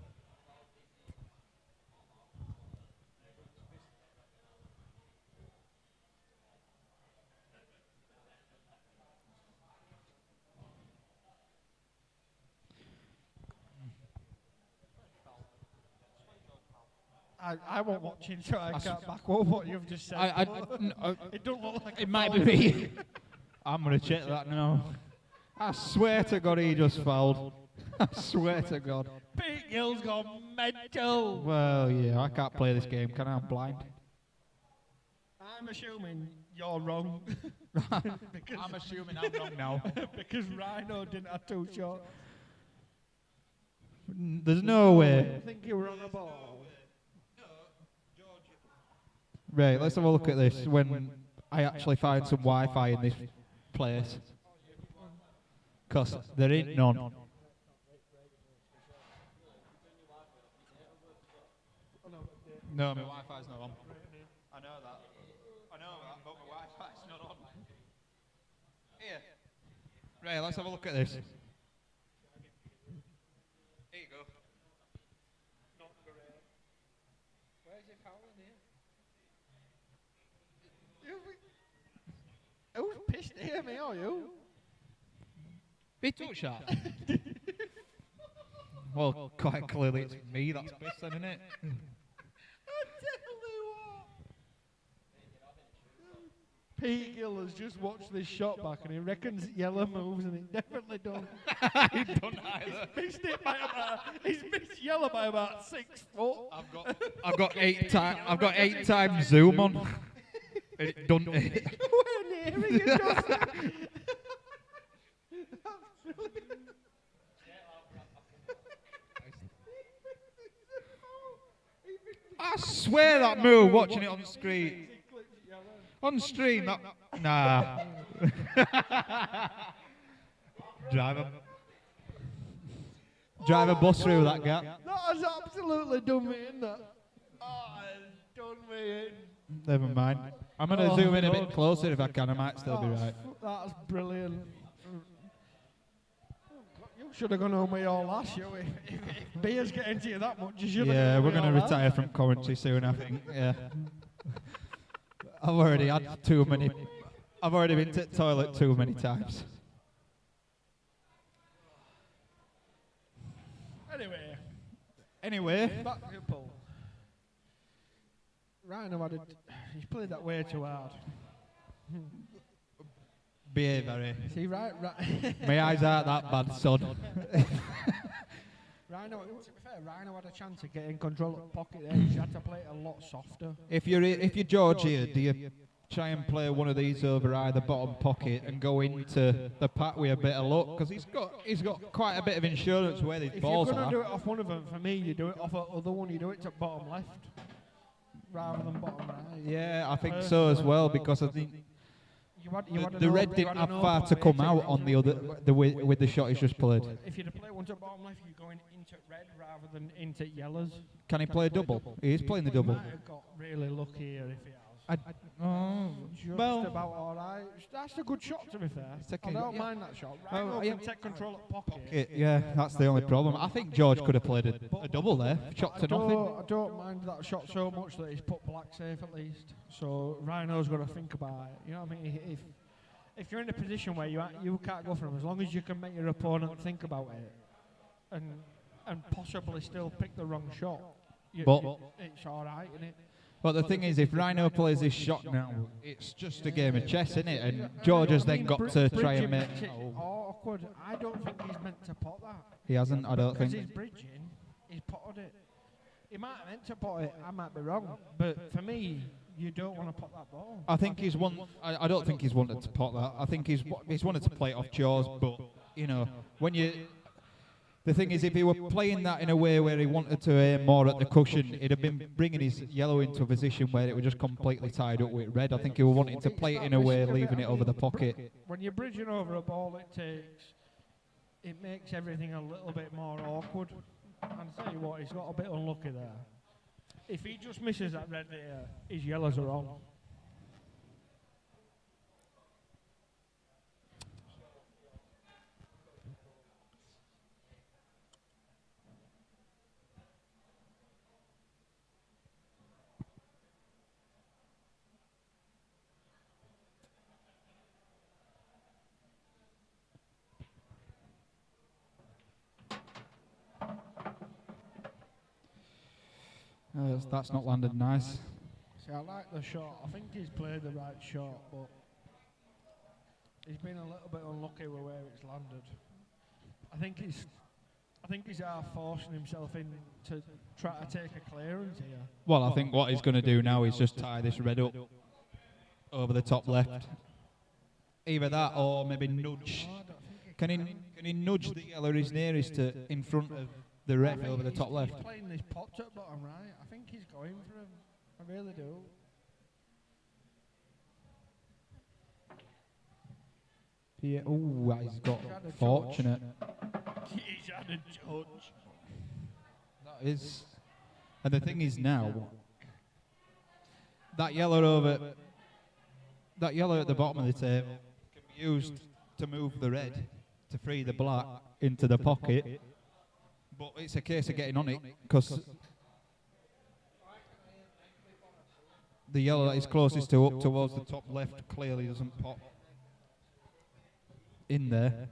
I won't watch it, so I can't back up what you've just said. It don't look like it might be me. I'm going to check that now. I swear to God he just fouled. I swear to God. Pete Gill's gone mental. Well, yeah, I can't play this game, can I? I'm blind. I'm assuming you're wrong. I'm assuming I'm wrong now. Because Rhino didn't have 2 shots. There's no way. I think you were on the ball. Right, let's have a look at this when I actually find some Wi-Fi in this place. Because there ain't none. No, my Wi-Fi's not on. I know that. I know that, but my Wi-Fi's not on. Here. Right, let's have a look at this. Here you go. Not great. Where's your foul in here? Who's pissed here, me or you? He took shot. Well, quite clearly it's me that's pissed then, isn't it? Pete Gill has just watched this shot back and he reckons yellow moves and it definitely don't. He don't either. He's missed yellow by about 6 foot. I've got 8 times zoom on. It don't. We're nearing it, Justin. I swear that move, watching it on the screen. On stream, that. Nah. Drive a bus through that gap. That has absolutely done me in that. Oh, it's done me in. Never mind. I'm going to zoom in a bit closer if I can. I might still be right. That's brilliant. You should have gone home with your last, you. If beer's getting to you that much, you should have. Yeah, we're going to retire from commentary soon, I think. Yeah. I've already had too many. I've already been to the toilet too many times. Anyway. Back to Paul. Rhino he's played that way too hard. Behave, Harry. See, right. My eyes aren't that bad, son. Rhino, to be fair, Rhino had a chance of getting control of the pocket there. He had to play it a lot softer. If you're George here, do you try and play one of these over either bottom pocket and go into the pack with a bit of luck? Because he's got quite a bit of insurance where these balls If you're are. going to do it off one of them, for me, you do it off the other one. You do it to bottom left rather than bottom right. Yeah, I think so as well, because I think the red didn't have far to come out on the other with the shot he's just played. If you'd play one to bottom left, you're going into red rather than into yellows. Can he play a double? He is playing the double. He might have got really lucky here if he has. Just well, about all right. That's a good shot, to be fair. Okay, I don't yeah. mind that shot. Rhino can take control of pocket. Yeah, that's the only problem. I think George could have played a double there, shot to nothing. I don't mind that shot so much that he's put black safe at least. So Rhino's got to think about it. You know what I mean? If you're in a position where you can't go for him, as long as you can make your opponent think about it and possibly still pick the wrong shot, it's all right, isn't it? But the thing is, if Rhino plays this shot now, it's just a game of chess, isn't it? And George has then got to try and make... Awkward. I don't think he's meant to pot that. He hasn't, I don't think. Because he's bridging, he's potted it. He might have meant to pot it, I might be wrong. But for me, you don't want to pot that ball. I think he's I don't think he's wanted to pot that. I think he's wanted to play it off jaws, but, you know, when you... The thing is, if he were playing that in a way where he wanted to aim more at the cushion, he'd have been bringing his yellow into a position where it was just completely tied up with red. I think he was wanting to play it in a way, leaving it over the pocket. When you're bridging over a ball, it makes everything a little bit more awkward. And tell you what, he's got a bit unlucky there. If he just misses that red there, his yellows are on. That's not landed nice. See, I like the shot. I think he's played the right shot, but he's been a little bit unlucky with where it's landed. I think he's forcing himself in to try to take a clearance here. Well, I think what he's going to do now is just tie this red up over the top left. Either that or maybe nudge. Can he nudge the yellow he's nearest to in front of the red over the top left? He's playing this pot at bottom right. I think he's going for him. I really do. Yeah. Oh, he's got fortunate. He's had a judge. That is. And the thing is now, that yellow at the bottom of the table can be used to move the red to free the black into the pocket. But it's a case of getting on it, because the yellow that is closest to up towards the top left clearly doesn't pop in there.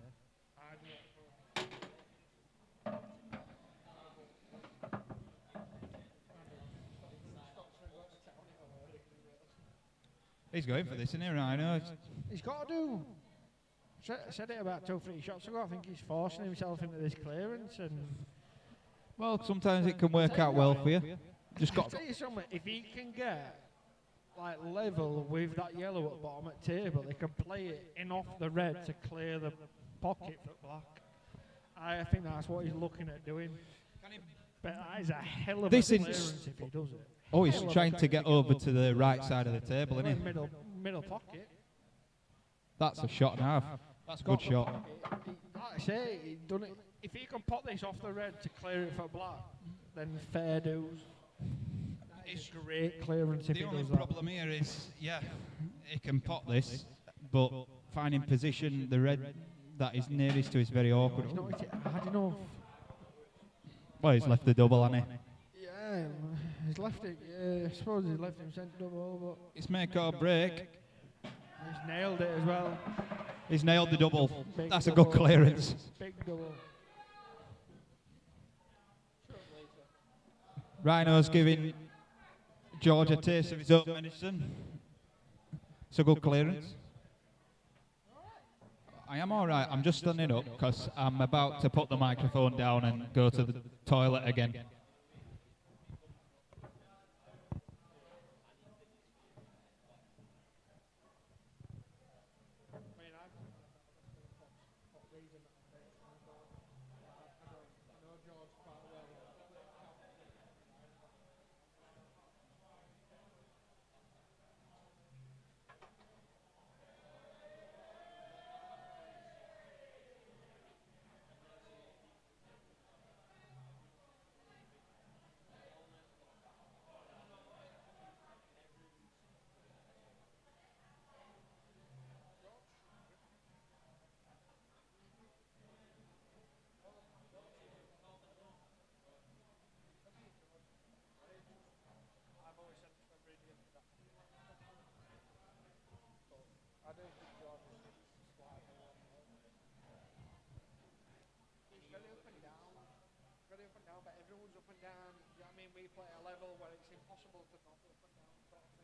He's going for this, isn't he, Rhino? He's got to do. I said it about 2-3 shots ago. I think he's forcing himself into this clearance, and well, sometimes it can work out well for you. Just got. I'll tell you something. If he can get like level with that yellow at bottom at table, they can play it in off the red to clear the pocket for black. I think that's what he's looking at doing. But that is a hell of a clearance if he does it. Oh, he's trying to get over to the right side of the table, isn't he? Middle pocket. That's a shot and a half. That's a good shot. Like I say, he done it. If he can pop this off the red to clear it for black, then fair dues. It's great clearance if he does that. The only problem here is, he can pop this, but finding position, the red that is nearest to is very awkward. He's not hit it hard enough. Well, he's left the double, hasn't he? Yeah, he's left it. Yeah, I suppose he's left him sent double, but it's make or break. He's nailed it as well. He's nailed the double. Big That's double. a good clearance. Big double. Rhino's giving George a taste of his own medicine. It's a good clearance. I am all right. I'm just standing up because I'm about to put the microphone down and go to the toilet again. But everyone's up and down. You know what I mean? We play at a level where it's impossible to not be up and down, sort of thing.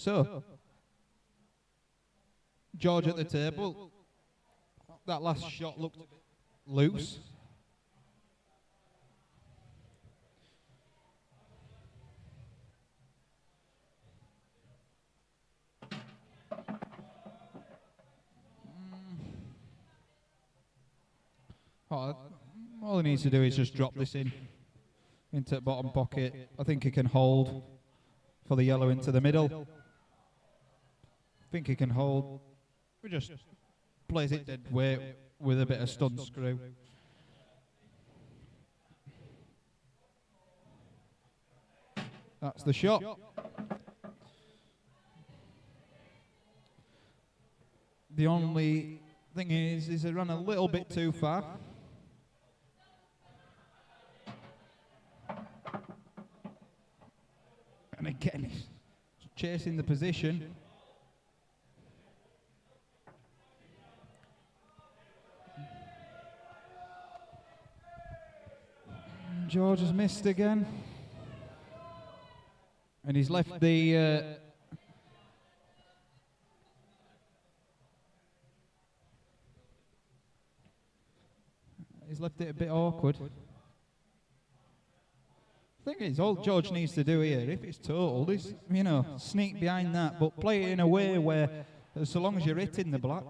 So, George at the table. That last shot looked a bit loose. All he needs to do is just drop this into the bottom pocket. I think he can hold for the yellow into the middle. I think he can hold. We just plays it dead weight with a bit of stun screw. That's the shot. The only thing is it ran a little bit too far. And again, he's chasing the position. George has missed again. And he's left the... he's left it a bit awkward. The thing is, all George needs to do here, if it's totaled, is, you know, sneak behind that, but play it in a way where, so long as you're hitting the black,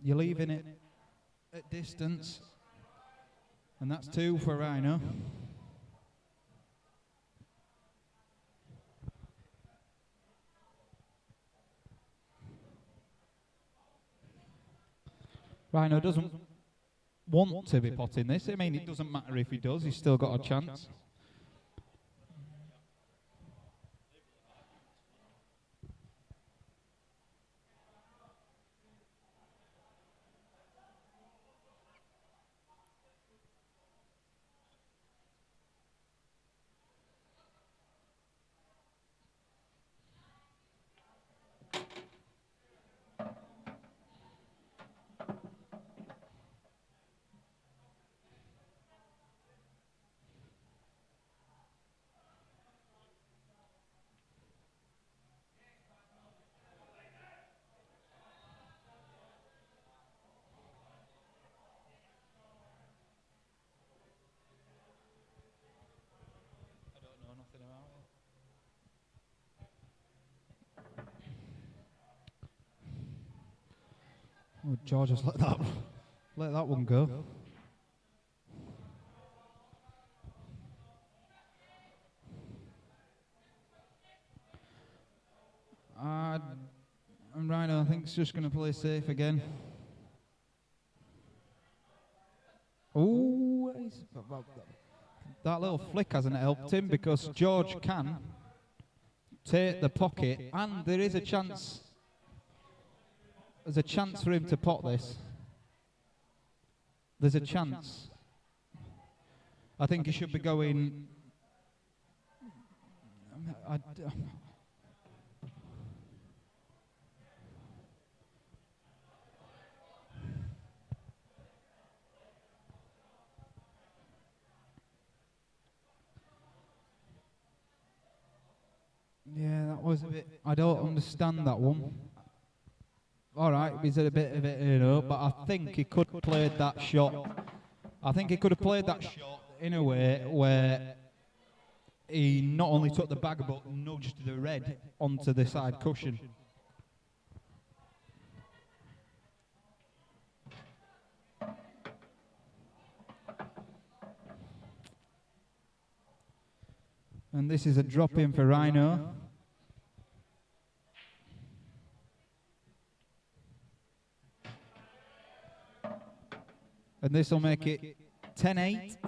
you're leaving it at distance. And that's 2 for Rhino. Rhino doesn't want to be potting this. I mean, it doesn't matter if he does, he's still got a chance. Oh, George has let that one go. And Rhino, I think, is just going to play safe again. Oh, that little flick hasn't helped him because George can take the pocket, and there is a chance. There's a chance for him to pot this. There's a chance. I think he should be going... yeah, that was a bit... I don't understand that one. All right, he's a bit of it, you know, but I think he could have played that shot. I think he could have played that shot in a way where he not only took the bag but nudged the red onto the side cushion. And this is a drop in for Rhino. And this will make it 10-8.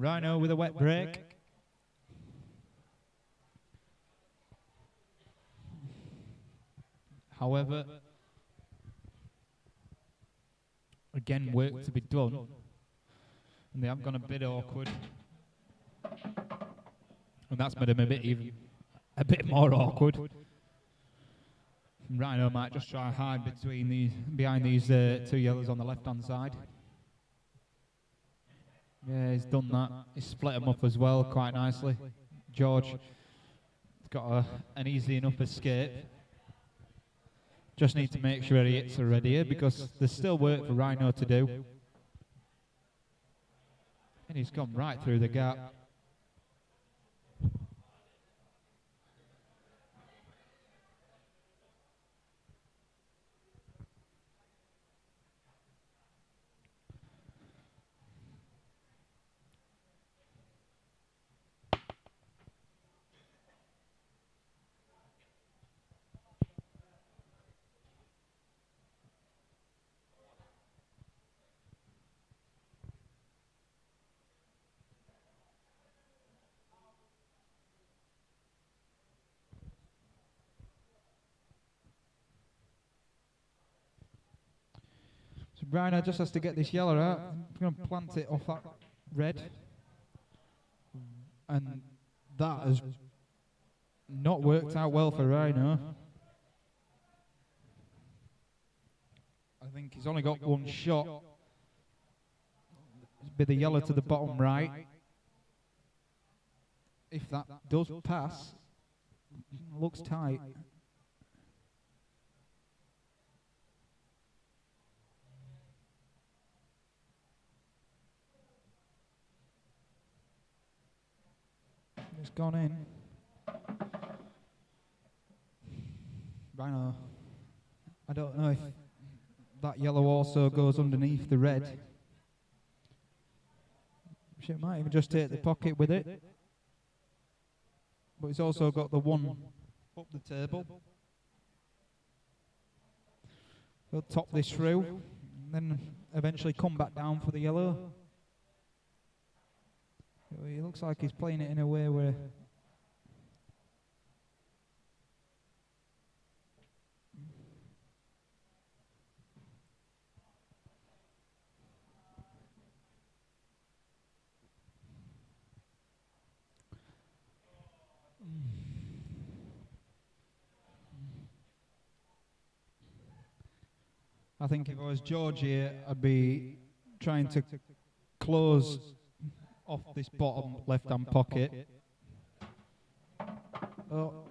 Rhino with a wet break. However, again, work to be done. And they have gone a bit awkward. And that's made them a bit more awkward. Rhino might just try and hide behind these two yellows on the left-hand side. Yeah, he's done that. He's split them up as well quite nicely. George has got an easy enough escape. Just need to make sure he hits already here because there's still work for Rhino to do. And he's gone right through the gap. So Rhino just has to get this yellow out. I'm going to plant it off that red. And that has not worked out well for Rhino. I think he's only got one shot. It'll be the yellow to the bottom right. If that does pass, looks tight. It's gone in. Rhino. I don't know if that yellow also goes underneath the red. She might even just take the pocket with it. But it's also got the one up the table. We'll top this through, and then eventually come back down for the yellow. It looks like he's playing it in a way where I think if I was George here, I'd be trying to close off this bottom left-hand pocket. Oh,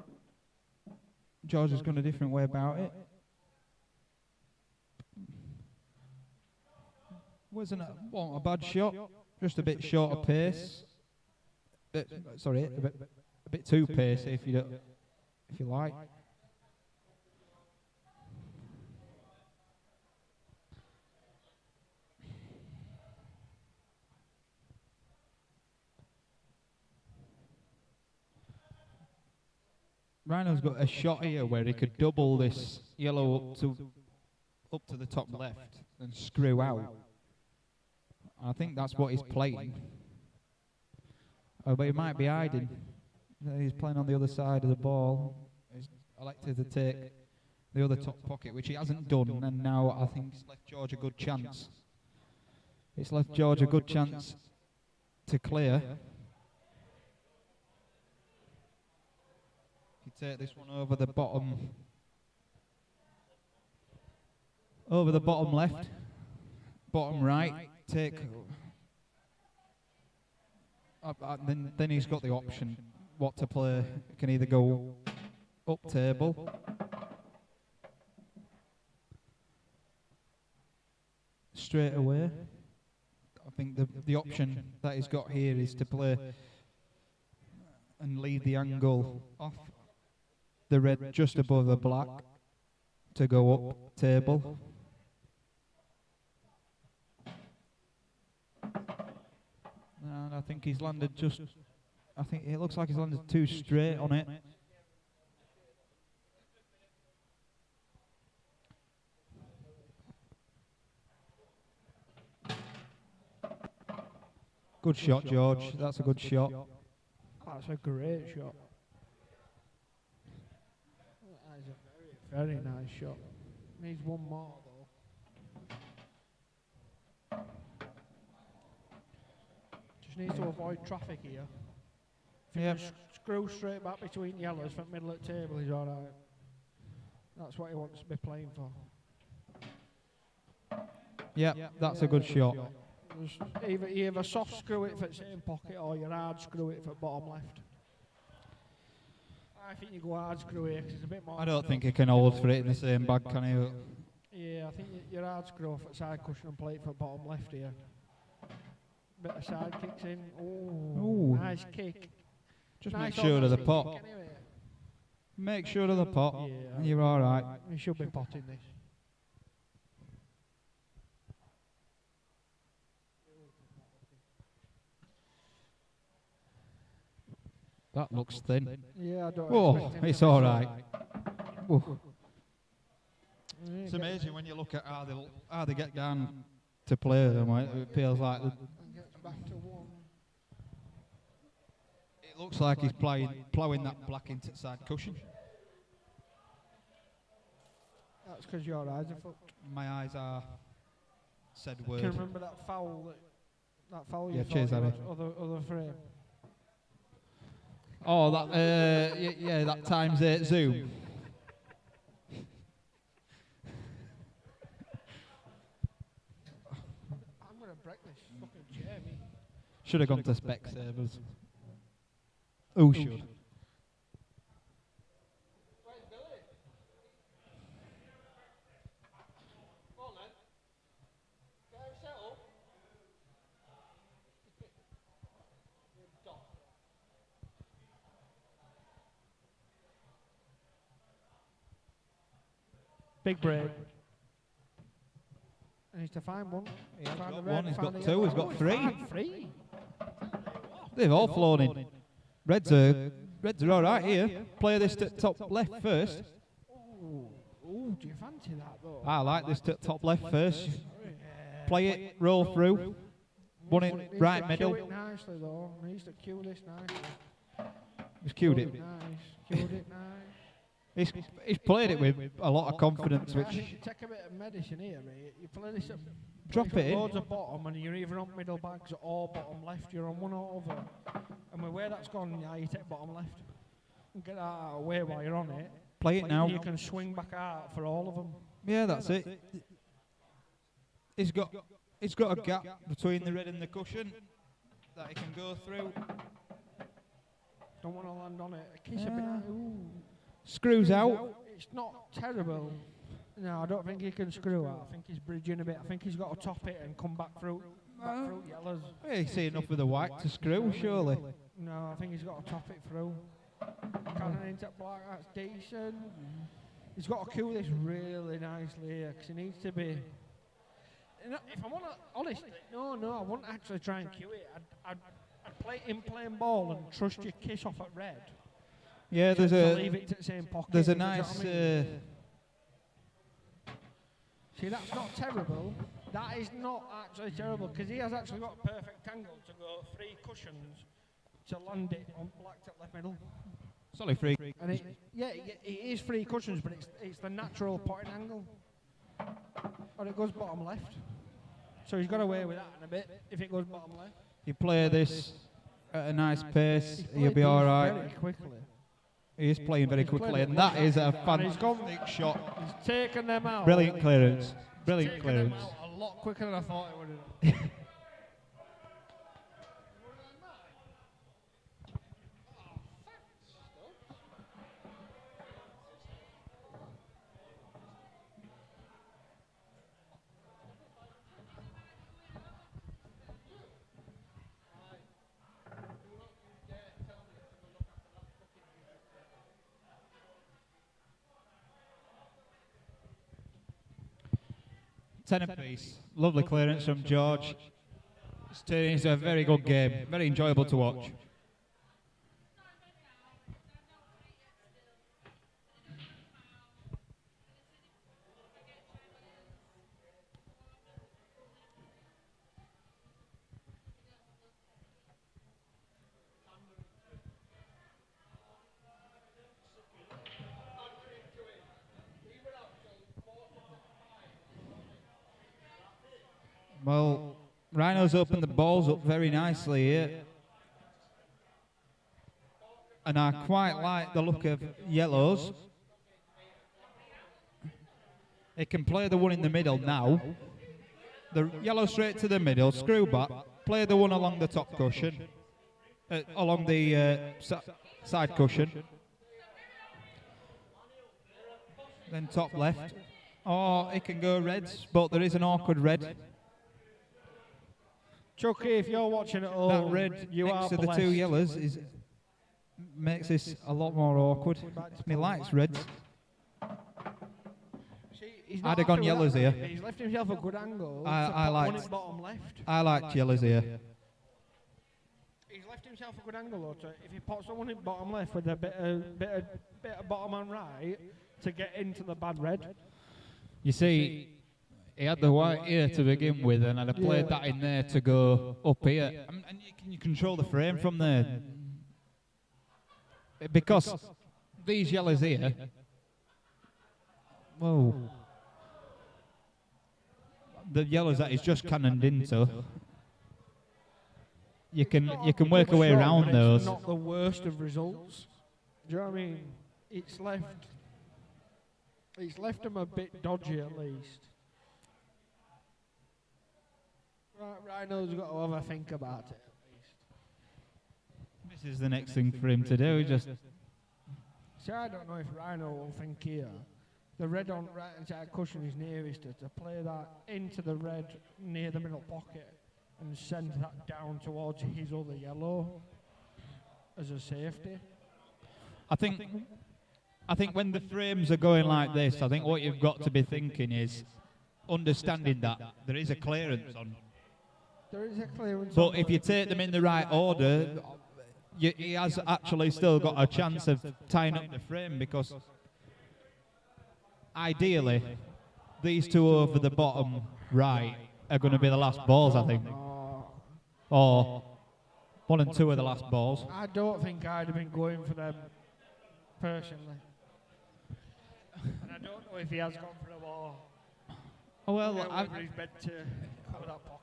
George has gone a different way about it. Wasn't a bad shot, just a bit short of pace. Sorry, a bit too pacey if you like. Rhino's got a shot here where he could double this yellow up to the top left and screw out. I think that's what he's playing. Oh, but he might be hiding. He's playing on the other side of the ball. He's elected to take the other top pocket, which he hasn't done, and now I think it's left George a good chance. It's left George a good chance to clear. Take this one over the bottom left, bottom right, take then he's got the option what to play. He can either go up table, straight away. I think the option that he's got here is to play and leave the angle off the red just above the black to go up table. And I think he's landed I think it looks like he's landed too straight on it. Good shot, George. That's a good shot. That's a great shot. That is a very, very nice shot. Needs one more though. Just needs to avoid traffic here. If Yeah. you screw straight back between yellows from middle of the table, he's alright. That's what he wants to be playing for. Yeah, that's a good shot. Just either soft screw it for the same pocket or you hard screw it for bottom left. I think you go hard screw here because it's a bit more. I don't think he can hold for it in the same bag, can he? Yeah, I think you're hard screw for side cushion and plate for bottom left here. Bit of side kicks in. Ooh. Nice kick. Just Nice make sure of the kick pot. anyway. Make sure of the pot, Yeah, and you're all right. We should be potting this. That looks thin. Yeah, I don't. Oh, expect him it's to miss all it. right. Ooh. Yeah, It's get- amazing when you look at how they get down to play them. It feels like and gets back to one. it looks like he's ploughing that black into the side cushion. That's because your eyes are fucked. My eyes are said Can you word. remember that foul? That foul Yeah, you thought cheers, it Harry. was other frame. Oh, that yeah, that times 8 zoom. I'm gonna break this fucking Jamie. Should have gone to Specsavers. Who should? Big break. He needs to find one. He has Find got the red, one, he's find got the two, yellow. he's got Oh, three. found three. They've all flown in. Reds are all right here. Play this to top left first. Ooh, do you fancy that though? I like this to top left first. Yeah. Play it, roll through. One Needs in to right cue middle. it nicely though. Needs to cue this nicely. He's cued it. Nice. Cued it nice. He's played it with a lot of confidence, I which think you take a bit of medicine here, mate. You play this up. Drop play it in. Loads of bottom, and you're either on middle bags or bottom left. You're on one or other. And with where that's gone, yeah, you take bottom left. And get that out of the way while you're on it. play it now. You can swing back out for all of them. Yeah, that's it. He's got a gap between the red and the cushion that he can go through. Don't want to land on it. A kiss a bit. Ooh. Screws out. It's not terrible. No, I don't think he can screw out. I think he's bridging a bit. I think he's got to top it and come back through yellows. Hey, he's seen enough with the white to screw, surely. No, I think he's got to top it through. Cannon into black, that's decent. He's got to cue this really nicely here because he needs to be. You know, if I'm honest, no, I wouldn't actually try and cue it. I'd play in plain ball and trust your kiss off at red. Yeah, to leave it to the same pocket. there's a you know what nice. I mean? See, that's not terrible. That is not actually terrible because he has actually got a perfect angle to go 3 cushions to land it on black to left middle. It's only free. And it is 3 cushions, but it's the natural potting angle. Or it goes bottom left. So he's got away with that in a bit if it goes bottom left. You play this at a nice pace, He's you'll played be these all right. very quickly. He is playing very He's played quickly, it and like that is a And he's gone- fantastic shot. He's taken them out. Brilliant clearance. Brilliant Taken them clearance. out a lot quicker than I thought it would have. Ten apiece. Lovely clearance from George. It's turning into a very good game. Very enjoyable to watch. Well, Rhino's opened the balls up very nicely here. And I quite like the look of Yellow's. He can play the one in the middle now. The Yellow straight to the middle, screw back, play the one along the top cushion, along the side cushion. Then top left. Or he can go reds, but there is an awkward red. Chucky, if you're watching at home, That red next to the two yellows makes this a lot more awkward. Me likes reds. I'd have gone yellows here. He's left himself a good angle. I liked bottom left. I liked yellows here. He's left himself a good angle though. If he pots someone in bottom left with a bit of bottom and right to get into the bad red. You see, he had the white here to begin with, and I'd have played that in there to go up here. And you control the frame from there. Because these yellows here, whoa, the yellows that he's just cannoned into, you can work a way around those. It's not the worst of results. Do you know what I mean? It's left him a bit dodgy at least. Rhino's got to have a think about it at least. This is the next thing for him to do. Just see, I don't know if Rhino will think here. The red on right hand side cushion is nearest to play that into the red near the middle pocket and send that down towards his other yellow as a safety. I think when the frames are going like this, I think what you've got to be thinking is understanding that there is a clearance on. There is a clearance. But if you take them in the right order, he has actually still got a chance of tying up the frame, because ideally these two over the bottom right are going to be the last balls, I think. Or 1 and 2 are the last balls. I don't think I'd have been going for them personally. And I don't know if he has gone for a ball. Oh, well,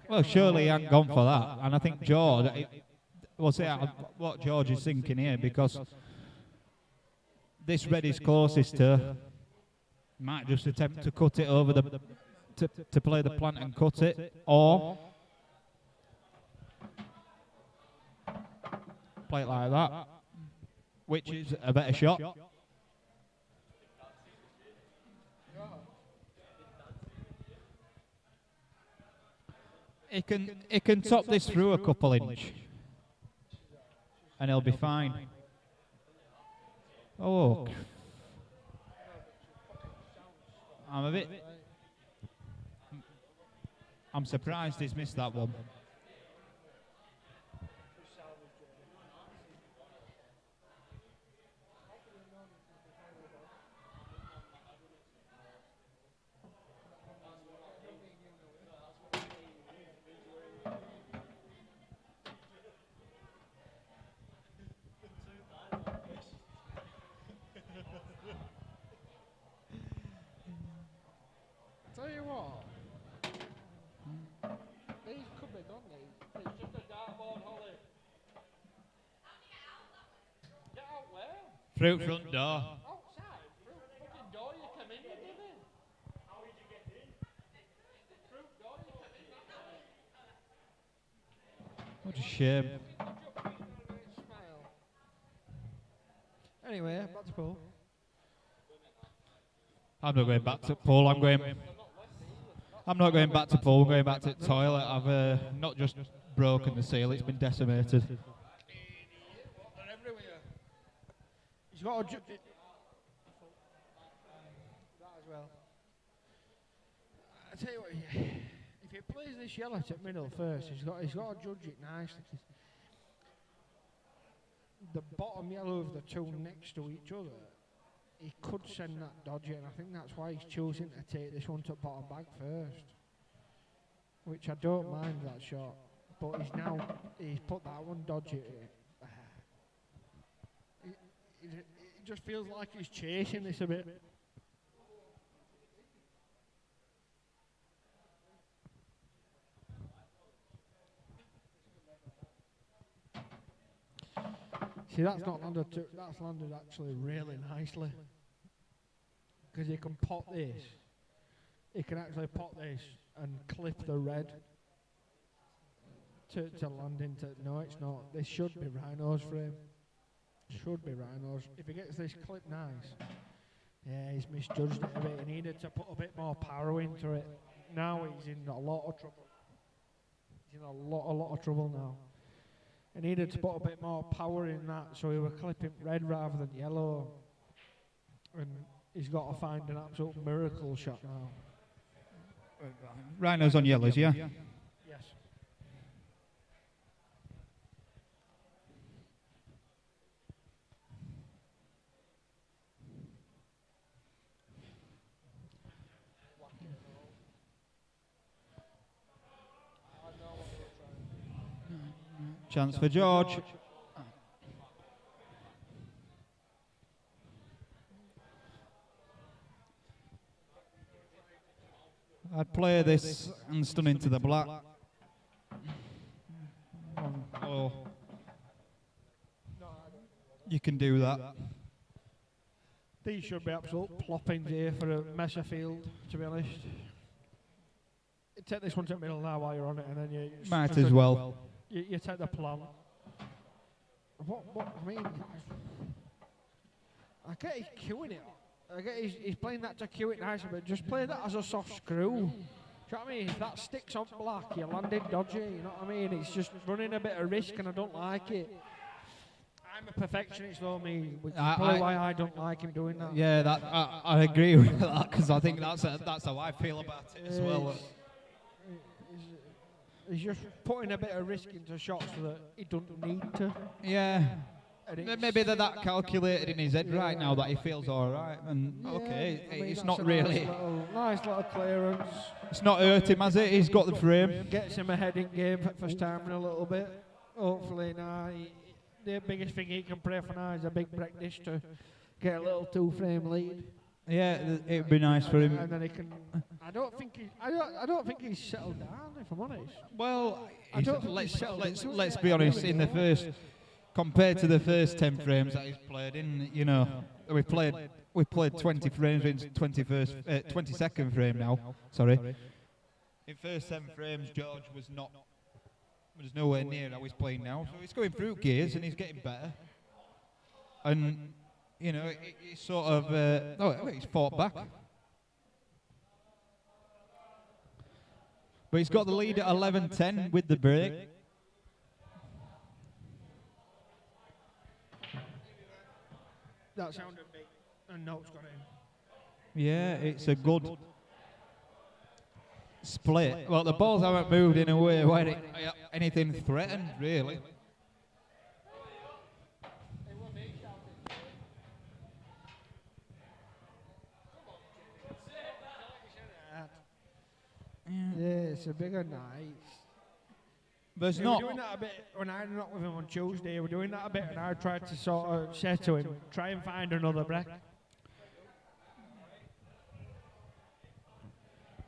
well, surely he hasn't gone for that. And I think George, we'll see what George is thinking here, because this red is closest to, might just attempt to cut it over the, to play the plant and cut it, or play it like that, which is a better shot. He can top this through a couple inch, and he'll be fine. Oh, I'm surprised he's missed that one. Tell you what, these could be done. It's just a dartboard, Holly. Get out where? Through front door. Outside. Through the fucking door you come in, you did it. How did you get in? Through door you come in. What a shame. Anyway, back to Paul. I'm not going back to Paul. I'm not going back to Paul. I'm going back to the toilet. I've not just broken the seal; it's been decimated. They're everywhere. He's got a that as well. I tell you what, if he plays this yellow to middle first, he's got to judge it nicely. The bottom yellow of the two next to each other, he could send that dodgy, and I think that's why he's choosing to take this one to bottom bag first. Which I don't mind that shot, but he's put that one dodgy. It just feels like he's chasing this a bit. See, that's not landed. That's landed actually really nicely. Because you can pot this. You can actually pot this and clip the red to land into. No, it's not. This should be Rhino's frame. Should be Rhino's. If he gets this clip nice, yeah, he's misjudged it a bit. He needed to put a bit more power into it. Now he's in a lot of trouble. He's in a lot of trouble now. He needed to put a bit more power in that, so he was clipping red rather than yellow. And he's got to find an absolute miracle shot now. Rhino's on yellows, yeah? Yes. Chance for George. I'd play this and stun into the black. Oh. You can do that. These should be absolute ploppings here for a Messerfield, to be honest. Take this one to the middle now while you're on it, and then you... Might as well. You take the plan. What, I mean... I get he's queuing it. I get he's playing that to cue it nicely, but just play that as a soft screw. Do you know what I mean? If that sticks on black, you're landing dodgy, you know what I mean? It's just running a bit of risk and I don't like it. I'm a perfectionist though, me, which is probably why I don't like him doing that. Yeah, that I agree with that, because I think that's how I feel about it as well. He's just putting a bit of risk into shots so that he doesn't need to. Yeah. Maybe they're that calculated in his head right now that he feels all right. And yeah, okay, I mean, it's not really. Nice little clearance. It's not hurt him, has it? He's got the frame. Gets him ahead in game for stamina a little bit. Hopefully now, the biggest thing he can pray for now is a big break dish to get a little 2-frame lead. Yeah, it'd be nice for him. And then he can. I don't think he's settled down. If I'm honest. Well, let's be honest. In the first, compared to the first 10 frames that he's played in, you know, we played 20 frames in 22nd frame now. Sorry. In first 10 frames, George was nowhere near how he's playing now. So he's going through gears and he's getting better. And you know, he's sort of he's fought back. But he's got the lead at 11-10 with the break. That sounded big, and no, it's got in. Yeah, it's a good split. Well, the balls haven't moved in a way where anything threatened, really. Yeah, it's a bigger night. There's We're doing that a bit when I knocked with him on Tuesday. We're doing that a bit, and I tried to sort of say to him, try and find another break.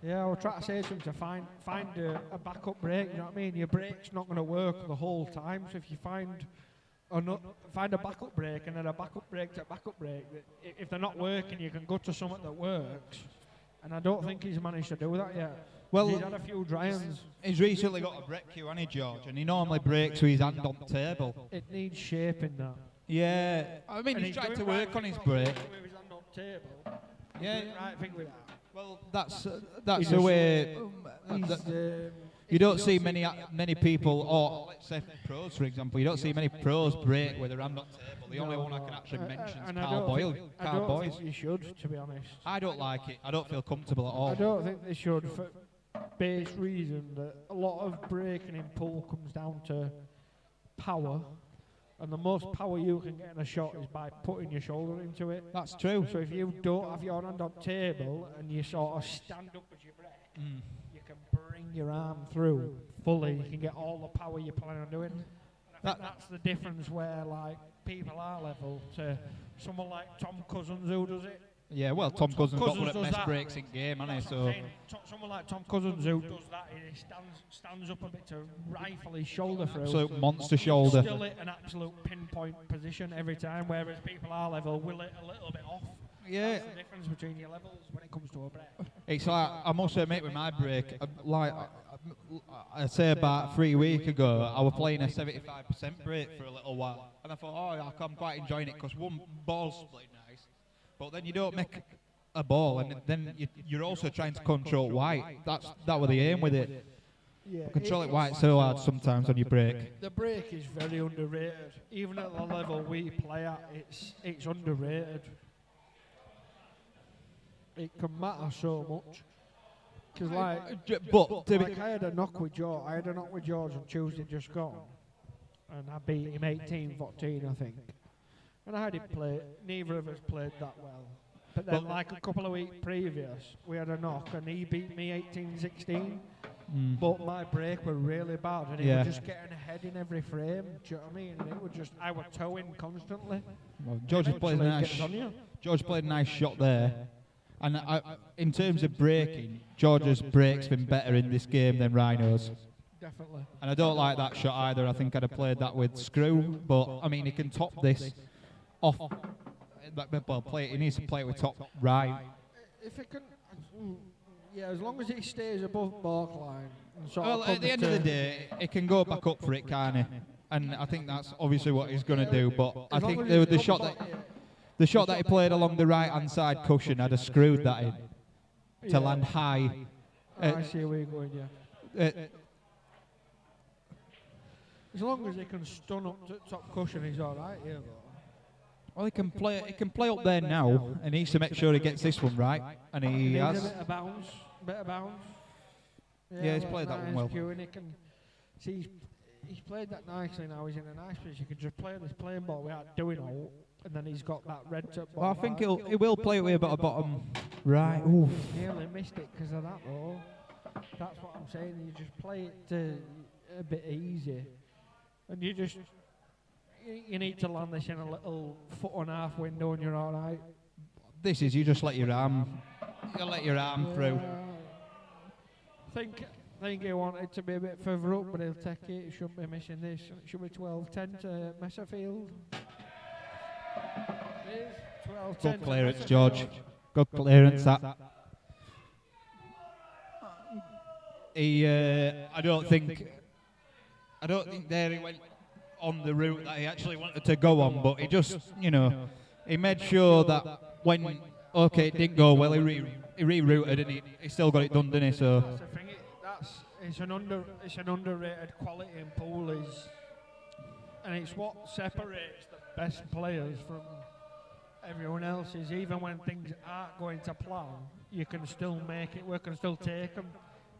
Yeah, I'll try to say to him to find a backup break. You know what I mean? Your break's not going to work the whole time. So if you find a backup break and then a backup break to a backup break, if they're not working, you can go to something that works. And I don't think he's managed to do that yet. Well, he's had a few dry-ins. He's recently got a break cue, hasn't he, George? And he normally breaks with his hand on the table. It needs shaping that. Yeah, I mean, he's tried to work on his break. With his hand on the table. Yeah, Right thing with that. well, that's the way. You don't see many people, or let's say pros, for example, you don't see many pros break with their hand on the table. The only one I can actually mention is Carl Boyle. Carl Boyle. You should, to be honest. I don't like it. I don't feel comfortable at all. I don't think they should, for base reason that a lot of breaking in pool comes down to power, and the most power you can get in a shot is by putting your shoulder into it. That's true. So if you don't have your hand on table and you sort of stand up as you break, you can bring your arm through fully. You can get all the power you're planning on doing. And I think that's the difference where like people are level to someone like Tom Cousins who does it Yeah, well, Tom Cousins got one of the does best that. breaks in game, hasn't he? That's what I'm So saying. Someone like Tom Cousins who does that, he stands up a bit to rifle his shoulder through. absolute monster He's shoulder. still at an absolute pinpoint position every time, whereas people our level will it a little bit off. Yeah, That's the difference between your levels when it comes to a break. it's like, I must admit with my break, I'd say about 3 weeks ago, I was playing a 75% break for a little while. And I thought, oh, I'm quite enjoying it because one ball's split nice, but then you don't make a ball, and then you're also trying to control white. That was the aim with it. Yeah, Control it white so hard sometimes on your break. The break is very underrated. Even at the level we play at, it's underrated. It can matter so much. Because I had a knock with George. I had a knock with George on Tuesday just gone, and I beat him 18-14, I think. And I didn't play. Neither of us played that well. But then, like a couple of weeks previous, we had a knock, and he beat me 18-16. But my break were really bad, and he was just getting ahead in every frame. Do you know what I mean? And it was just I was towing constantly. Well, George played a nice shot there. And in terms of breaking, George's break's been better in this game than Rhino's. Definitely. And I don't like that shot either. I think I'd have played that with Screw. But, I mean, he can top this off. Well, he needs to play it with top right. If it can... Yeah, as long as he stays above back line. Well, at the end of the day, he can go back up for it, can't he? And I think that's obviously what he's going to do. But I think the shot that... The shot that he played along the right-hand side cushion had screwed that in to land high. I see where you're going, yeah. As long as he can stun up to top cushion, he's all right. Yeah. Well, he can play up there now, and he needs to make sure he gets this one right. And he has. A bit of bounce. Yeah, he's played that one well. And he can see he's played that nicely now. He's in a nice position. He can just play this playing ball without doing all. And then he's got that red top. Well, I think he will play it with a bit of bottom right. Oof. He nearly missed it because of that, though. That's what I'm saying. You just play it a bit easy, and you need to land this in a little 1.5 foot window, and you're all right. This is you just let your arm through. Think he wanted to be a bit further up, but he'll take it. He shouldn't be missing this. It should be 12-10 to Messerfield. Good clearance, George. Good clearance, that. I don't think there he went on the route that he actually wanted to go on, but he just, he made sure that when, it didn't go well, he rerouted and he still got it done, didn't he? So. That's the thing. It's an underrated quality in pool, and it's what separates the best players from everyone else. Is even when things aren't going to plan, you can still make it work and still take them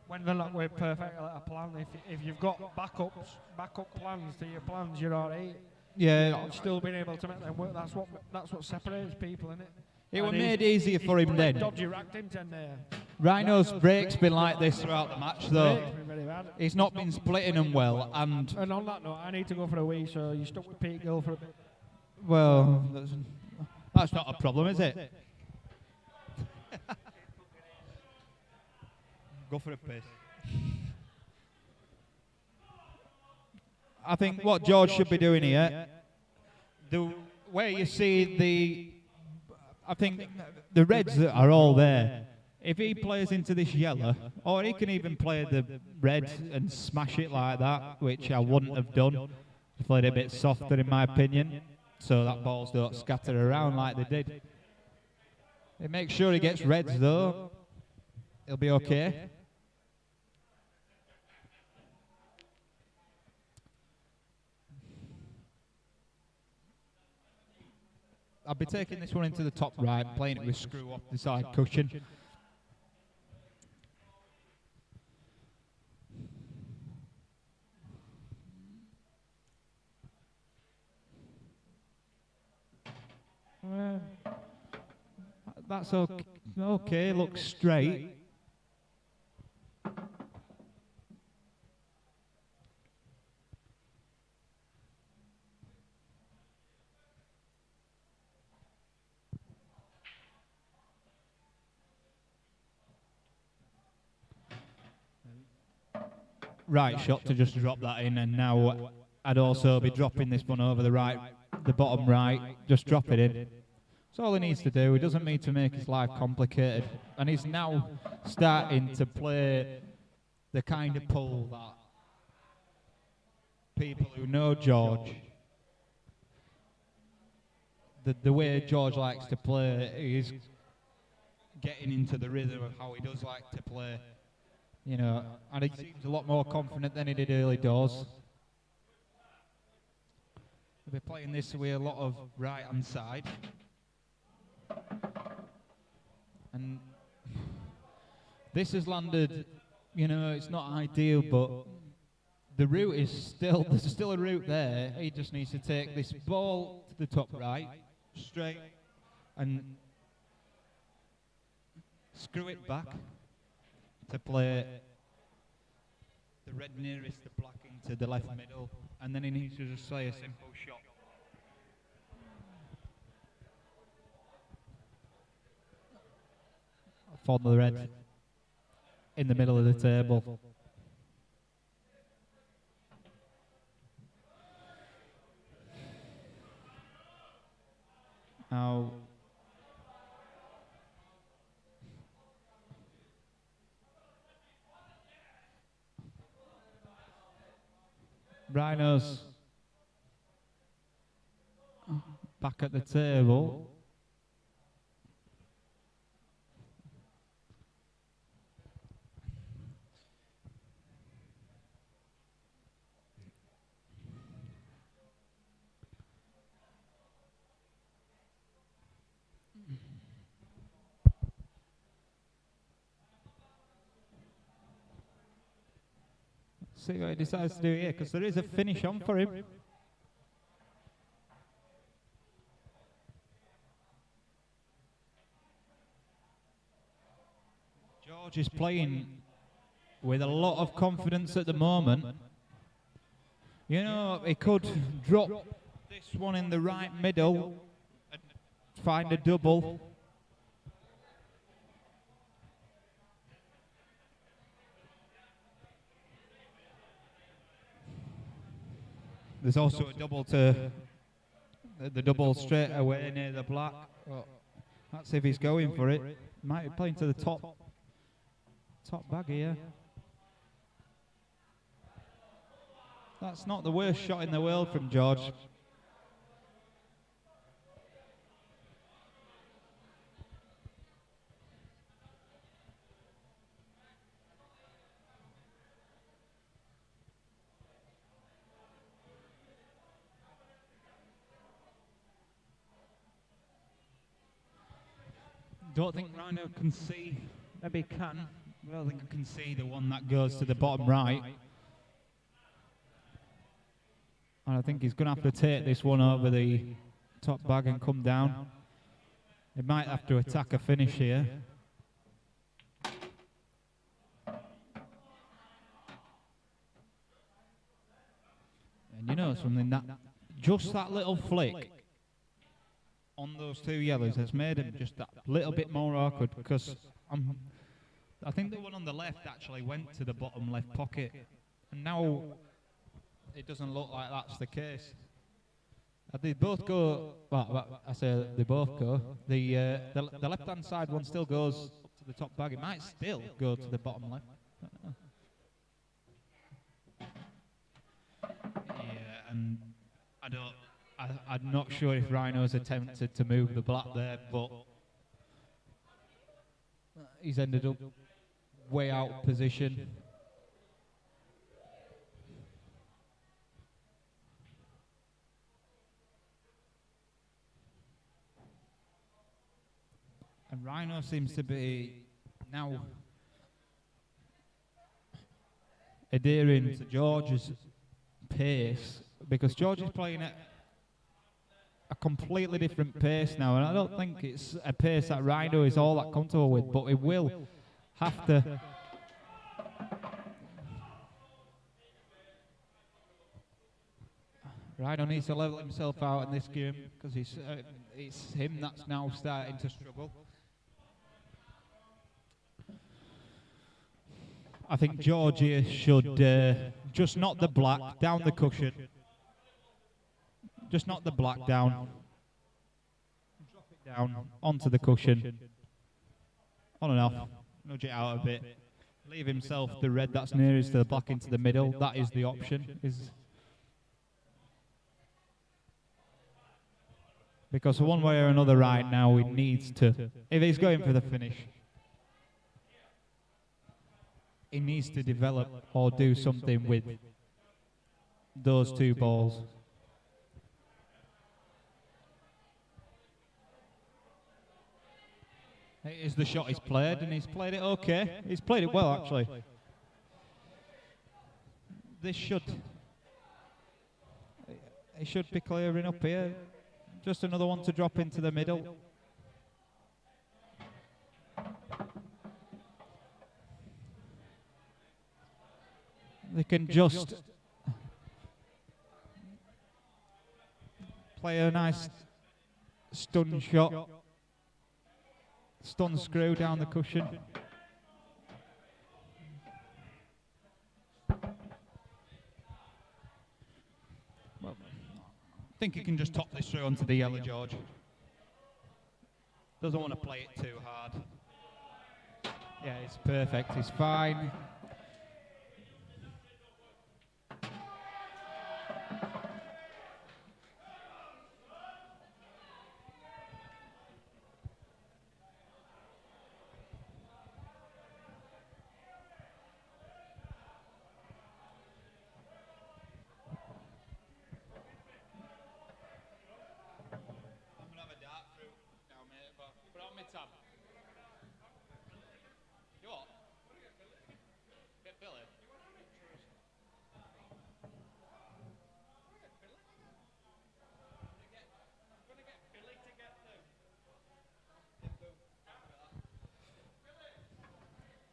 when they're not going perfectly at a plan. If you've got backup plans to your plans, you're all right. Yeah, still being able to make them work. That's what separates people, isn't it? It was made easier for him then. Dodgy Rackington there. Rhino's break's been like this throughout the match, though. He's not been splitting them well, and on that note, I need to go for a wee, so you stuck with Pete Gill for a bit. Well, that's not a problem, is it? Go for a piss. I think what George should be doing here, where you see I think the reds are all there. If he plays into this yellow, or he can even play the red and smash it like that, which I wouldn't have done. Played it a bit softer in my opinion, so that balls don't scatter around like they did. He makes sure he gets reds though. He'll be okay. I'll be taking this one into the top right, playing it with Screw off the side cushion. That's okay. Okay, looks straight. right shot to just drop that in, and now I'd also be dropping this one over the bottom right, just drop it in. That's all he needs to do. He doesn't need to make his life complicated, and he's now starting to play the kind of pull that people who know George, the way George likes to play, is getting into the rhythm of how he does like to play. You know, and he seems a lot more confident than he did early doors. He'll be playing this with a lot of right-hand side. And this has landed, you know, it's not ideal, but the route is still, there's still a route there. He just needs to take this ball to the top right, straight, and screw it back to play the red nearest the black into the left middle, and then he needs to just play a simple shot. For the red in the middle of the table. Now, Rhino's back at the table. See what he decides to do here, because there is a finish on for him. George is playing with a lot of confidence at the moment. You know, he could drop this one in the right middle and find a double. There's also a double to the double straight away near the black. Well, that's if he's going for it. Might be playing to the top bag here. That's not the worst shot in the world from George. Don't think Rhino can see, maybe he can. I don't think I can see the one that goes to the bottom right. And I think he's going to have to take this one over the top bag and come down. He might have to attack a finish here. And you know something, that just that little flick on those two yellows has made him just that little bit more awkward, because I think the one on the left actually went to the bottom left pocket, and now it doesn't look like that's the case. They both go, well, I say they both go. The left-hand side one still goes up to the top bag. It might still go to the bottom left. Yeah, and I'm not sure if Rhino's attempted to move the black there, but he's ended up way out position. And Rhino seems to be now adhering to George's pace, because George is playing at a completely different pace now, and I don't think it's a pace that Rhino is all that comfortable with, but he will have to Rhino needs to level himself out in this game, because it's him that's now starting to struggle. I think George here should just knock the black down the cushion. Just knock the black down. Drop it down onto the cushion. On and off. Nudge it out a bit. Leave himself the red that's nearest to the black into the middle. That is the option. Because one way or another right now he needs to, if he's going for the finish, he needs to develop or do something with those two balls. It is the shot he's played, and he's played it okay. He's played it well, actually. This should... He should be clearing up here. Just another one to drop into the middle. They can just play a nice stun shot. Stun screw down the cushion. Well, I think he can just top this through onto the yellow, George. Doesn't want to play it too hard. Yeah, it's perfect. It's fine.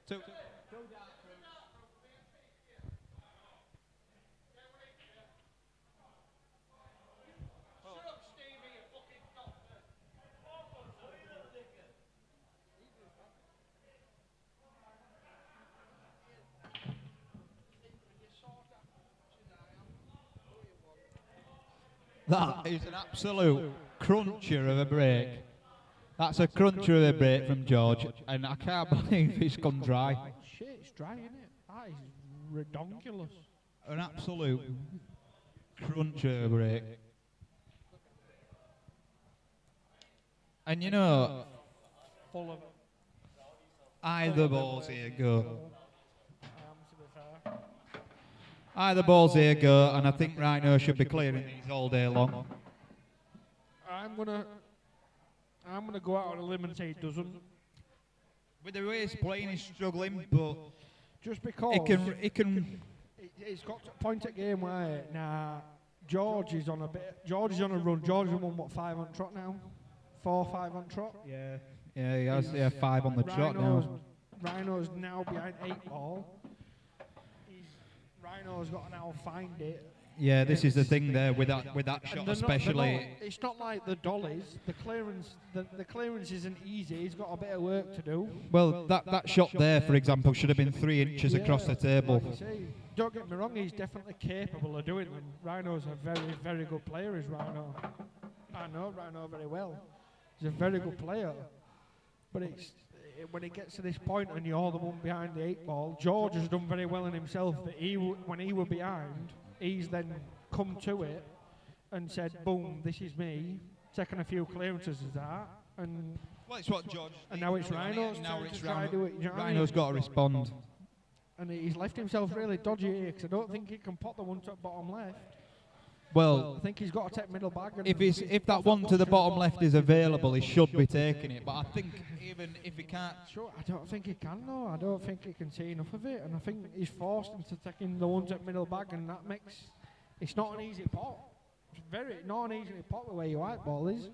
Two. That is an absolute cruncher of a break. That's a cruncher of a break from George, and I can't believe it's gone dry. Shit, it's dry, isn't it? That is redonkulous. An absolute cruncher of a break. And you know, Full of either balls here go. Either balls here go, and I think Rhino should be clearing these all day long. I'm gonna go out on a limb and say it doesn't. With the way he's playing, he's struggling, but Just because it's got to a point at game where George is on a run. George has won what, 5 on trot now? 4 or 5 on trot? yeah, he has 5 on the trot now. Rhino's now behind 8 ball. Rhino's got to now find it. Yeah, this is the thing there with that shot especially. It's not like the dollies. The clearance isn't easy. He's got a bit of work to do. Well, that shot there, for example, should have been 3 inches across the table. Like you say, don't get me wrong, he's definitely capable of doing them. Rhino's a very, very good player, is Rhino. I know Rhino very well. He's a very good player. But when it gets to this point and you're the one behind the 8 ball, George has done very well in himself that when he were behind, he's then come to it and said, boom, this is me, taking a few clearances as that, and well, it's what George. And now it's Rhino's turn to try to do it. You know what I mean? Rhino's got to respond. And he's left himself really dodgy here because I don't think he can pot the one to the bottom left. Well, I think he's got to take middle bag. If that one to the bottom left is available, he should be taking it. But I think even if he can't, sure, I don't think he can though. I don't think he can see enough of it, and I think he's forced into taking the ones at middle bag, and that makes it's not an easy pot. It's not an easy pot the way your white ball is.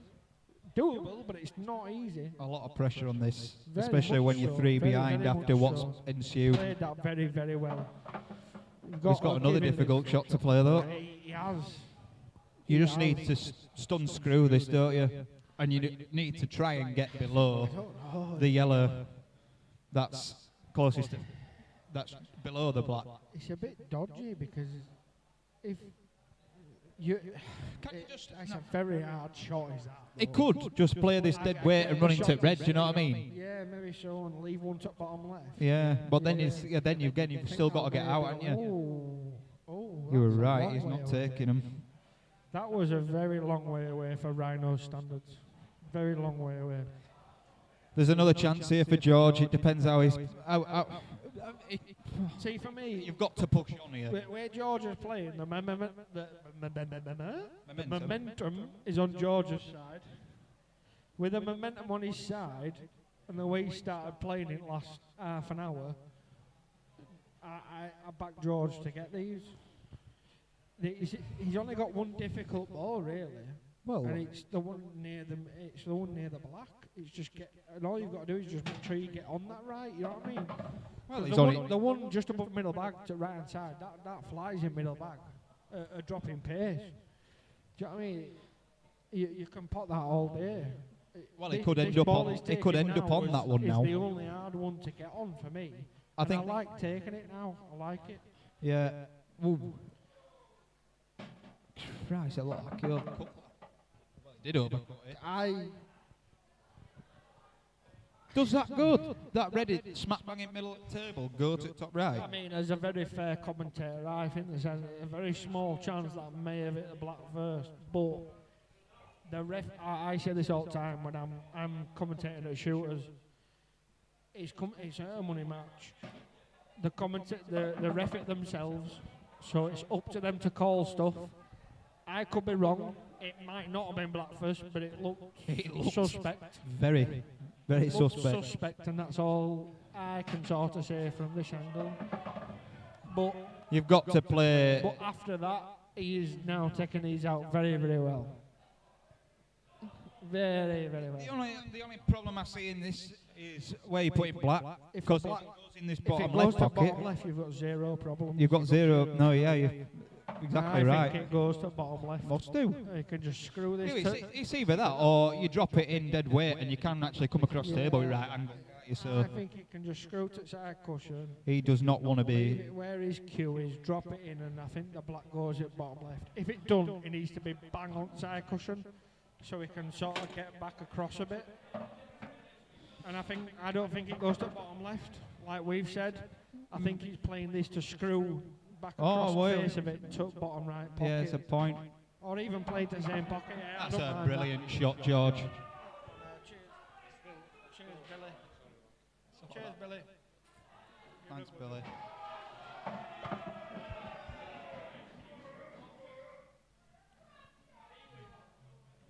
Doable, but it's not easy. A lot of pressure on this, Very especially when you're 3 behind after what's ensued. Played that very, very well. He's got another difficult shot to play though. He has. You just need to stun screw this, don't you? And you need to try and get below the yellow that's closest to. that's below the black. It's a bit dodgy because if you, it's a very hard shot. Is that? It could just play this dead weight and run into red. Do you know what I mean? Yeah, maybe so, and leave one top bottom left. Yeah, but then you've still got to get out, haven't you? Oh, You were that's a right. long He's way not away. taking them. That was a very long way away for Rhino standards. Very long way away. There's another chance here for George. It depends how he's. See, for me, You've got to push on here. where George is playing, the momentum is on George's side. With the momentum on his side, and the way he started playing it last half an hour, I back George to get these. He's only got one difficult ball, really. Well, And it's the one near the black. It's just and all you've got to do is just make sure you get on that right. You know what I mean? well, The one just above middle bag to right hand side, that flies in middle bag, a drop in pace. Do you know what I mean? You can pot that all day. Well, it could end up on. It could end up on that one now. It's the only hard one to get on for me. I think. I like taking it now. I like it. Yeah. Ooh. Christ, it looked like he overcut. Well, he did overcut it. Does that good? That red smack bang in the middle of the table, go to the top right? I mean, as a very fair commentator, I think there's a very small chance that I may have hit the black first. But the ref, I say this all the time when I'm commentating at shooters. It's a money match. The ref it themselves, so it's up to them to call stuff. I could be wrong. It might not have been black first, but it looked suspect. Very, very suspect. Suspect, and that's all I can sort of say from this angle. But You've got to play. But after that, he is now taking these out very, very well. Very, very well. The only problem I see in this is where you put in black. If Because black- it goes in this If bottom it left goes to pocket. bottom left, you've got zero problem. You've got zero. No, yeah, you're exactly I right. think it goes to bottom left. Must do. You can just screw this. It's either that or you drop it in dead weight and you can actually come across the table with right angle. I So think it can just screw to side cushion. he does not want to Leave be. it where his cue is, drop it in, and I think the black goes at bottom left. If it don't, it needs to be bang on side cushion, so he can sort of get back across a bit. And I don't think it goes to bottom left, like we've said. I think he's playing this to screw back across the face of it to bottom right pocket. Yeah, it's a point. Or even play to the same pocket. Yeah, I That's don't a mind brilliant shot, George. Cheers. Cheers, Billy. Cheers, Billy. Thanks, Billy.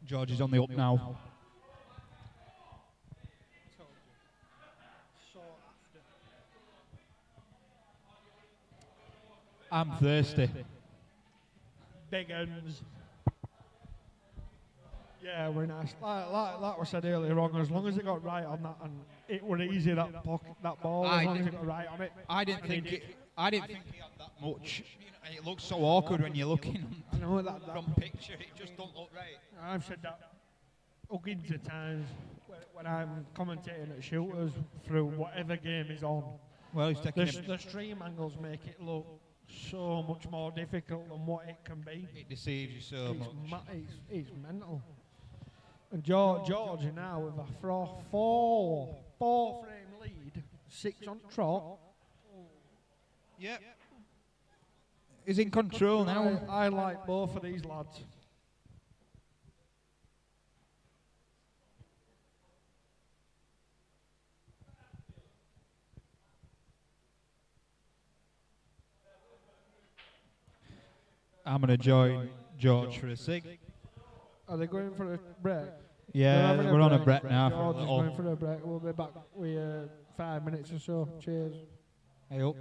George is on the up now. I'm thirsty. Big ends. Yeah, we're nice. Like was said earlier on, as long as it got right on that, and it was easy that ball, as long as it got right on it. I didn't think he had that much. You know, it looks so awkward when you're looking I know that from picture. It just don't look right. I've said that huggins of times when I'm commentating at shooters through whatever game is on. Well, he's taking it. The stream angles make it look so much more difficult than what it can be. It deceives you so much. It's mental. And George now with a four frame lead, 6 on trot. Yep. He's in control now. I like both of these lads. I'm going to join George for a cig. Are they going for a break? Yeah, we're on a break now. George is going for a break. We'll be back with 5 minutes or so. Cheers. Hey up.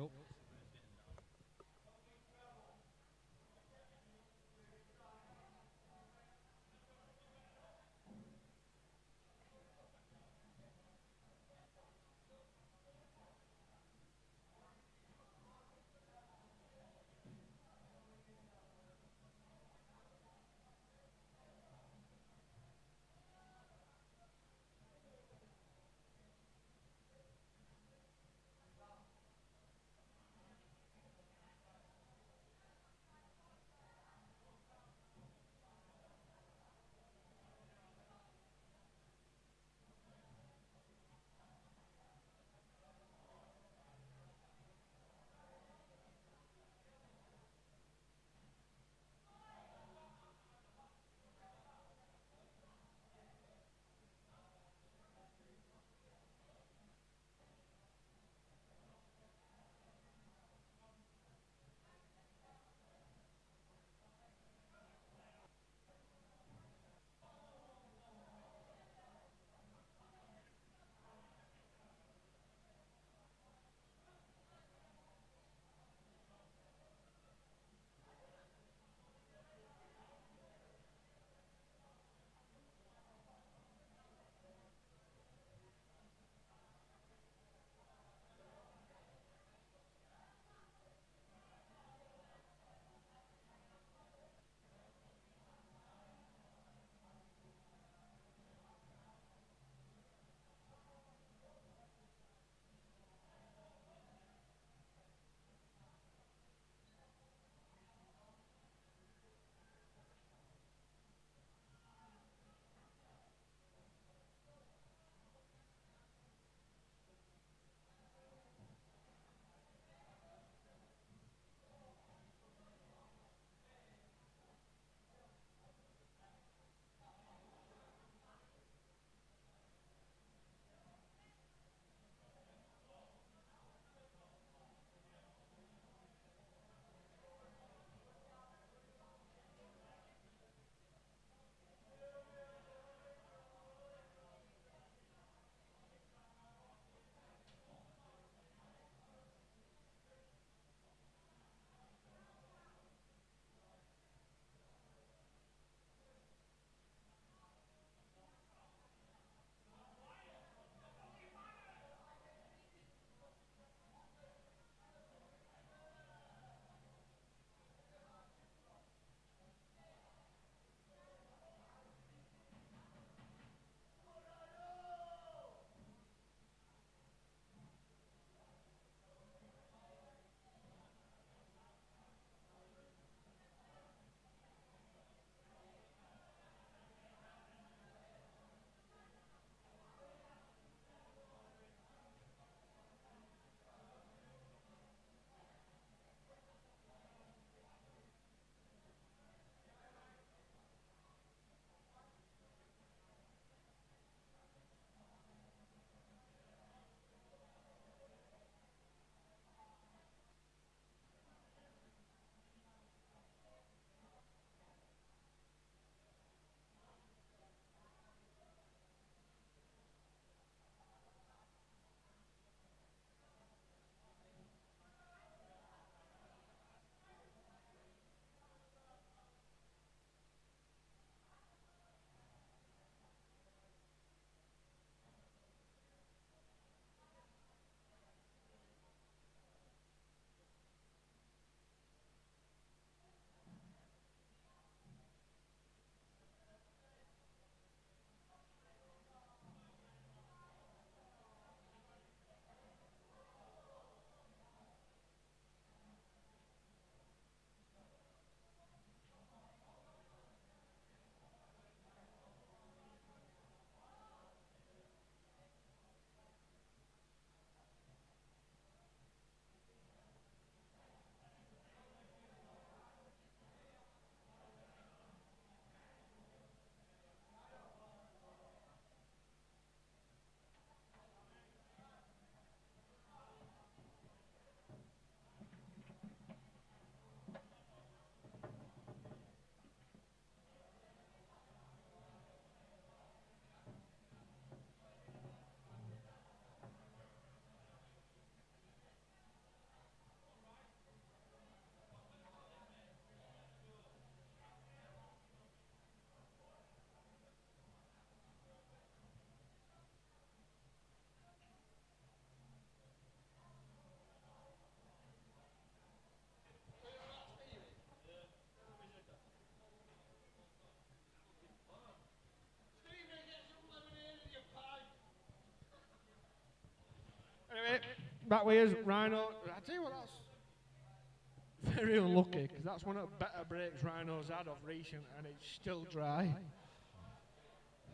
That way is Rhino. I tell you what, that's very unlucky because that's one of the better breaks Rhino's had of recent, and it's still dry.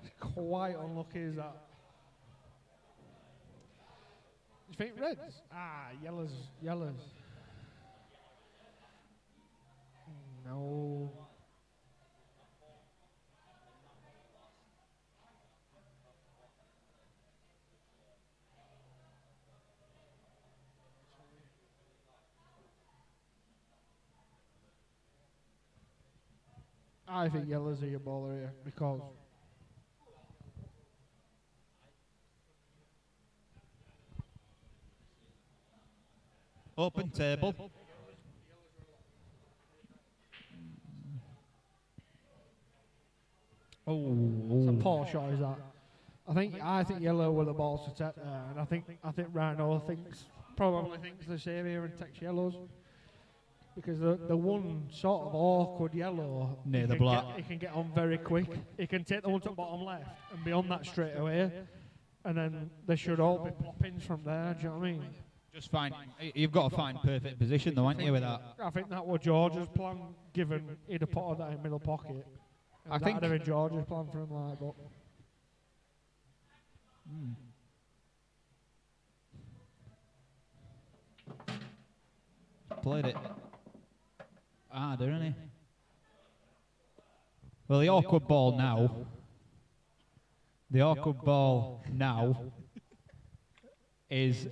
It's quite unlucky, is that? You think reds? Ah, yellows. No. I think yellows are your baller here because Open table. it's a poor shot, is that? I think yellow with the balls to take there, and I think Rhino probably thinks the same here and takes yellows. Because the one sort of awkward yellow Near the black. He can get on very quick. He can take the one to bottom left and be on that straight away, and then they should all be ploppings from there. Do you know what I mean? Just find. You've got to find perfect position, though, haven't you, with that? I think that was George's plan, given he'd have put that in middle pocket. I think that'd have been George's plan for him, like, but. Played it harder, isn't he? Well, the awkward ball now. The awkward ball now is.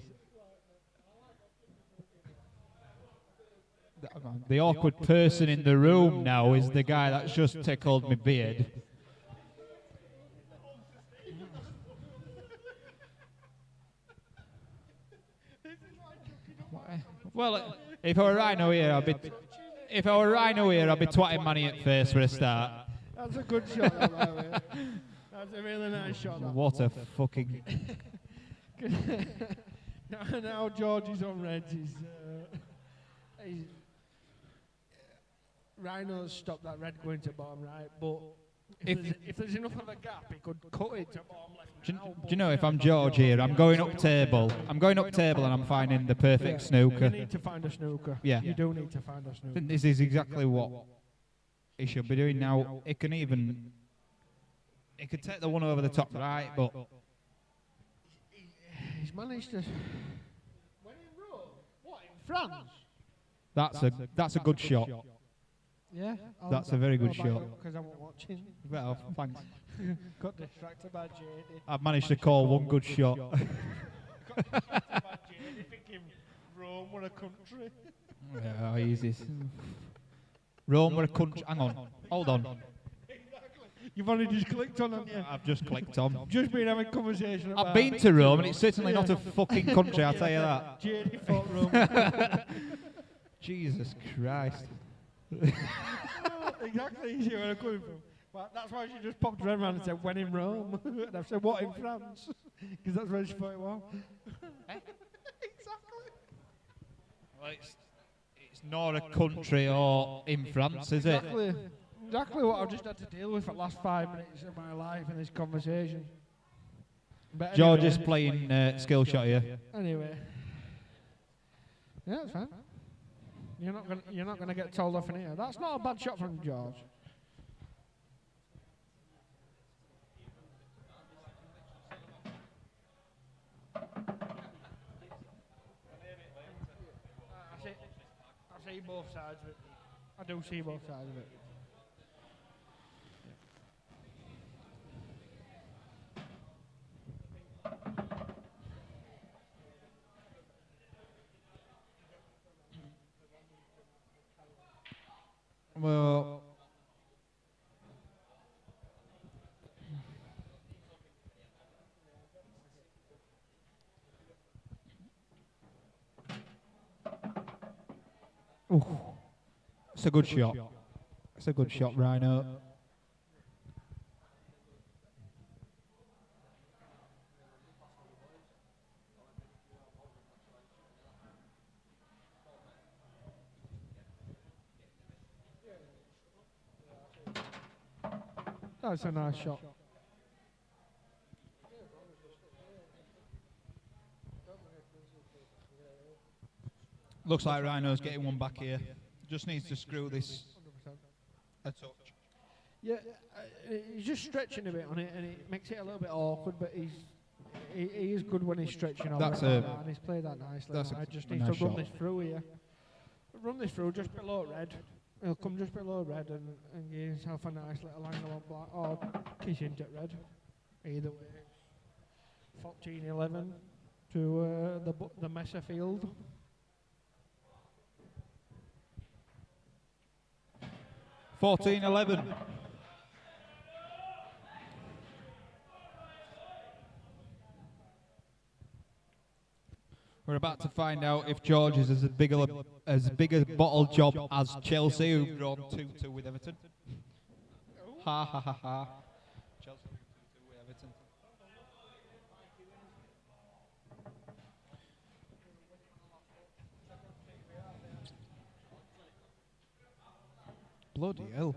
The awkward person in the room now is the guy that's just tickled my beard. Well, if I were Rhino here, I'd be. If I were Rhino here, I'd be twatting Manny at face for a start. That's a good shot, that, by the way. That's a really nice shot. That. What a fucking. Now George is on reds. He's Rhino's stopped that red going to bottom right, but if there's enough of a gap, he could cut it to bottom left. Do you know, if I'm George here, I'm going up table. I'm going up table and I'm finding the perfect snooker. You need to find a snooker. Yeah. You do need to find a I snooker. think this is exactly what he should be doing now. He can even. He could take the one over the top right, but. He's managed to. When in Rome? What, in France? That's a good shot. Yeah. That's a very good shot. Because I'm watching. Well, thanks. Got distracted by JD. I've managed to call one good shot. Got distracted by JD thinking Rome were a country. Yeah, easy. Rome were a country. Hang on. Hold on. Exactly. You've only just clicked on them, yeah. I've just clicked on. Just been having conversation about. I've been to Rome and it's certainly not a fucking country, I'll tell you that. JD thought Rome. Jesus Christ. Exactly, you see where I'm coming from. Well, that's why she just popped around and said, when in Rome? And I've said, what, in France? Because that's where she thought it was. Exactly. Well, it's not a country or in France, is it? Exactly what I've just had to deal with for the last 5 minutes of my life in this conversation. But George anyway, is playing skill shot here. Anyway. Yeah, that's fine. You're not gonna get told off in here. That's not a bad shot from George. I see both sides of it. I do see both sides of it. Well, it's a good shot. It's a good shot, Rhino. That's a nice shot. Looks like Rhino's getting one back here. Just needs to screw this 100%. a touch. Yeah, he's just stretching a bit on it, and it makes it a little bit awkward. But he is good when he's stretching on it, and he's played that nicely. I just need to run this through here. Run this through just below red. He'll come just below red and give himself a nice little angle on black, or kiss into red. Either way, 14-11 to the Messer field. 14-11. We're about to find out if George is as big a bottle job as Chelsea, who've drawn 2-2 with Everton. Ha ha ha ha. Chelsea 2-2 with Everton. Bloody hell.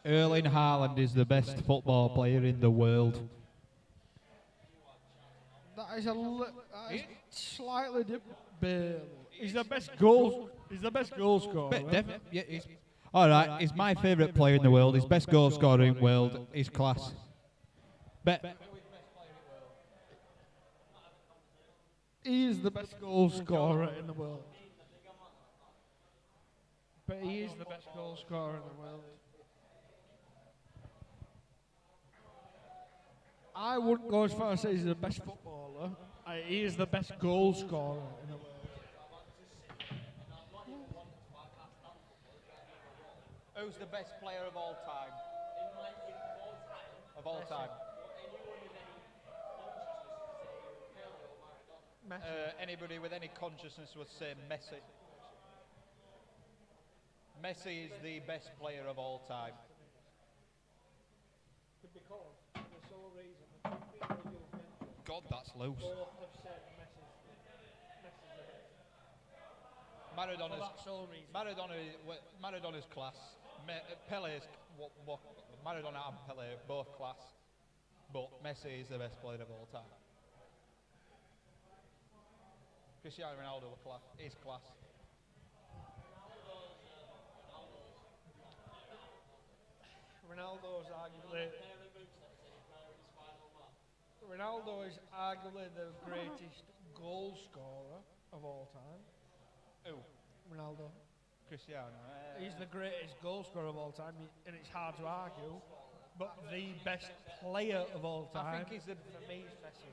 Erling Haaland is the best football player in the world. That is slightly different. He's the best goal. He's the best goal scorer. Yeah, all right. He's my favourite player in the world. He's best goal scorer in the world. He's class. He is the best goal scorer in the world. But he is the best goal scorer in the world. I wouldn't go as far as say he's the best footballer. He is the best goal scorer in the world. Who's the best player of all time? Of all time. Anybody with any consciousness would say Messi. Messi is the best player of all time. God, that's loose. Maradona's class. Pele's Maradona and Pele both class, but Messi is the best player of all time. Cristiano Ronaldo is class. Ronaldo is arguably the greatest goal scorer of all time. Who? Ronaldo. Cristiano. He's the greatest goal scorer of all time, and it's hard to argue. But the best player of all time, I think he's for me, is Messi.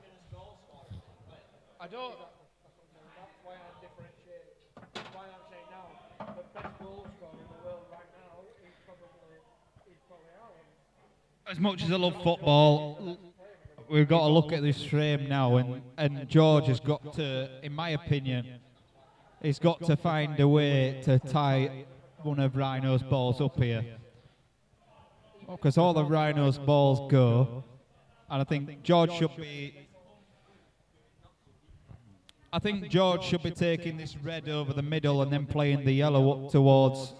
I don't. That's why I'm differentiating. That's why I'm saying now the best goal scorer in the world right now is probably Haaland. As much as I love football, we've got to look at this frame now, and George has got to, in my opinion, he's got to find a way to tie one of Rhino's balls up here. Because all of Rhino's balls go, and I think George should be... I think George should be taking this red over the middle and then playing the yellow up towards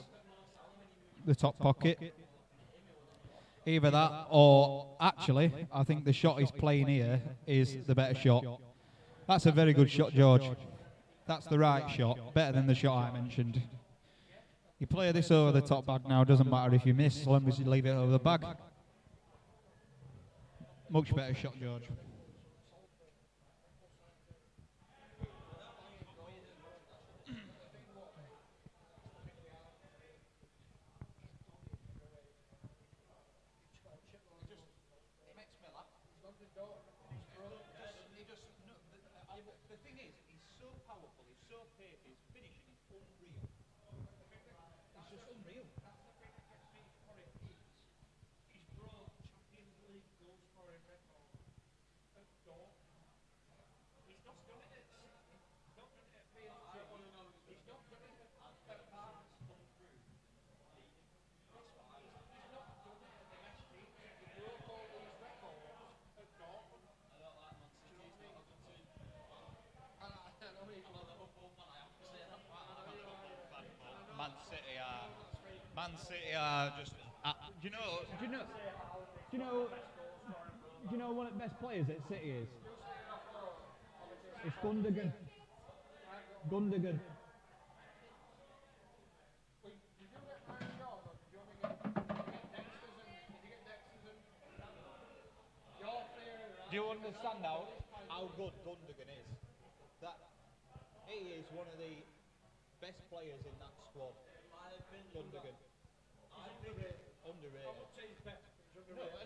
the top pocket. Either that, or actually, I think the shot he's playing here is the better shot. That's a very good shot, George. That's the right shot, better than the shot I mentioned. You play this over the top bag now, doesn't matter if you miss, as long as you leave it over the bag. Much better shot, George. City are just. Do you know? Do you know? Do you know? Do you know one of the best players at City is? It's Gundogan. Gundogan. Do you understand now how good Gundogan is? That he is one of the best players in that squad. Gundogan. Underrated.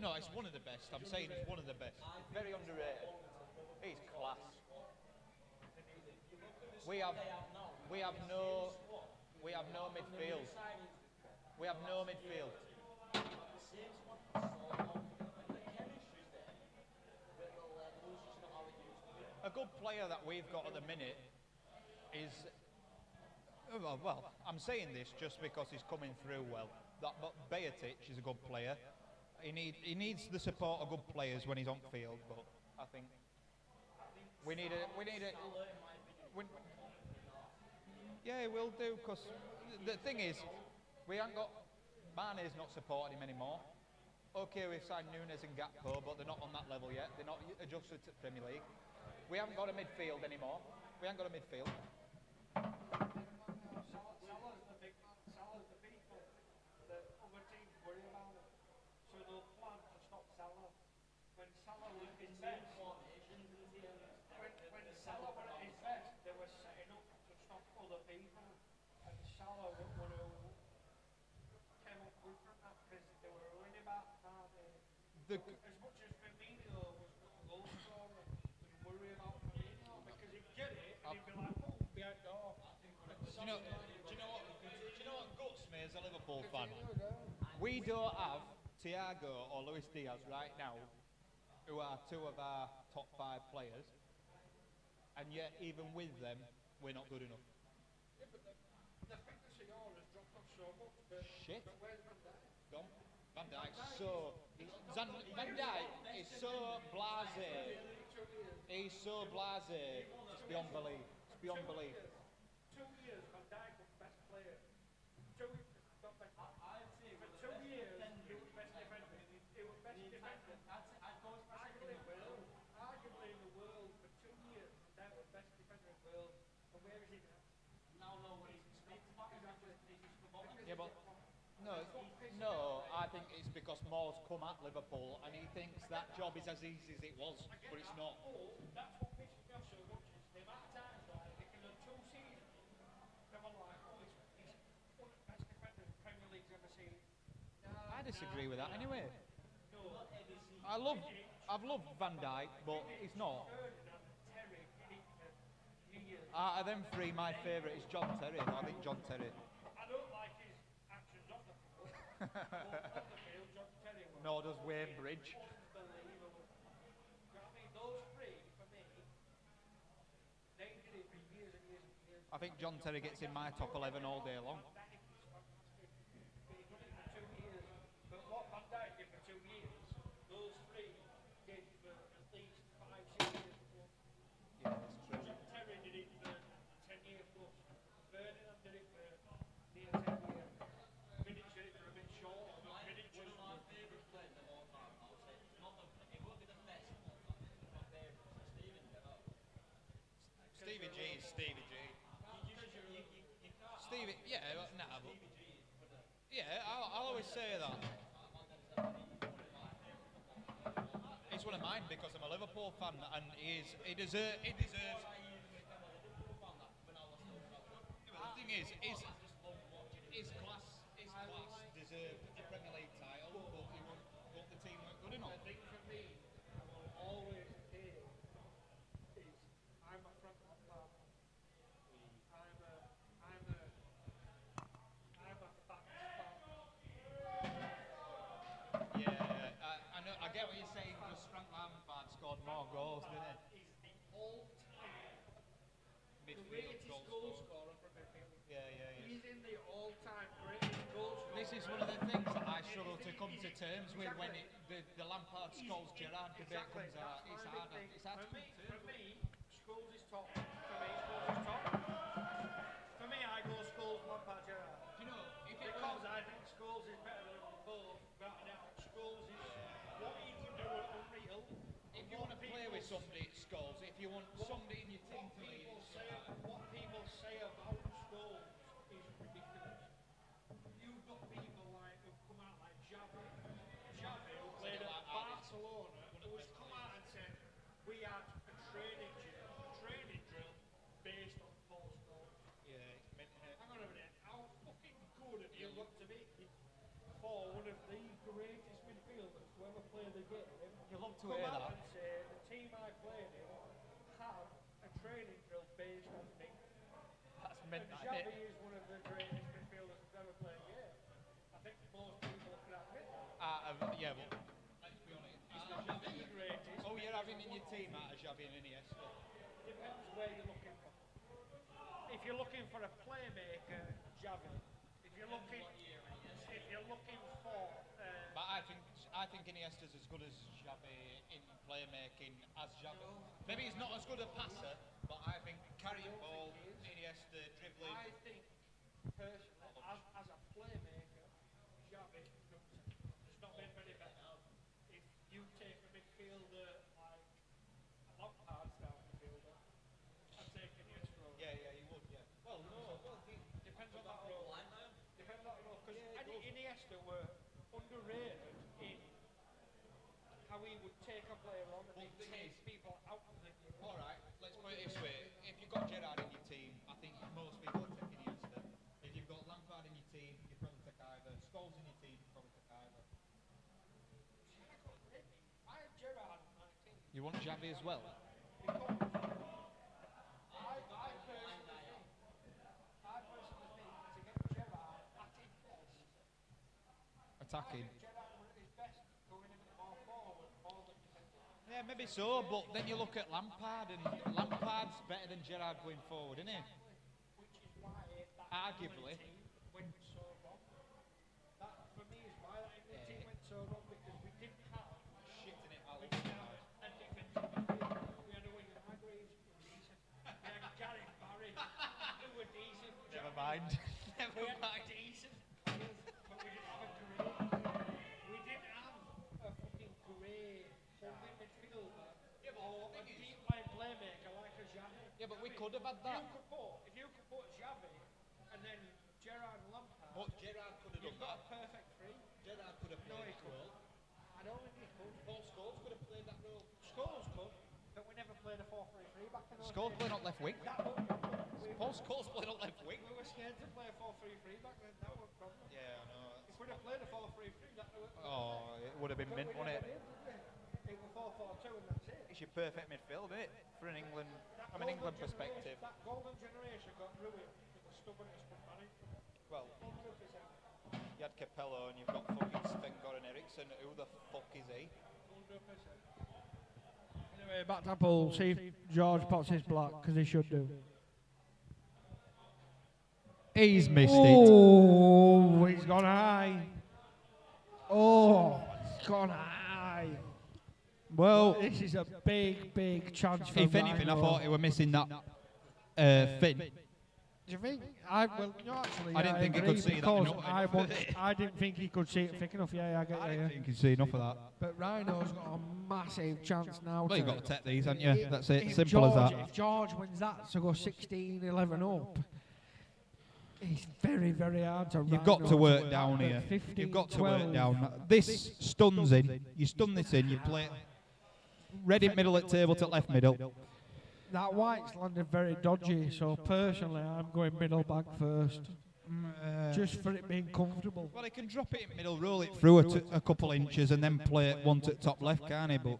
No, it's one of the best. I'm saying it's one of the best. Very underrated. He's class. We have no midfield. We have no midfield. A good player that we've got at the minute is, well, I'm saying this just because he's coming through well. But Beatic is a good player. He needs the support of good players when he's on field. But I think we need a. Yeah, we'll do. Because the thing is, we haven't got. Mane's not supporting him anymore. Okay, we've signed Nunes and Gakpo, but they're not on that level yet. They're not adjusted to Premier League. We haven't got a midfield anymore. We haven't got a midfield. Salah's the big man. Salah's the people that other teams worry about. So they'll plan to stop Salah. When Salah was at his best, when Salah was at his best, they were setting up to stop other people. And Salah were who came up good from that because they were worried about Mane. As much as Firmino was a goal scorer, they worry about Firmino because he'd get it and he'd be like, oh, behind the door. Do you know what guts me as a Liverpool fan? We don't have Thiago or Luis Diaz right now, who are two of our top 5 players, and yet even with them, we're not good enough. Yeah, but the fitness of yours has dropped off so much. Shit. But where's Van Dijk? Gone. Van Dijk's so. Van Dijk is so blasé. He's so blasé. It's beyond belief. It's beyond belief. 2 years, Van Dijk was best player. Not best player. For 2 years, he was best defender. He was best defender. Arguably in the world, for 2 years, Van Dijk was best defender in the world. And where is he now? Yeah, but no. I think it's because Moore's come at Liverpool and he thinks that job is as easy as it was, but it's not. That's what pisses me off so much is the amount of times like in the 2 seasons they were like, oh, he's one of the best defenders the Premier League's ever seen. I disagree with that anyway. I've loved Van Dijk, but he's not. Out of them 3, my favourite is John Terry. I think John Terry. I don't like his actions off the field. Off the field, John Terry was Nor does Wayne Bridge. unbelievable. You know what I mean? Those 3, for me, they did it for years and years and years. I think John Terry gets in my top 11 all day long. Van Dijk is fantastic. But he did it for 2 years. But what Van Dijk did for 2 years, those 3 did for at least 5, 6 years plus. Yeah, it's true. John Terry did it for 10 years plus. Ferdinand did it for near 10 years. Vidic did it for a bit short. But Vidic was Favourite players of all time, I would say. Not the, it won't be the best of all time. My favourite is Steven Gerrard. Stevie G is Stevie G. Stevie, yeah, nah, but yeah, I'll always say that. He's one of mine because I'm a Liverpool fan, and he deserves. Yeah, but the thing is, his class deserved a Premier League title, but the team weren't good enough. I think for me, I will always say is I'm a Frank Lampard. I'm a facts fan. Yeah, I know. I get what you're saying. Just Frank Lampard scored more goals, didn't he? Is the all-time Midfield greatest goal goal scorer. scorer for midfield. Yeah. He's in the all-time greatest goal scorer. This is one of the things that I struggle to come to terms with when the Lampard Scholes Gerrard debate comes out. It's hard to come to terms For with. me, Scholes is top. For me, I go Scholes, Lampard, Gerrard. Do you know, if it Because was, I think Scholes Skulls is better than them both, without a doubt. Skulls is what he can do at Unreal. If you want to play with somebody, it Skulls. If you want somebody in your team to lead, What people say about Skulls is ridiculous. You've got people like who come out like Xavi. Xavi, who played at Barcelona, who has come out and said, we had a training drill based on Paul Scholes. yeah, it's meant to. Hang on a minute, how fucking good have you got to be for one of the greatest midfielders to ever play the game? You love to Come hear out that. and say the team I played in had a training drill based on me. That's And meant that, Xavi innit? is one of the greatest midfielders who's ever played the game. I think most people can admit that. Yeah, but let's be honest. The greatest. Oh, you're having in your team out of Xavi and Iniesta. Depends where you're looking for. If you're looking for a playmaker, Xavi. If you're looking for But I think Iniesta's as good as Xavi in playmaking as Xavi. Maybe he's not as good a passer, but I think carrying ball, Iniesta dribbling. I think personally, as a playmaker, Xavi does not make many better. If you take a midfielder like a Lampard style midfielder and take Iniesta over, Yeah, you would, yeah. Well, no, depends on that role. Depends on that role, because Iniesta were underrated in how he would take a player on and then take people out of the game. all right, let's put it this way. If you've got Gerrard in your team, I think most people would take Iniesta. If you've got Lampard in your team, you'd probably take either. Scholes in your team, you'd probably take either. I had Gerrard in my team. You want Xavi as well? Because I personally think to get Gerrard at his best, Attacking. Gerrard was at his best going a bit more forward, more than defensive. Yeah, maybe so, but then you look at Lampard, and Lampard's better than Gerrard going forward, isn't he? Which is why that Arguably. England team went so wrong. That for me is why that England team went so wrong, because we didn't have Shitting it out. a defensive midfield. We had a winger Hargreaves who was decent. We had Gareth Barry who were decent. Never mind. We had decent players, but we didn't have a great. We didn't have a fucking great holding midfielder or a deep line playmaker like a Xavi. Yeah, but we could have had that. If you could put Xavi and then Gerrard and Lampard, But Gerrard could have you've done got that. a perfect three. Gerrard could have No, played he that couldn't. role. I don't think he could. Paul Scholes could have played that role. Scholes could, but we never played a 4-3-3 back in those Scholes days. playing on left wing. That would Paul Scholes playing on left wing. we were scared to play a 4-3-3 back then. That was a problem. Yeah, I know. If we'd have played a 4-3-3, that would have. Oh, it would have been mint, wouldn't it? It was 4-4-2 and that's it. It's your perfect midfield, isn't it? For an England, from an England perspective. That golden generation got ruined with the stubbornness from management. Well, 100%. you had Capello and you've got fucking Sven-Goran Eriksson. Who the fuck is he? 100%. Anyway, back to Paul. See if George pots his block, because he should do. He's missed Oh, he's gone high. Oh, he's gone high. Well, This is a big, big chance for if anything, I Rhino. thought he were missing that fin. Do you think? Well, no, actually, I didn't think he agree, could see that because enough. I didn't think he could see it thick enough. Yeah, I get you. Yeah. You can see enough of that. But Rhino's got a massive chance now. Well, you've to got to take these, haven't you? That's it. if Simple as George- that. If George wins that to go 16-11 up, it's very, very hard to You've got to Rhino work win down that. here. But 15, You've got to 12, work down. This stuns in. You stun this in. You play red in middle at table to left middle. That white's landed very dodgy, so personally I'm going middle back first. Just for it being comfortable. Well, he can drop it in middle, roll it through a couple inches, and then play it one to top left, can't he? But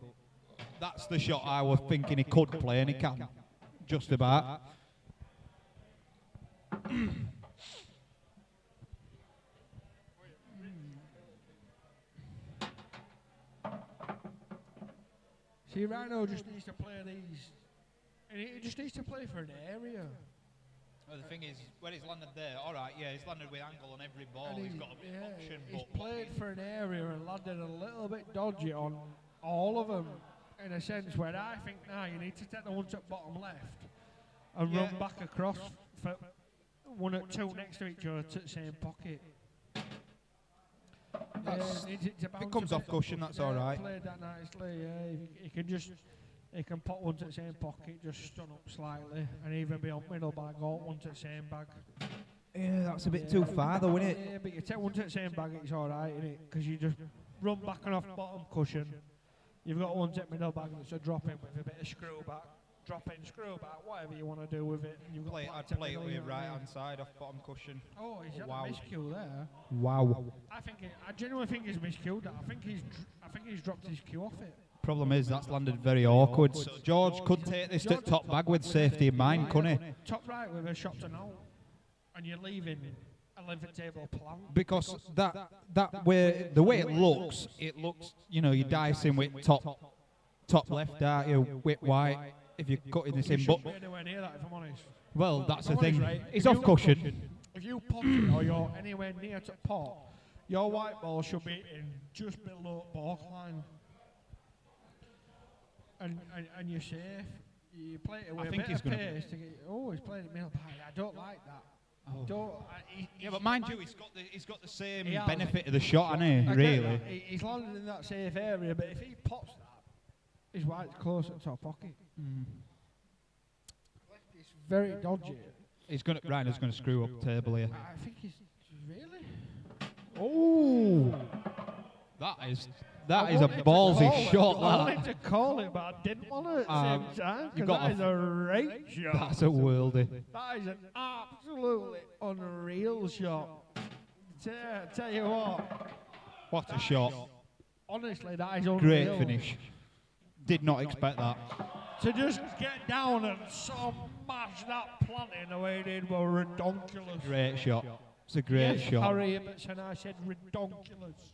that's the shot I was thinking he could play, and he can. Just about. See, Rhino just needs to play these. And he just needs to play for an area. Well, the thing is, when he's landed there, all right, yeah, he's landed with angle on every ball. And He's got a bit of option, he's but played for an area and landed a little bit dodgy on all of them. In a sense where I think now you need to take the ones at bottom left and Yeah. run back across for one at two next to each other to the same pocket. That's, It's if it comes off cushion, that's all right. Played that nicely, yeah. He can just, he can put one to the same pocket, just stun up slightly, and even be on middle bag or one to the same bag. Yeah, that's a bit too far though, isn't it? Yeah, but you take one to the same bag, it's all right, innit? Because you just run back and off bottom cushion. You've got one to middle bag that's a drop in with a bit of screw back. Drop in, screw back, whatever you want to do with it. And you've got I'd play it with right hand side off bottom cushion. Oh, he's had Wow. a miscue there. Wow. I genuinely think he's miscued that. I think he's dropped his cue off it. Problem is that's landed very awkward. So George could take this to top bag with safety in mind, couldn't he? Top right with a shot to no, and you're leaving a length table plan. Because that way, the way it looks, you know, you're dicing with top left, aren't you? With white. If you're cutting this in, but Shouldn't be anywhere near that, if I'm honest. well, that's the I'm honest, thing. right? It's If off you- cushion. If you pot it or you're anywhere near to pot, your white ball should be in just below ball line. And you're safe. You play it with a think bit he's of gonna pace to get. Oh, he's playing it middle back. I don't like that. Yeah, but mind you, he's got the same He has. benefit of the shot, hasn't he? I get Really. that. He's landed in that safe area, but if he pops that, his white's close to the top pocket. It's very dodgy. Reiner's gonna screw up table here. I think he's really. Oh, that is I a wanted to ballsy call it. shot. I That. wanted to call it, but I didn't want to at the same time. you 'Cause got that a- is a great shot. That's a worldie. That is an absolutely unreal shot. Tell you what, What a shot! honestly, that is unreal. Great finish. Did not expect that. To just get down and smash that planting the way he did was redonkulous. Great shot. It's a great Yes, shot. Harry Ibbotson, I said redonkulous.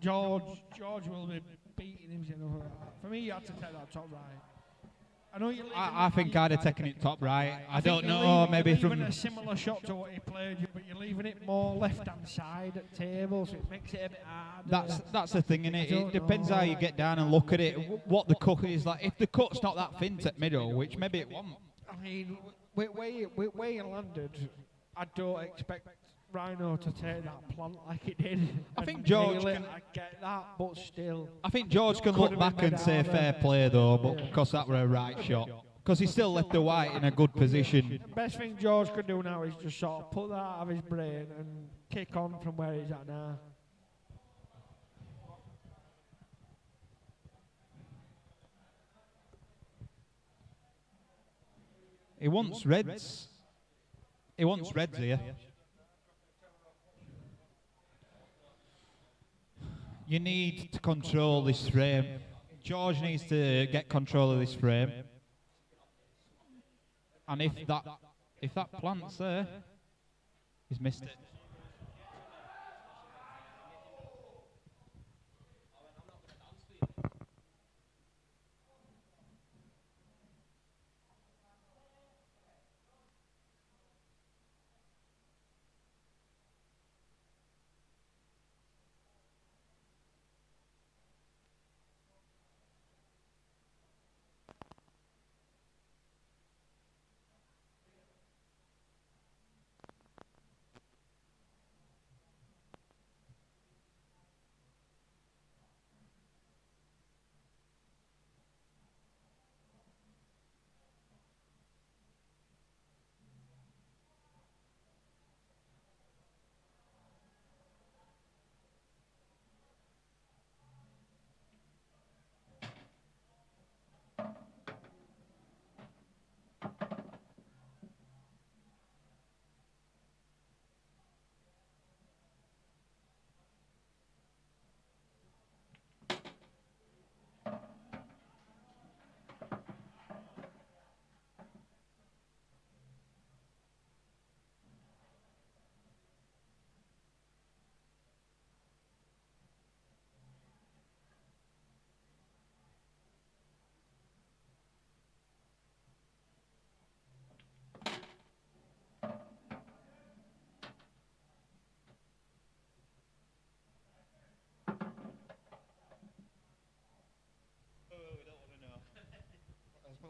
George will be beating himself over that. For me, you had to take that top right. I know you're leaving. I think I'd have taken it top right. I don't think you're know, leaving- maybe you're from. leaving a similar shot to what he played, but you're leaving it more left-hand side at table, so it makes it a bit harder. That's the thing, innit? don't It depends know. how you get down and look at it. What the cut is like. If the cut's not that thin at middle, which maybe it won't. I mean, where you landed, I don't expect Rhino to take that plant like it did. I think and George nail it. can- I get that, but still. I think George can Could look have back been and say better. fair play though, but Yeah. because that were a right shot. Because he still left the white in a good position. The best thing George could do now is just sort of put that out of his brain and kick on from where he's at now. He wants reds. He wants reds here. You need to control this frame. George needs to get control of this frame. And if that plant's there, he's missed it.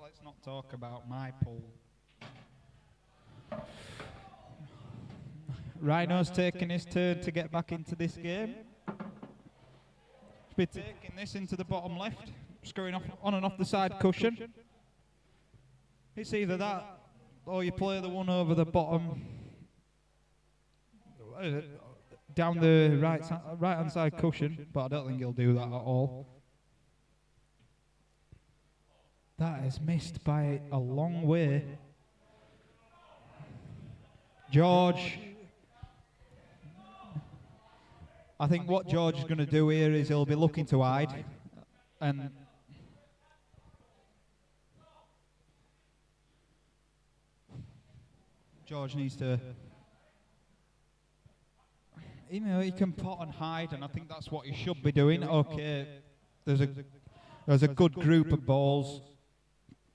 Let's not talk about my pull. Rhino's taking his turn to get back into this game. Be taking this into the bottom left, just going off on and off the side cushion. It's either that, or you play the one over the bottom, down the right hand side cushion, but I don't think he'll do that at all. That is missed by a long way. George, I think what George is going to do here is he'll be looking to hide, and George needs to, you know, he can pot and hide, and I think that's what he should be doing. Okay, there's a good group of balls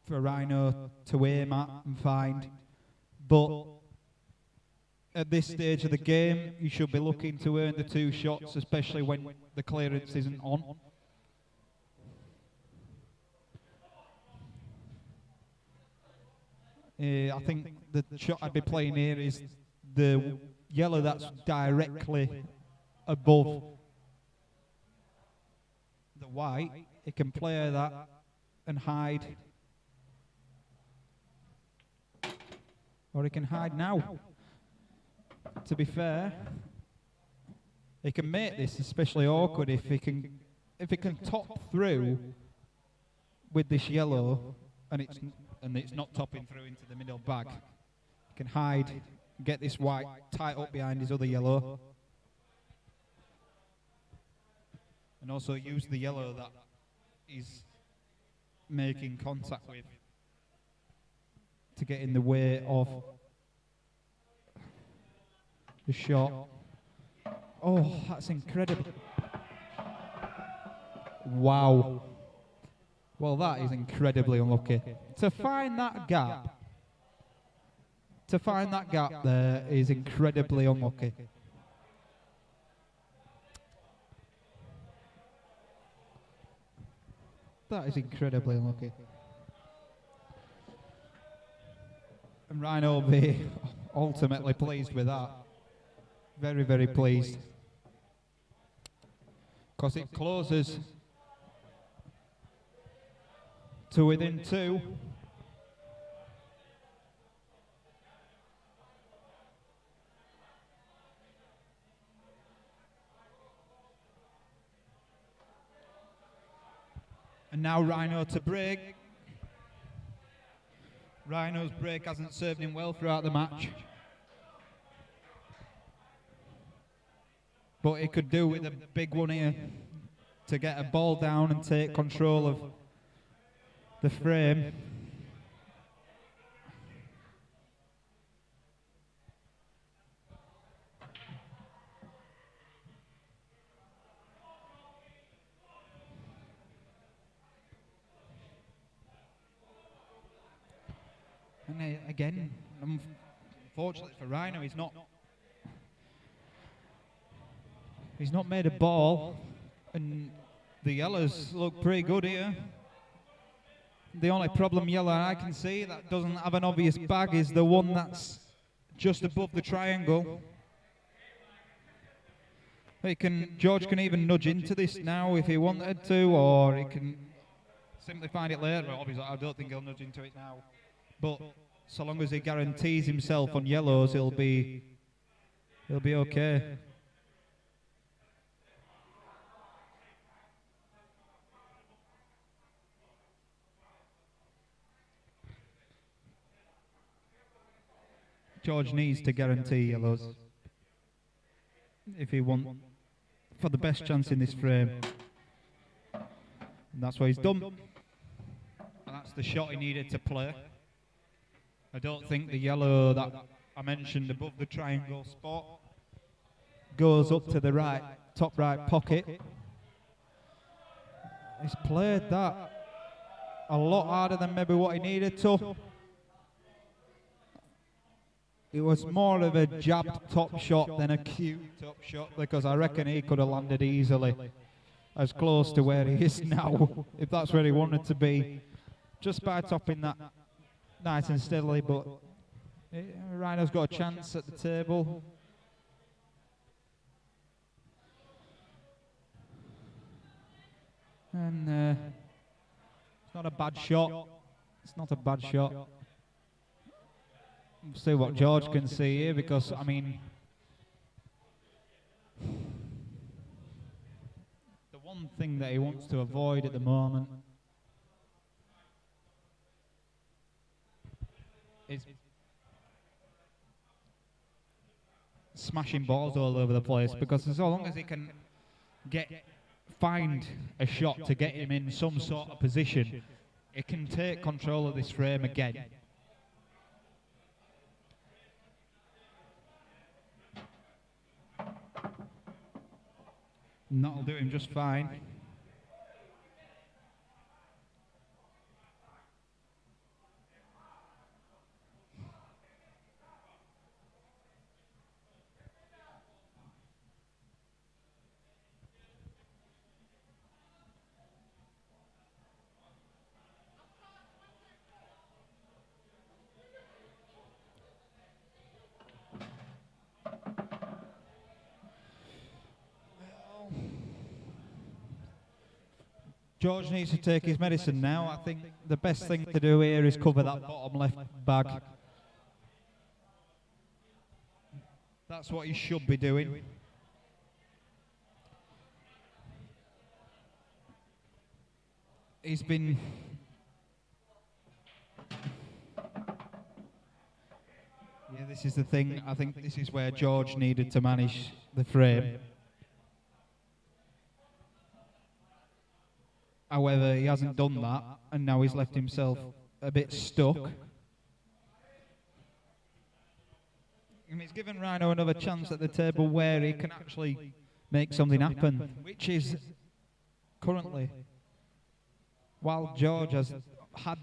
for Rhino to aim at and find, but at this stage of the game, you should be looking to earn the 2 shots, especially when the clearance isn't on. I think the shot I'd be playing here is the yellow that's directly above the white. He can play that and hide. Or he can hide now. To be fair, he can make this especially awkward if he can top through with this yellow and it's not topping through into the middle bag. He can hide, get this white tight up behind his other yellow, and also use the yellow that he's making contact with to get in the way of the shot. Oh, that's incredible. Wow. Well, that is incredibly unlucky. To find that gap there is incredibly unlucky. That is incredibly unlucky. And Rhino will be ultimately pleased with that. Very, very pleased. Because it closes to within 2. And now Rhino to break. Rhino's break hasn't served him well throughout the match. But he could do with a big one here to get a ball down and take control of the frame. And again, unfortunately for Rhino, he's not made a ball, and the yellows look pretty good here. The only problem yellow I can see that doesn't have an obvious bag is the one that's just above the triangle. George can even nudge into this now if he wanted to, or he can simply find it later. Obviously, I don't think he'll nudge into it now. But so long as he guarantees himself on yellows, he'll be okay. George needs to guarantee yellows if he wants for the best chance in this frame. And that's what he's done. And that's the shot he needed to play. I don't think the yellow that I mentioned above the triangle spot goes up to the right, top right pocket. He's played that a lot harder than maybe what he needed to. It was more of a jabbed top shot than a cute top shot, because I reckon he could have landed easily as close to where he is now, if that's where he wanted to be, just by topping that nice and steadily. But Rhino's got a chance at the table. And it's not a bad shot. It's not a bad shot. We'll see what George can see here, because, I mean, the one thing that he wants to avoid at the moment is smashing balls all over the place, because as long as he can find a shot to get him in some sort of position, it can take control of this frame again. And that'll do him just fine. George needs to take his medicine now. I think the best thing to do here is cover that bottom left bag. That's what he should be doing. He's been... Yeah, this is the thing. I think this is where George needed to manage the frame. However, he hasn't done that, and now he's left himself a bit stuck. And it's given Rhino another chance at the table where he can actually make something happen, which is currently, while George has had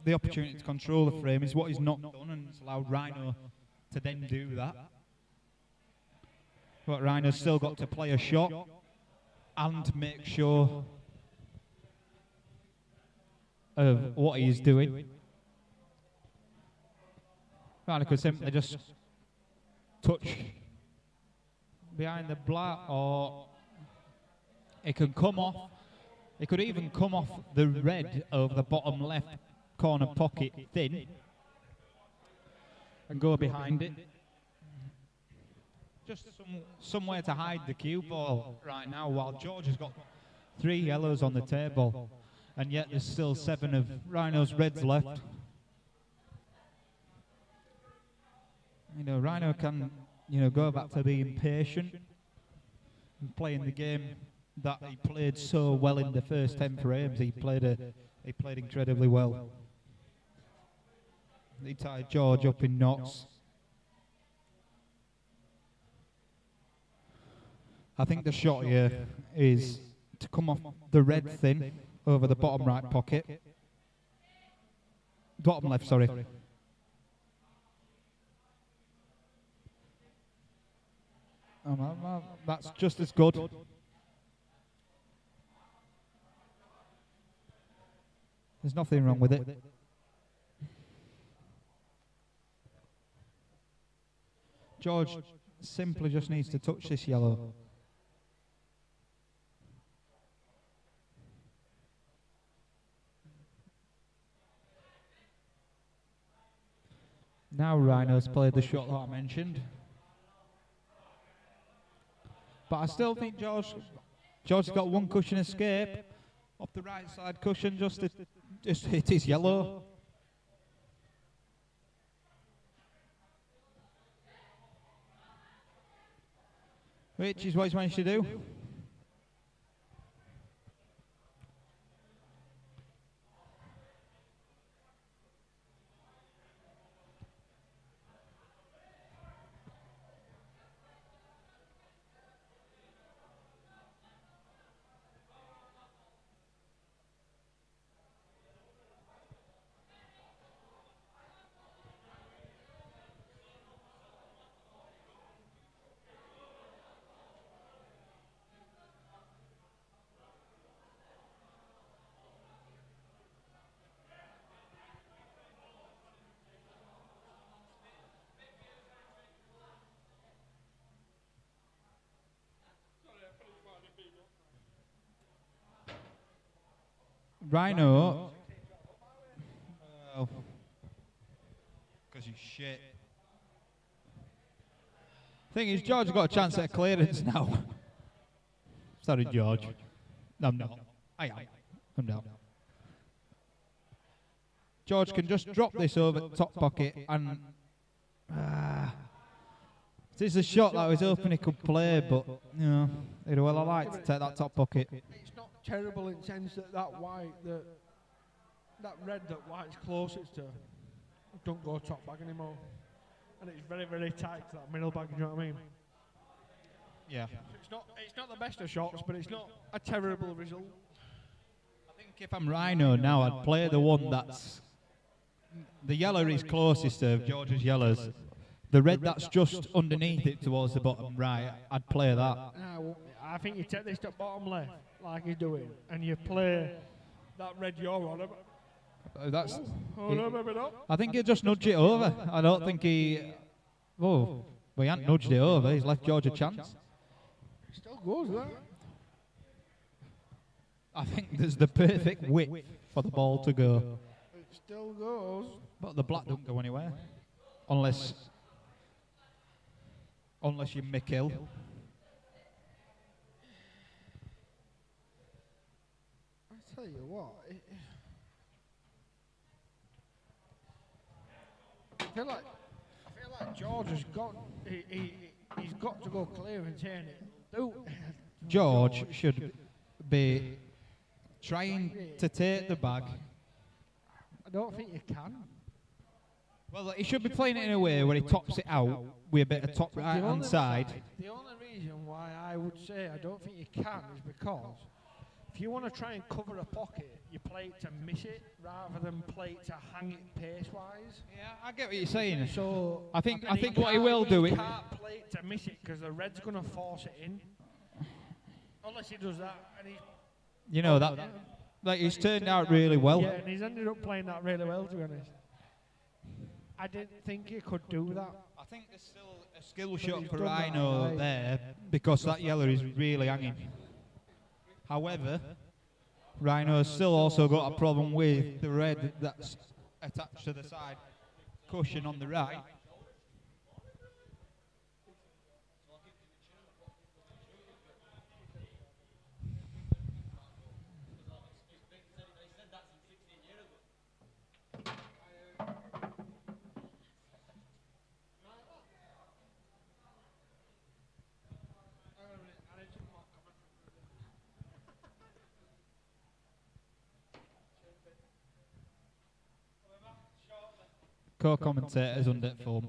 the opportunity to control the frame, is what he's not done, and it's allowed Rhino to then do that. But Rhino's still got to play a shot and make sure of what he's doing. Rhino could simply just touch behind the black, or it can come off. It could even come off the red of the bottom left corner pocket thin and go behind it. Just somewhere to hide the cue ball right now, while George has got 3 yellows on the table, and yet there's still 7 of Rhino's reds left. You know, Rhino can, you know, go back to being patient and playing the game that he played so well in the first 10 frames. He played incredibly well. He tied George up in knots. I think the shot here is to come off the red thin over the bottom right pocket. Bottom left, sorry. That's just as good. There's nothing wrong with it. George simply just needs to touch this yellow. Now Rhino's played the shot that I mentioned. But I still think George's got 1 cushion escape off the right side cushion, just hit his yellow. Which is what he's managed to do. Rhino. Because he's shit. Thing is, George got a chance at a clearance now. Sorry, George. No, I'm not. I am. I'm not. George can just drop this over the top pocket and... it's a shot that I was hoping he could play, but, you know, well, I like to take that top pocket. It's not terrible in the sense that that red that white's closest to don't go top bag anymore. And it's very, very tight to that middle bag, you know what I mean? Yeah. It's not the best of shots, but it's not a terrible result. I think if I'm Rhino now, I'd play the one that's... The yellow is closest to George's yellows. The red that's just underneath it towards the bottom right, I'd play that. I think you take this to bottom left, like he's doing, and you play that red you're on. That's... No, maybe not. I think he'll just nudge it over. I don't think he... Oh, well, he hasn't nudged it over. He's left George a chance. It still goes, that. I think there's the perfect width for the ball to go. It still goes. But the black don't go anywhere. Unless you McKill. I tell you what, I feel like George has got he's got to go clear and turn it. George should be trying to take the bag. I don't think you can. Well, he should be playing it in a way where he tops it out with a bit of top right hand side. The only reason why I would say I don't think you can is because if you want to try and cover a pocket, you play it to miss it rather than play it to hang it pace-wise. Yeah, I get what you're saying. So I think what he will do... He can't play it to miss it because the red's going to force it in. Unless he does that. And you know, that like he's turned out really well. Yeah, and he's ended up playing that really well, to be honest. I didn't think he could do that. I think there's still a skill shot for Rhino there because that yellow is really hanging. However, Rhino's still also got a problem with the red that's attached to the side cushion on the right. Co-commentators under form.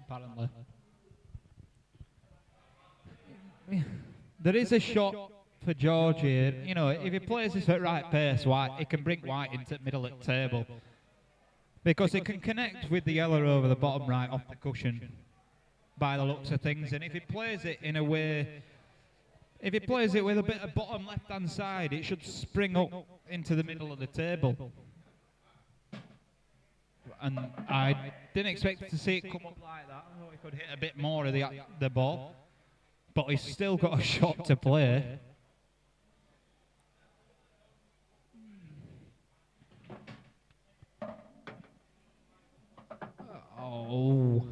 Apparently. There is a shot for George here. You know, if he plays this at right pace, White, he can bring White into the middle of the table. Because it can connect with the yellow over the bottom right off the cushion by the looks of things. And if he plays it in a way... If he plays it with a bit of bottom left-hand side, it should spring up into the middle of the table. And I didn't expect to see it come up like that. I thought he could hit a bit more of the ball. But he's still got a shot to play. Oh...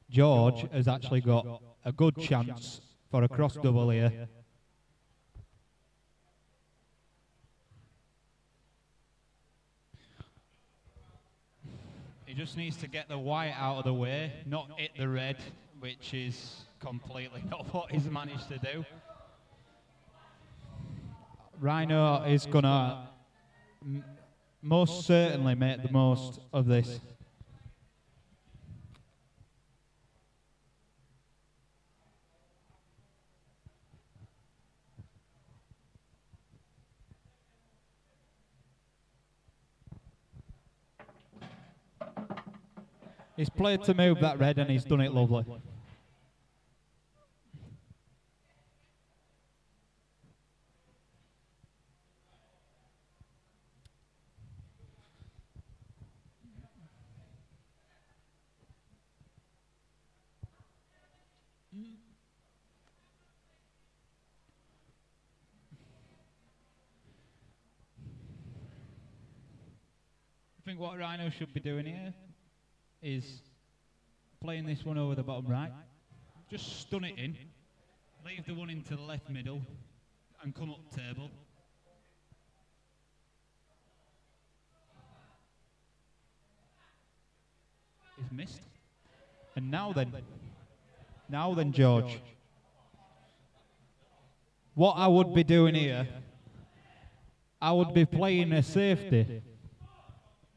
George has actually got a good chance for a cross double here. He just needs to get the white out of the way, not hit the red, which is completely not what he's managed to do. Rhino is going to most certainly make the most of this. He's played to move that red and he's done it lovely. think what Rhino should be doing here is playing this one over the bottom right. Just stun it in, leave the one into the left middle, and come up table. He's missed. And now then, George. What I would be doing here, I would be playing a safety,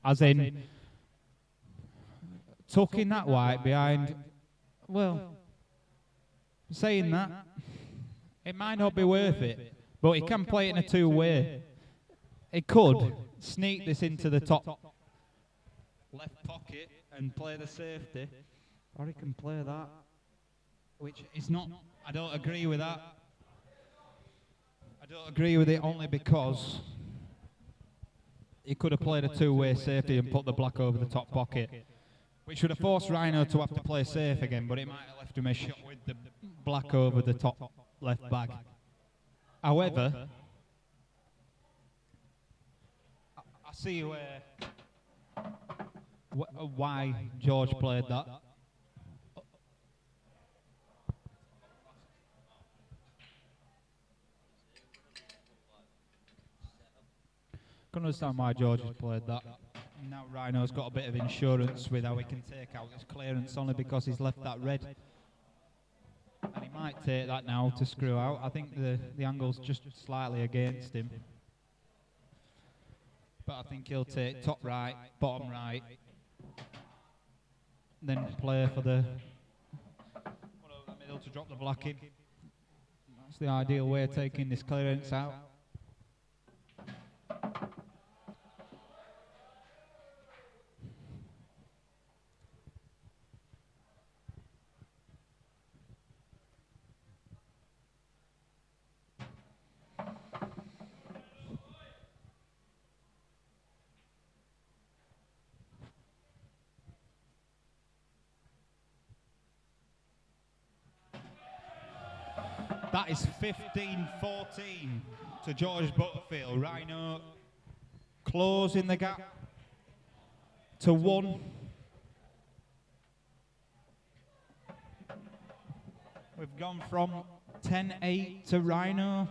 as in tucking that white behind. Well, saying that, it might not be worth it, but he can play it in a two-way. He could sneak this into the top left pocket and play the safety, or he can play that, which is not. I don't agree with that. I don't agree with it only because he could have played a two-way safety and put the black over the top pocket, which would have forced Rhino to have to play safe again, but it might have left him a shot with the black over the top left bag. However, I see why George played that. Can understand why George has played that. Now Rhino's got a bit of insurance with how he can take out his clearance only because he's left that red. And he might take that now to screw out. I think the angle's just slightly against him. But I think he'll take top right, bottom right, then play for the one over the middle to drop the black in. That's the ideal way of taking this clearance out. That is 15-14 to George Butterfield. Rhino closing the gap to 1. We've gone from 10-8 to Rhino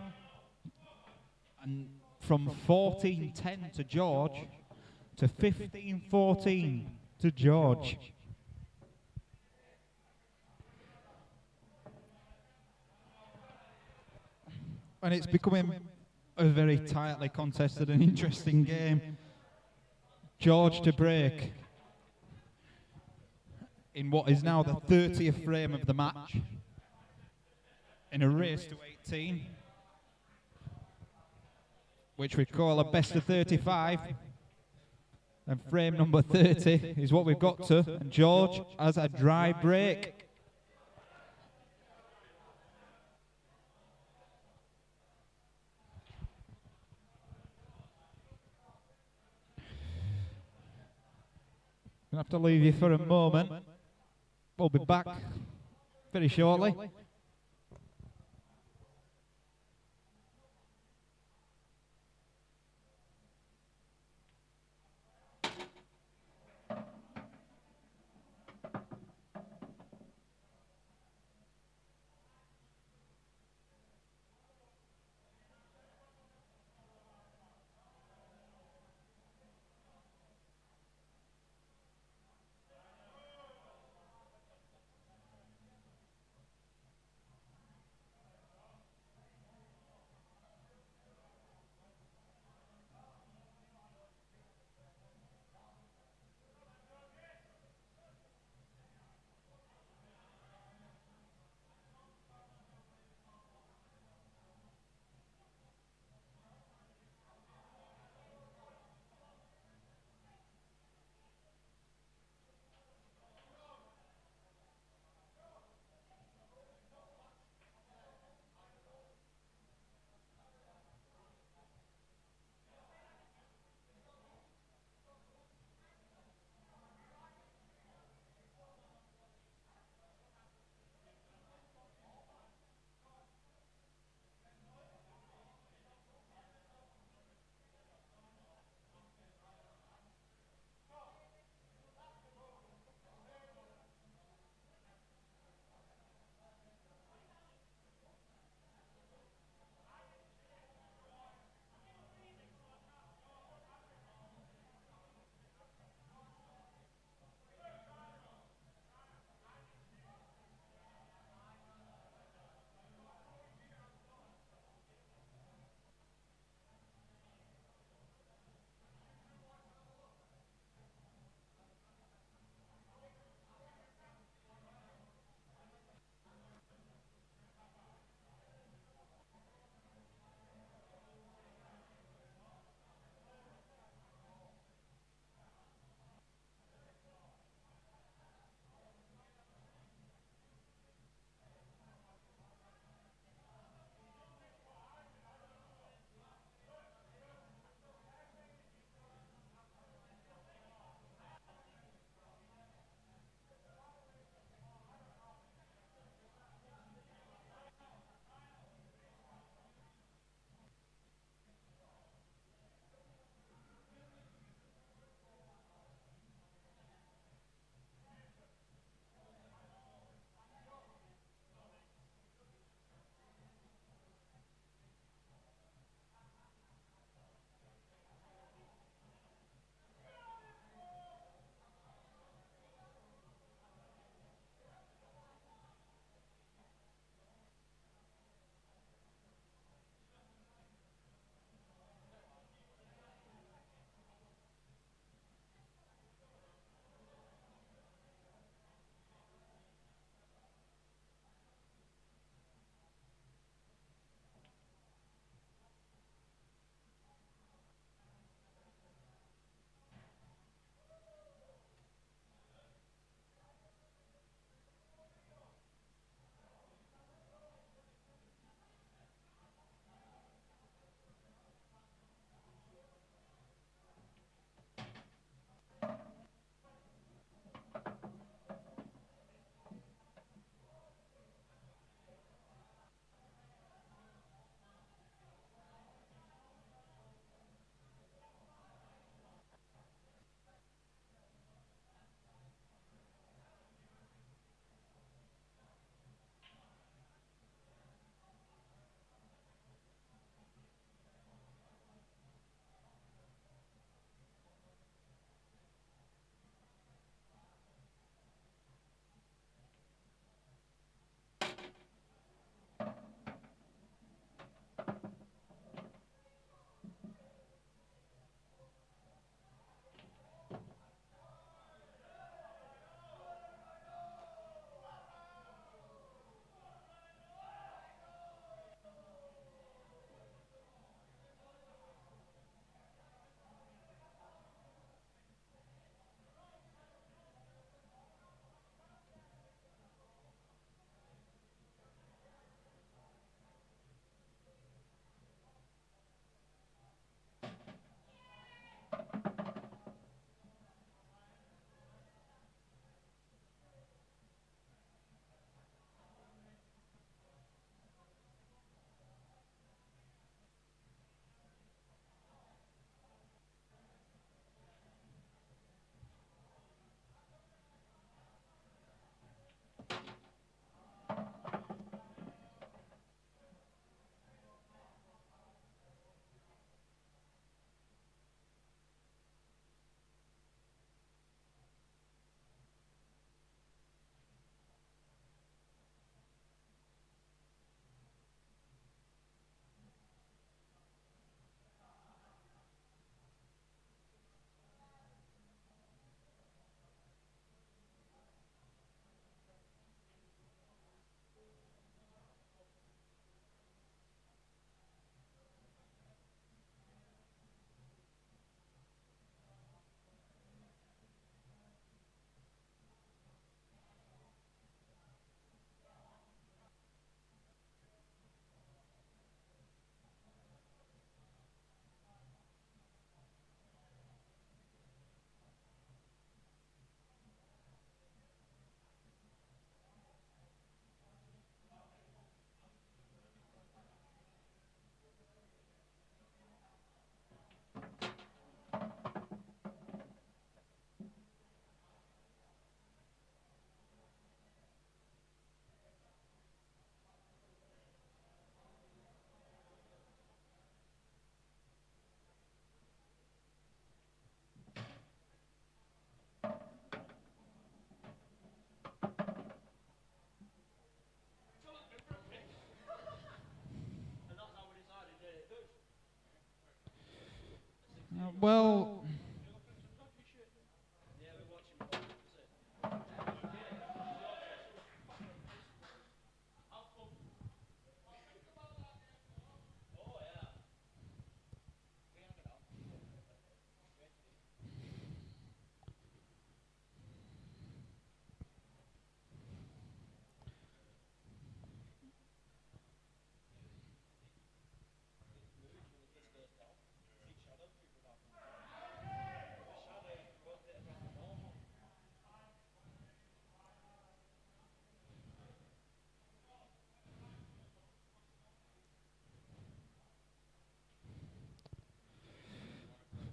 and from 14-10 to George to 15-14 to George. And it's becoming a very tightly contested and interesting game. George to break in what is now the 30th frame of the match in a race to 18, which we call a best of 35. And frame number 30 is what we've got to. And George has a dry break. Gonna have to leave you for a moment. We'll be back very shortly.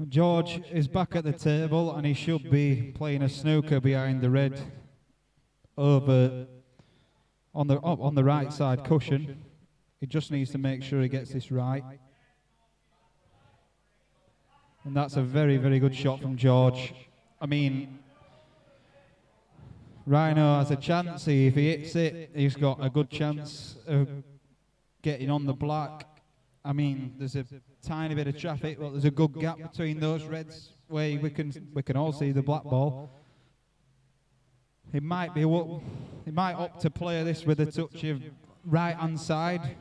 George is back at the table and he should be playing a snooker behind the red over on the right side cushion. He just needs to make sure he gets this right. And that's a very, very good shot from George. I mean, Rhino has a chance. If he hits it, he's got a good chance of getting on the black. I mean, there's a tiny bit of traffic, but there's a good gap between those reds where we can all see the black ball. He might opt to play this with a touch of right hand side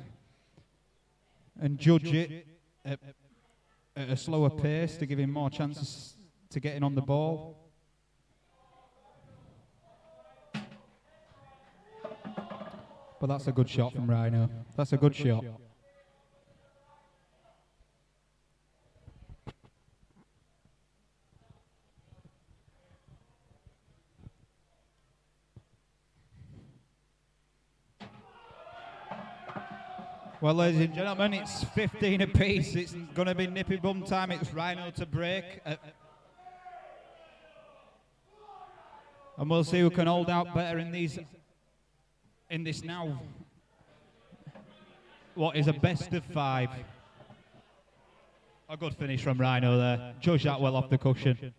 and judge it at a slower pace to give him more chances to getting on the ball. But that's a good shot from Rhino. That's a good shot. Well, ladies and gentlemen, it's 15 apiece. It's going to be nippy bum time. It's Rhino to break. And we'll see who can hold out better in this now. What is a best of 5. A good finish from Rhino there. Judge that well off the cushion.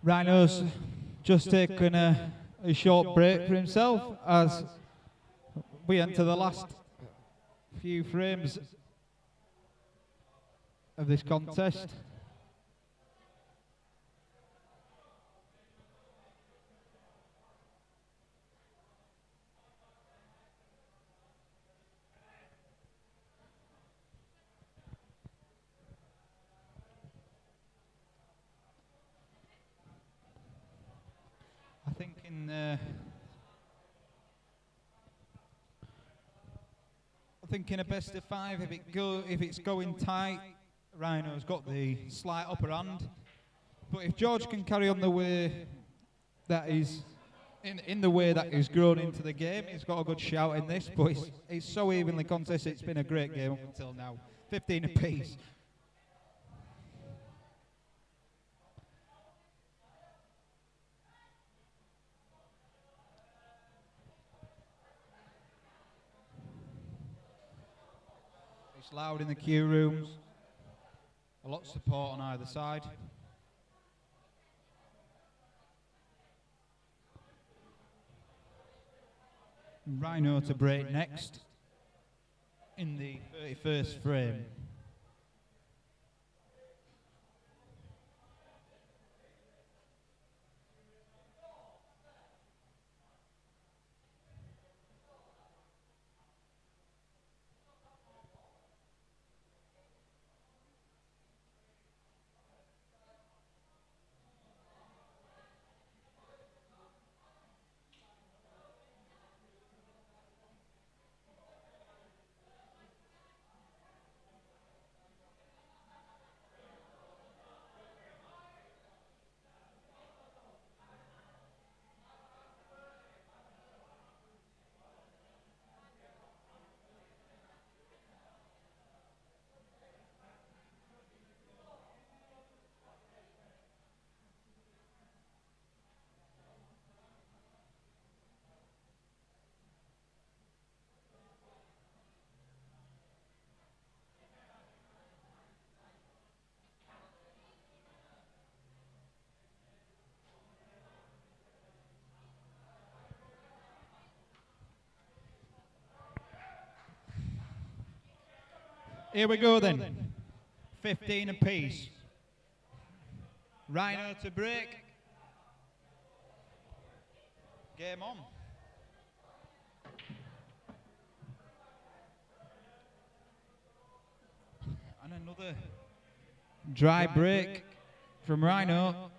Rhino's just taken a short break for himself as we enter the last few frames of this contest. I think in a best of 5, if it's going tight, Rhino's got the slight upper hand. But if George can carry on the way that is in the way that he's grown into the game, he's got a good shout in this. But it's so evenly contested. It's been a great game up until now. 15 apiece. It's loud in the queue rooms. A lot of support on either side. Rhino to break next in the 31st frame. Here we go then. 15 apiece. Rhino to break. Game on. And another dry break from Rhino.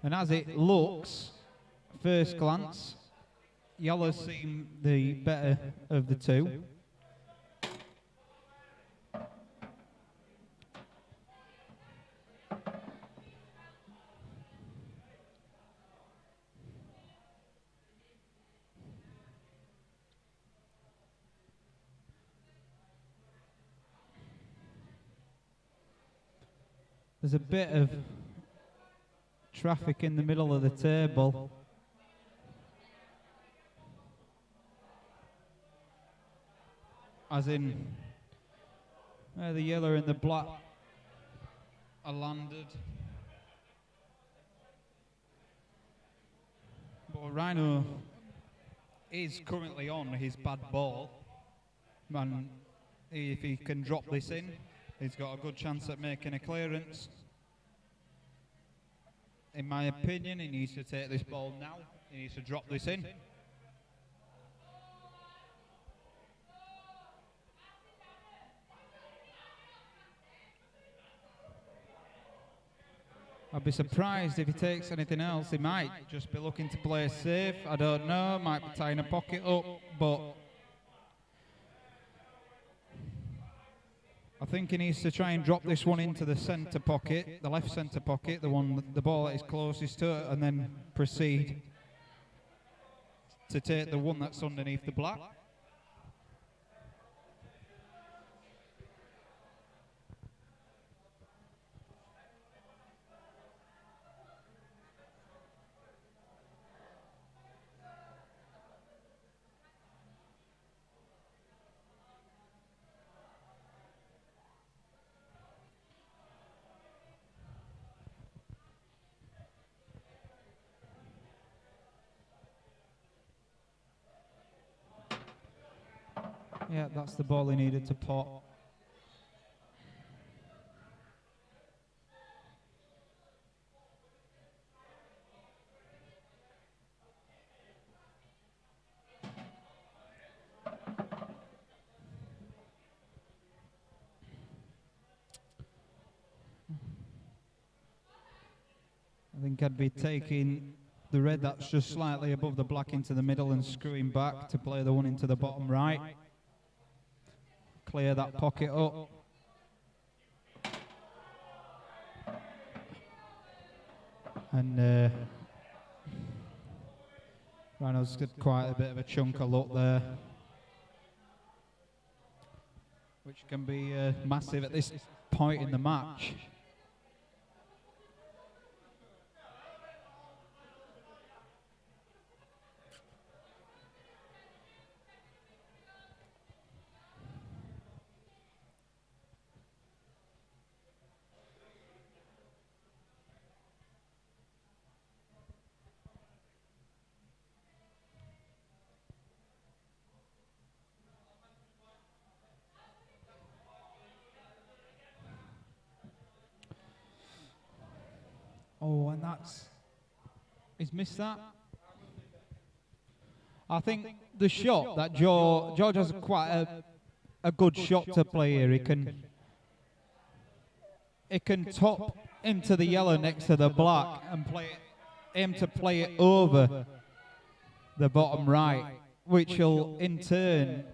And as it looks, first glance, yellow seem the better of the two. There's a bit of traffic in the middle of the table. As in, where the yellow and the black are landed. But Rhino is currently on his bad ball. And if he can drop this in, he's got a good chance at making a clearance. In my opinion, he needs to take this ball now. He needs to drop this in. I'd be surprised if he takes anything else. He might just be looking to play safe. I don't know. Might be tying a pocket up, but I think he needs to try and drop this one into the centre pocket, the left centre pocket, the ball that is closest to it, and then proceed to take the one that's underneath the black. Yeah, that's the ball he needed to pot. I think I'd be taking the red that's just slightly above the black into the middle and screwing back to play the one into the bottom right. Clear that pocket up. And Rhino's got quite a bit of a chunk of luck there, which can be massive at this point in the match. Oh, and he's missed that. I think the shot that George has quite a good shot to play here. He can top into the yellow next to the black and aim to play it over the bottom right, which will in turn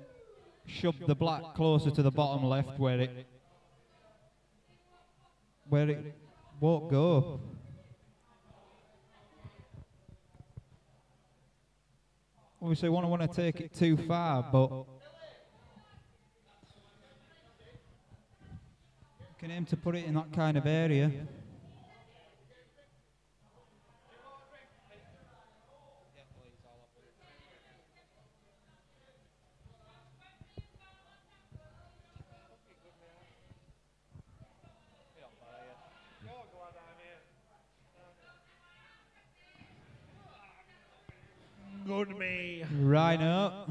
shove the black closer to the bottom left where it won't go. Obviously, I want to take it too far, but can aim to put it in that kind of area. Good Good me. Rhino.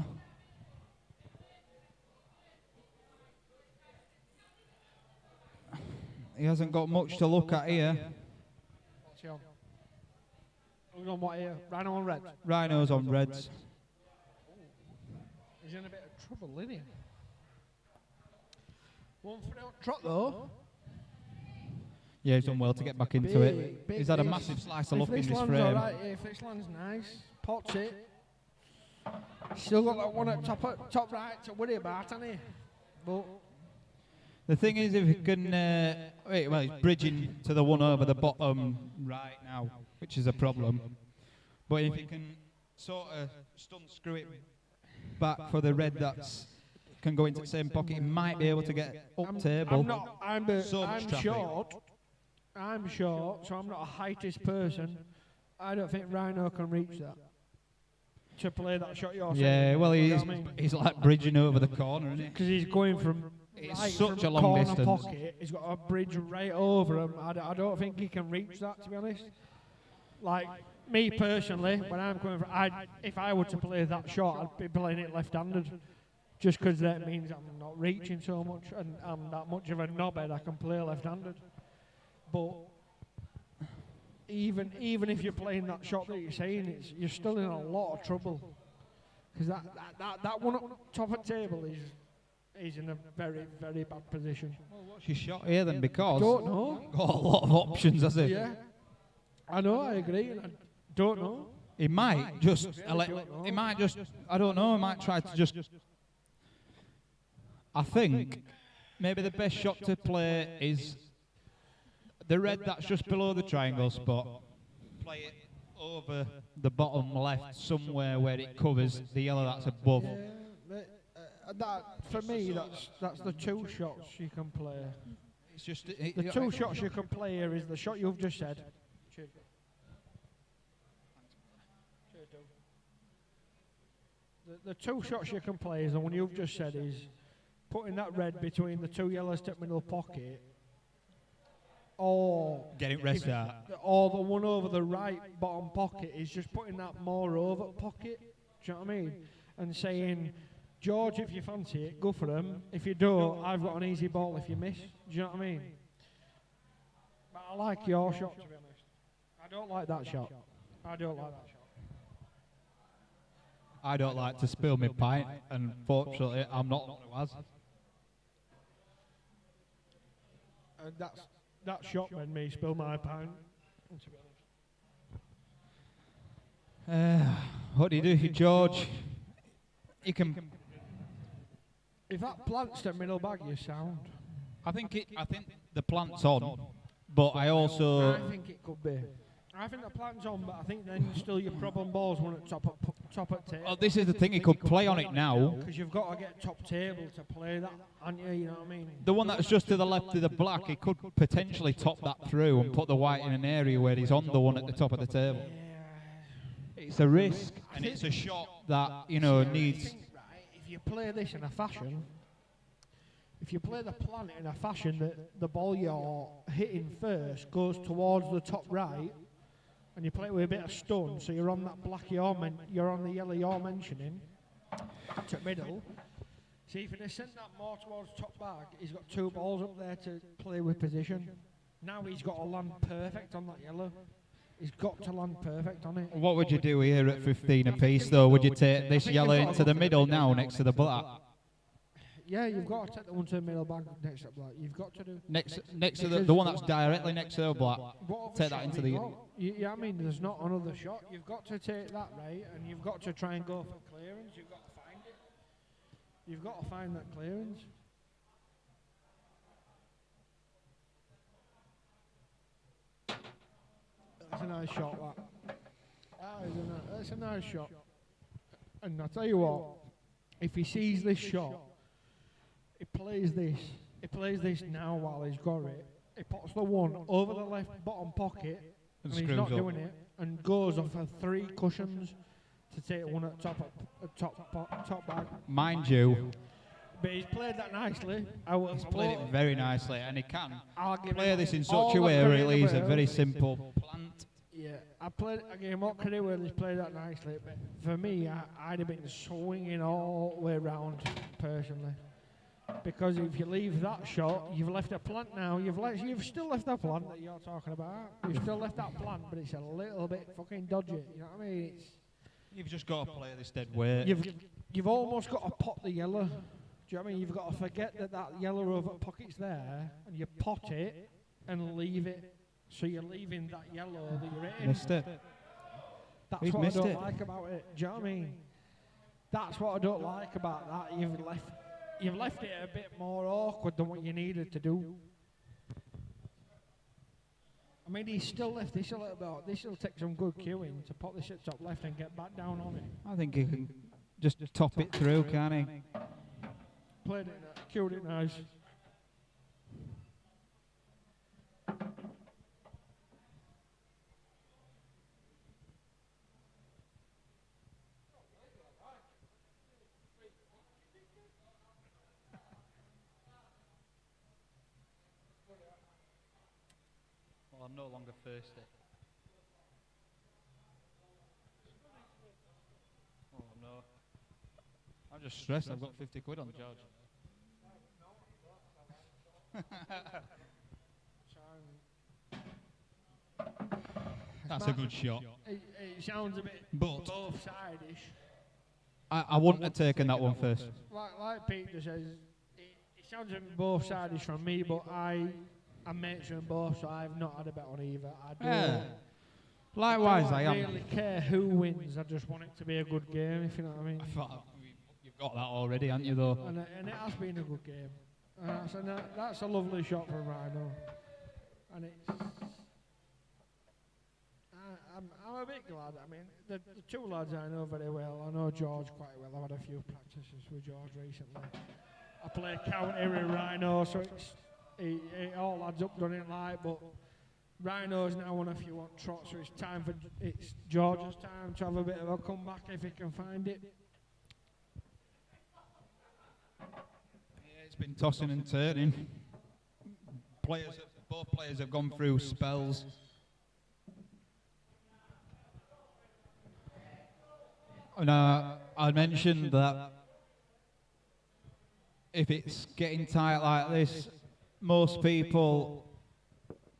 He hasn't got much to look at here. What's he on? Who's on what here? Rhino on red. Rhino's on reds. He's in a bit of trouble, isn't he? 1 for 0 trot though. Yeah, he's done well to get back into it. He's had a massive slice of luck in this frame. Alright, if this land's nice, pots it. Still got that one at top right to worry about, hasn't he? But The thing is, if he can, well, he's bridging to the one over the bottom right now, which is a problem. But if he can sort of stunt screw it back for the red that's can go into the same pocket, he might be able to get up table. I'm short, so I'm not a heightest person. I don't think Rhino can reach that. To play that shot you're saying. Yeah, well, he's like bridging over the corner, isn't he? Because he's going from such a long corner distance. pocket. He's got a bridge right over him. I don't think he can reach that, to be honest. Like, me personally, when I'm going for, if I were to play that shot, I'd be playing it left-handed. Just because that means I'm not reaching so much and I'm that much of a knobhead, I can play left-handed. But even if you're playing that shot that you're saying, you're still in a lot of trouble. Because that one up top of the table is in a very, very bad position. Well, what's your shot here then? Because don't know. Got a lot of options, has he? Yeah. I know, I agree. I don't know. He might just, he might just, I don't know, he might try to just, I think maybe the best shot to play is the red that's just below the triangle spot. Play it over the bottom left somewhere where it covers the yellow that's above. Yeah, that for me, that's the two shots you can play. It's just the two shots you can play here is the shot you've just said. The two shots you can play is the one you've just said is putting that red between the two yellows to middle pocket, or getting rest out. Or the one over the right bottom pocket is just putting that more over pocket. Do you know what I mean? And saying, George, if you fancy it, go for them. If you don't, I've got an easy ball if you miss. Do you know what I mean? But I like your shot, to be honest. I don't like that shot. I don't like that shot. I don't like to spill my pint, and fortunately, I'm not one who has. And that shot made me spill my pint. What do you do, George? You can. If that plant's the middle bag, you sound. I think the plant's on, but I also. I think it could be. I think the plant's on, but I think then still your problem ball's one at top at table. Oh, this is the thing. He could play on it now. Because you've got to get top table to play that, aren't you? You know what I mean? The one that's just to the left of the black, he could potentially top that through and put the white in an area where he's on the one at the top of the table. Yeah. It's a risk, and it's a shot that needs. If you play this in a fashion, if you play the plant in a fashion that the ball you're hitting first goes towards the top right, and you play it with a bit of stun, so you're on that black you're on the yellow you're mentioning, to middle. See, if he'd sent that more towards top bag, he's got two balls up there to play with position. Now he's got to land perfect on that yellow. He's got to land perfect on it. What would you do here at 15 apiece, though? Would you take this yellow into the middle now next to the black? Yeah, you've got to take the one to the middle bag next to the black. You've got to do. Next to the one that's directly next to the black. Take that into the. Yeah, I mean, there's not another shot. You've got to take that right, and you've got to try and go for clearance. You've got to find it. You've got to find that clearance. That's a nice shot, that. That's a nice shot. And I'll tell you what, if he sees this shot, he plays this now while he's got it. He puts the one over the left bottom pocket, and he's not doing it, and goes off for 3 cushions to take one at top bag. Mind you. But he's played that nicely. He's played it very nicely, and he can play this in such a way where it leaves a very simple plant Yeah, I played again. What could do? He's played that nicely, but for me, I'd have been swinging all the way around personally. Because if you leave that shot, you've left a plant now. You've still left that plant that you're talking about. You've still left that plant, but it's a little bit fucking dodgy. You know what I mean? You've just got to play this dead weight. You've almost got to pot the yellow. Do you know what I mean? You've got to forget that yellow over pocket's there, and you pot it and leave it. So you're leaving that yellow that you're hitting. Missed it. That's He's what I missed don't it. like about it. Do you know what I mean? That's what I don't like about that. You've left it a bit more awkward than what you needed to do. I mean, he's still left this a little bit. This will take some good queuing to pop this at top left and get back down on it. I think he can just top it through, can't he? Played it, queued it nice. Well, I'm no longer thirsty. Oh no. I'm just stressed. I've got 50 quid on George. That's a good shot. It sounds a bit But both side-ish. I wouldn't have taken that one first. Like Peter says, it sounds a bit both side-ish from me, but I'm mates with them both, so I've not had a bet on either. Likewise, I I don't am. really care who wins. I just want it to be a good game, if you know what I mean. You've got that already, haven't you, though? And it has been a good game. That's a lovely shot from Rhino. And I'm a bit glad. I mean, the two lads I know very well. I know George quite well. I've had a few practices with George recently. I play counter with Rhino, so it all adds up, doesn't it? But Rhino's now on a few on trot, so it's George's time to have a bit of a comeback if he can find it. Yeah, it's been tossing and turning. Both players have gone through spells. And I mentioned that if it's getting tight like this, most people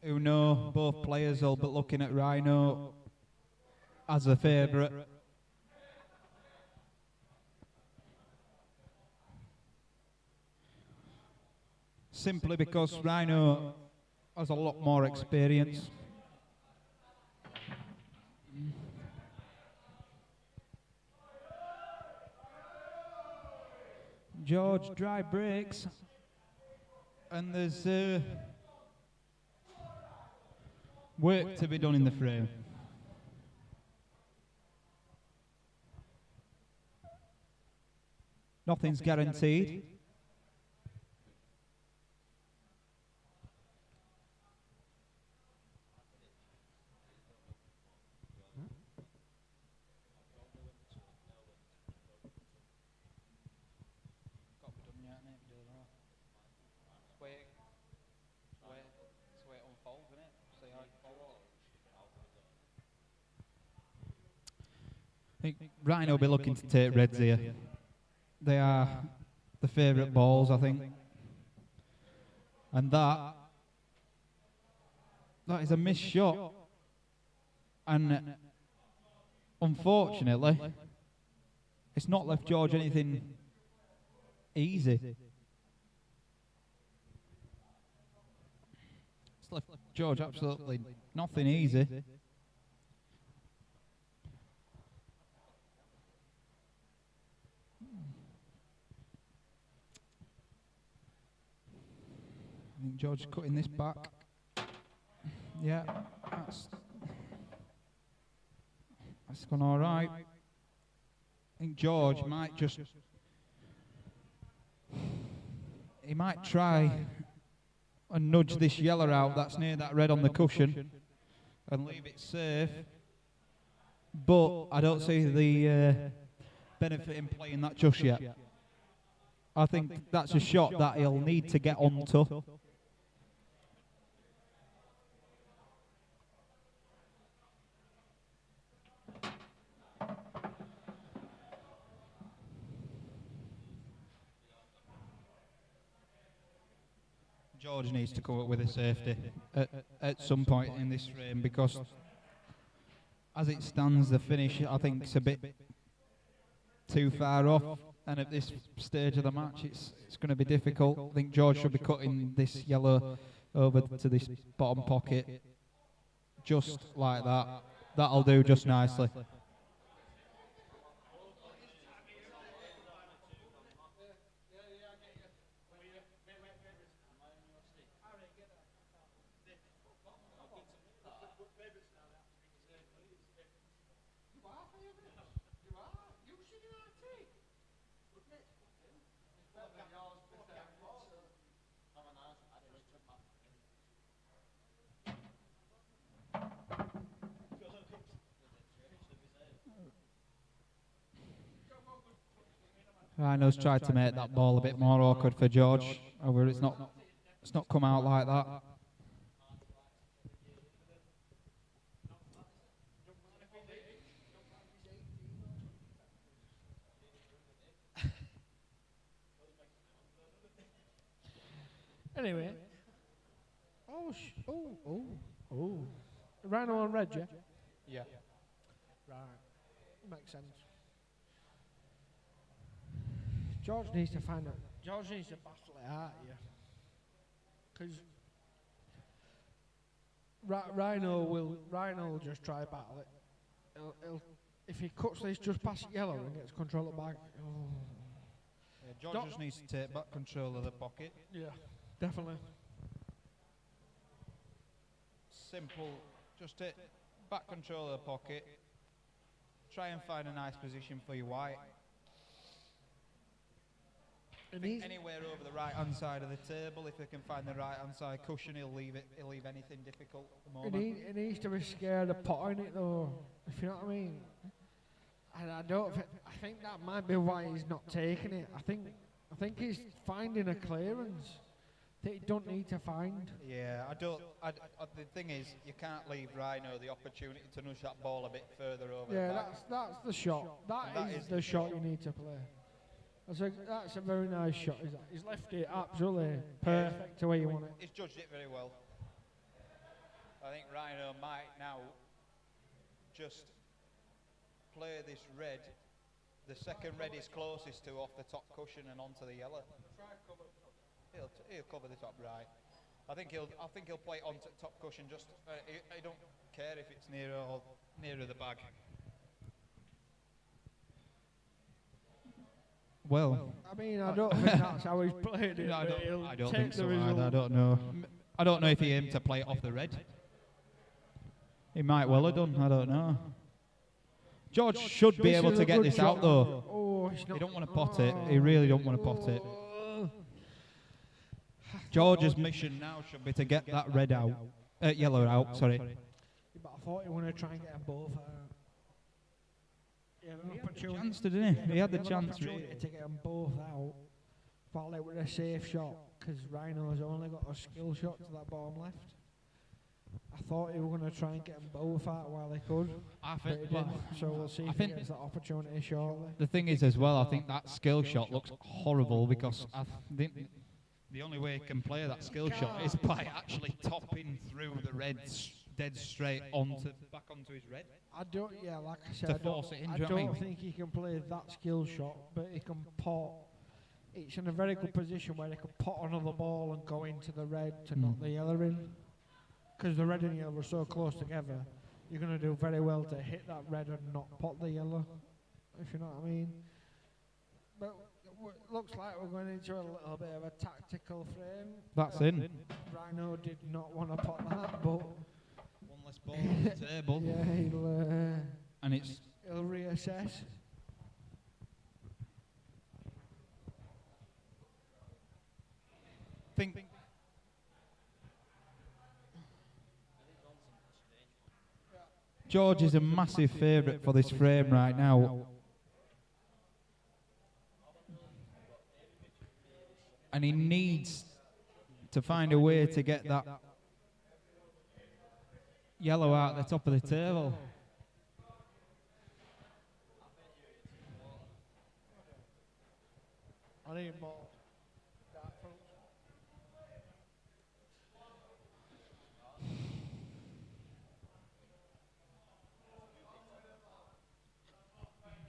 who know both players will be looking at Rhino as a favourite. Simply because Rhino has a lot more experience. George dry breaks, and there's work to be done in the frame. Nothing's guaranteed. I think Rhino will be looking to take reds here. They are the favourite balls, I think. And that is a missed shot. And unfortunately, it's not left George anything easy. It's left George absolutely nothing easy. I think George cutting this back. Yeah, that's gone all right. I think George might just, he might try and nudge this yellow out that's near that red on the cushion and leave it safe. But I don't see the benefit in playing that just yet. I think that's a shot that he'll need to get onto. George needs to come up with a safety at some point in this frame, because as it stands, the finish I think is a bit too far off, and at this stage of the match it's going to be difficult. I think George should be cutting this yellow over to this bottom pocket, just like that. That'll do just nicely. Rhino's tried to make that ball a bit more awkward for George, however it's not come out like that. Anyway. Oh. Rhino on red, yeah? Yeah. Right. Makes sense. George needs to find out. George needs to battle it out here. Because Rhino will just try battle it. If he cuts this just past yellow and gets control of the bag. Oh. Yeah, George just needs to take back control of the pocket. Yeah, definitely. Simple. Just take back control of the pocket. Try and find a nice position for your white. Anywhere over the right hand side of the table. If he can find the right hand side cushion, he'll leave anything difficult at the moment. He needs to be scared of potting it though, if you know what I mean. And I think that might be why he's not taking it. I think he's finding a clearance that he don't need to find. Yeah, the thing is, you can't leave Rhino the opportunity to nudge that ball a bit further over the back. That's the shot. That is the shot you need to play. That's a very nice shot. He's left it absolutely perfect to where you want it. He's judged it very well. I think Rhino might now just play this red. The second red is closest to off the top cushion and onto the yellow. He'll cover the top right. I think he'll play it onto the top cushion. Just I don't care if it's nearer the bag. Well, I mean, I don't think that's how he's played it. I don't think so either. I don't know. I don't know if he aimed to play it off the red. He might well have done. I don't know. George should be able to get this out though. Oh, he's not. He don't want to pot it. He really don't want to pot it. George's mission now should be to get that red out, yellow out. Sorry. But I thought he wanted to try and get them both out. He had the chance, didn't he? He had the chance really to get them both out while they were a safe shot, because Rhino's only got a skill shot to that bottom left. I thought he was going to try and get them both out while they could, but he didn't. So we'll see if he gets that opportunity shortly. The thing is as well, I think that skill shot looks horrible, because I think the only way he can play that skill shot is by actually topping through the red dead straight back onto his red. Like I said, I don't think he can play that skill shot, but he can pot. It's in a very good position where he can pot another ball and go into the red to knock the yellow in. Because the red and yellow are so close together, you're going to do very well to hit that red and not pot the yellow, if you know what I mean. But looks like we're going into a little bit of a tactical frame. That's in. Rhino did not want to pot that, but one less ball on the table. Yeah, he'll reassess. George is a massive favourite for this frame right now. And he needs to find a way to get that yellow out at the top of the table. I need more.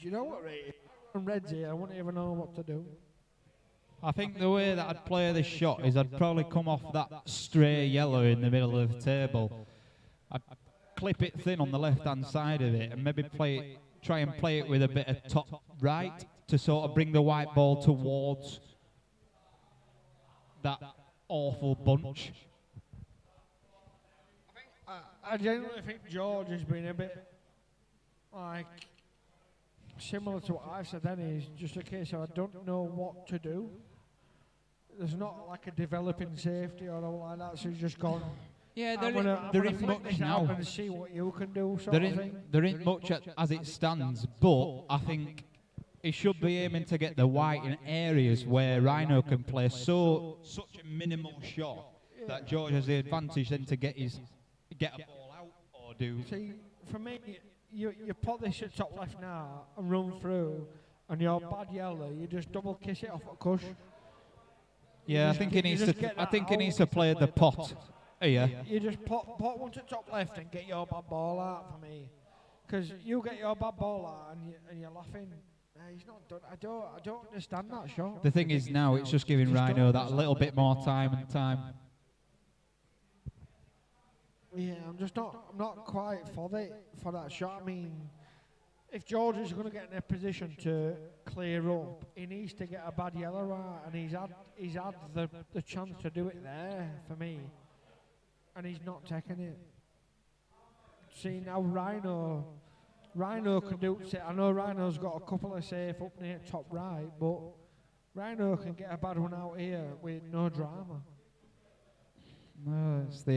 you know what, Ray? On Reds here, I wouldn't even know what to do. I think the way that I'd play this shot is I'd probably come off that stray yellow in the middle of the table. I'd clip it thin on the left-hand side of it and maybe try and play it with a bit of top right to sort of bring the white ball towards that awful bunch. I genuinely think George has been a bit like similar to what I've said then. Is just a case of I don't know what to do. There's not like a developing safety or all like that, so he's just gone. Yeah, I'm gonna isn't flick much this now. out and see what you can do. Sort There of thing. isn't much as it stands, but I think he should be aiming to get the white in areas where Rhino can play such a minimal shot that George has the advantage then to get a ball out or do. See, for me, you put this at top left now and run through, and you're bad yellow. You just double kiss it off a cush. Yeah, I think he needs to play the pot here. You just put one to top left and get your bad ball out for me, because you get your bad ball out and you're laughing. He's not done. I don't understand that shot. The thing is now it's just giving Rhino that little bit more time. Yeah, I'm not quite for that shot. I mean, if George is going to get in a position to clear up, he needs to get a bad yellow out, and he's had the chance to do it there for me, and he's not taking it. See now, Rhino can do it. I know Rhino's got a couple of safe up near top right, but Rhino can get a bad one out here with no drama. No, it's the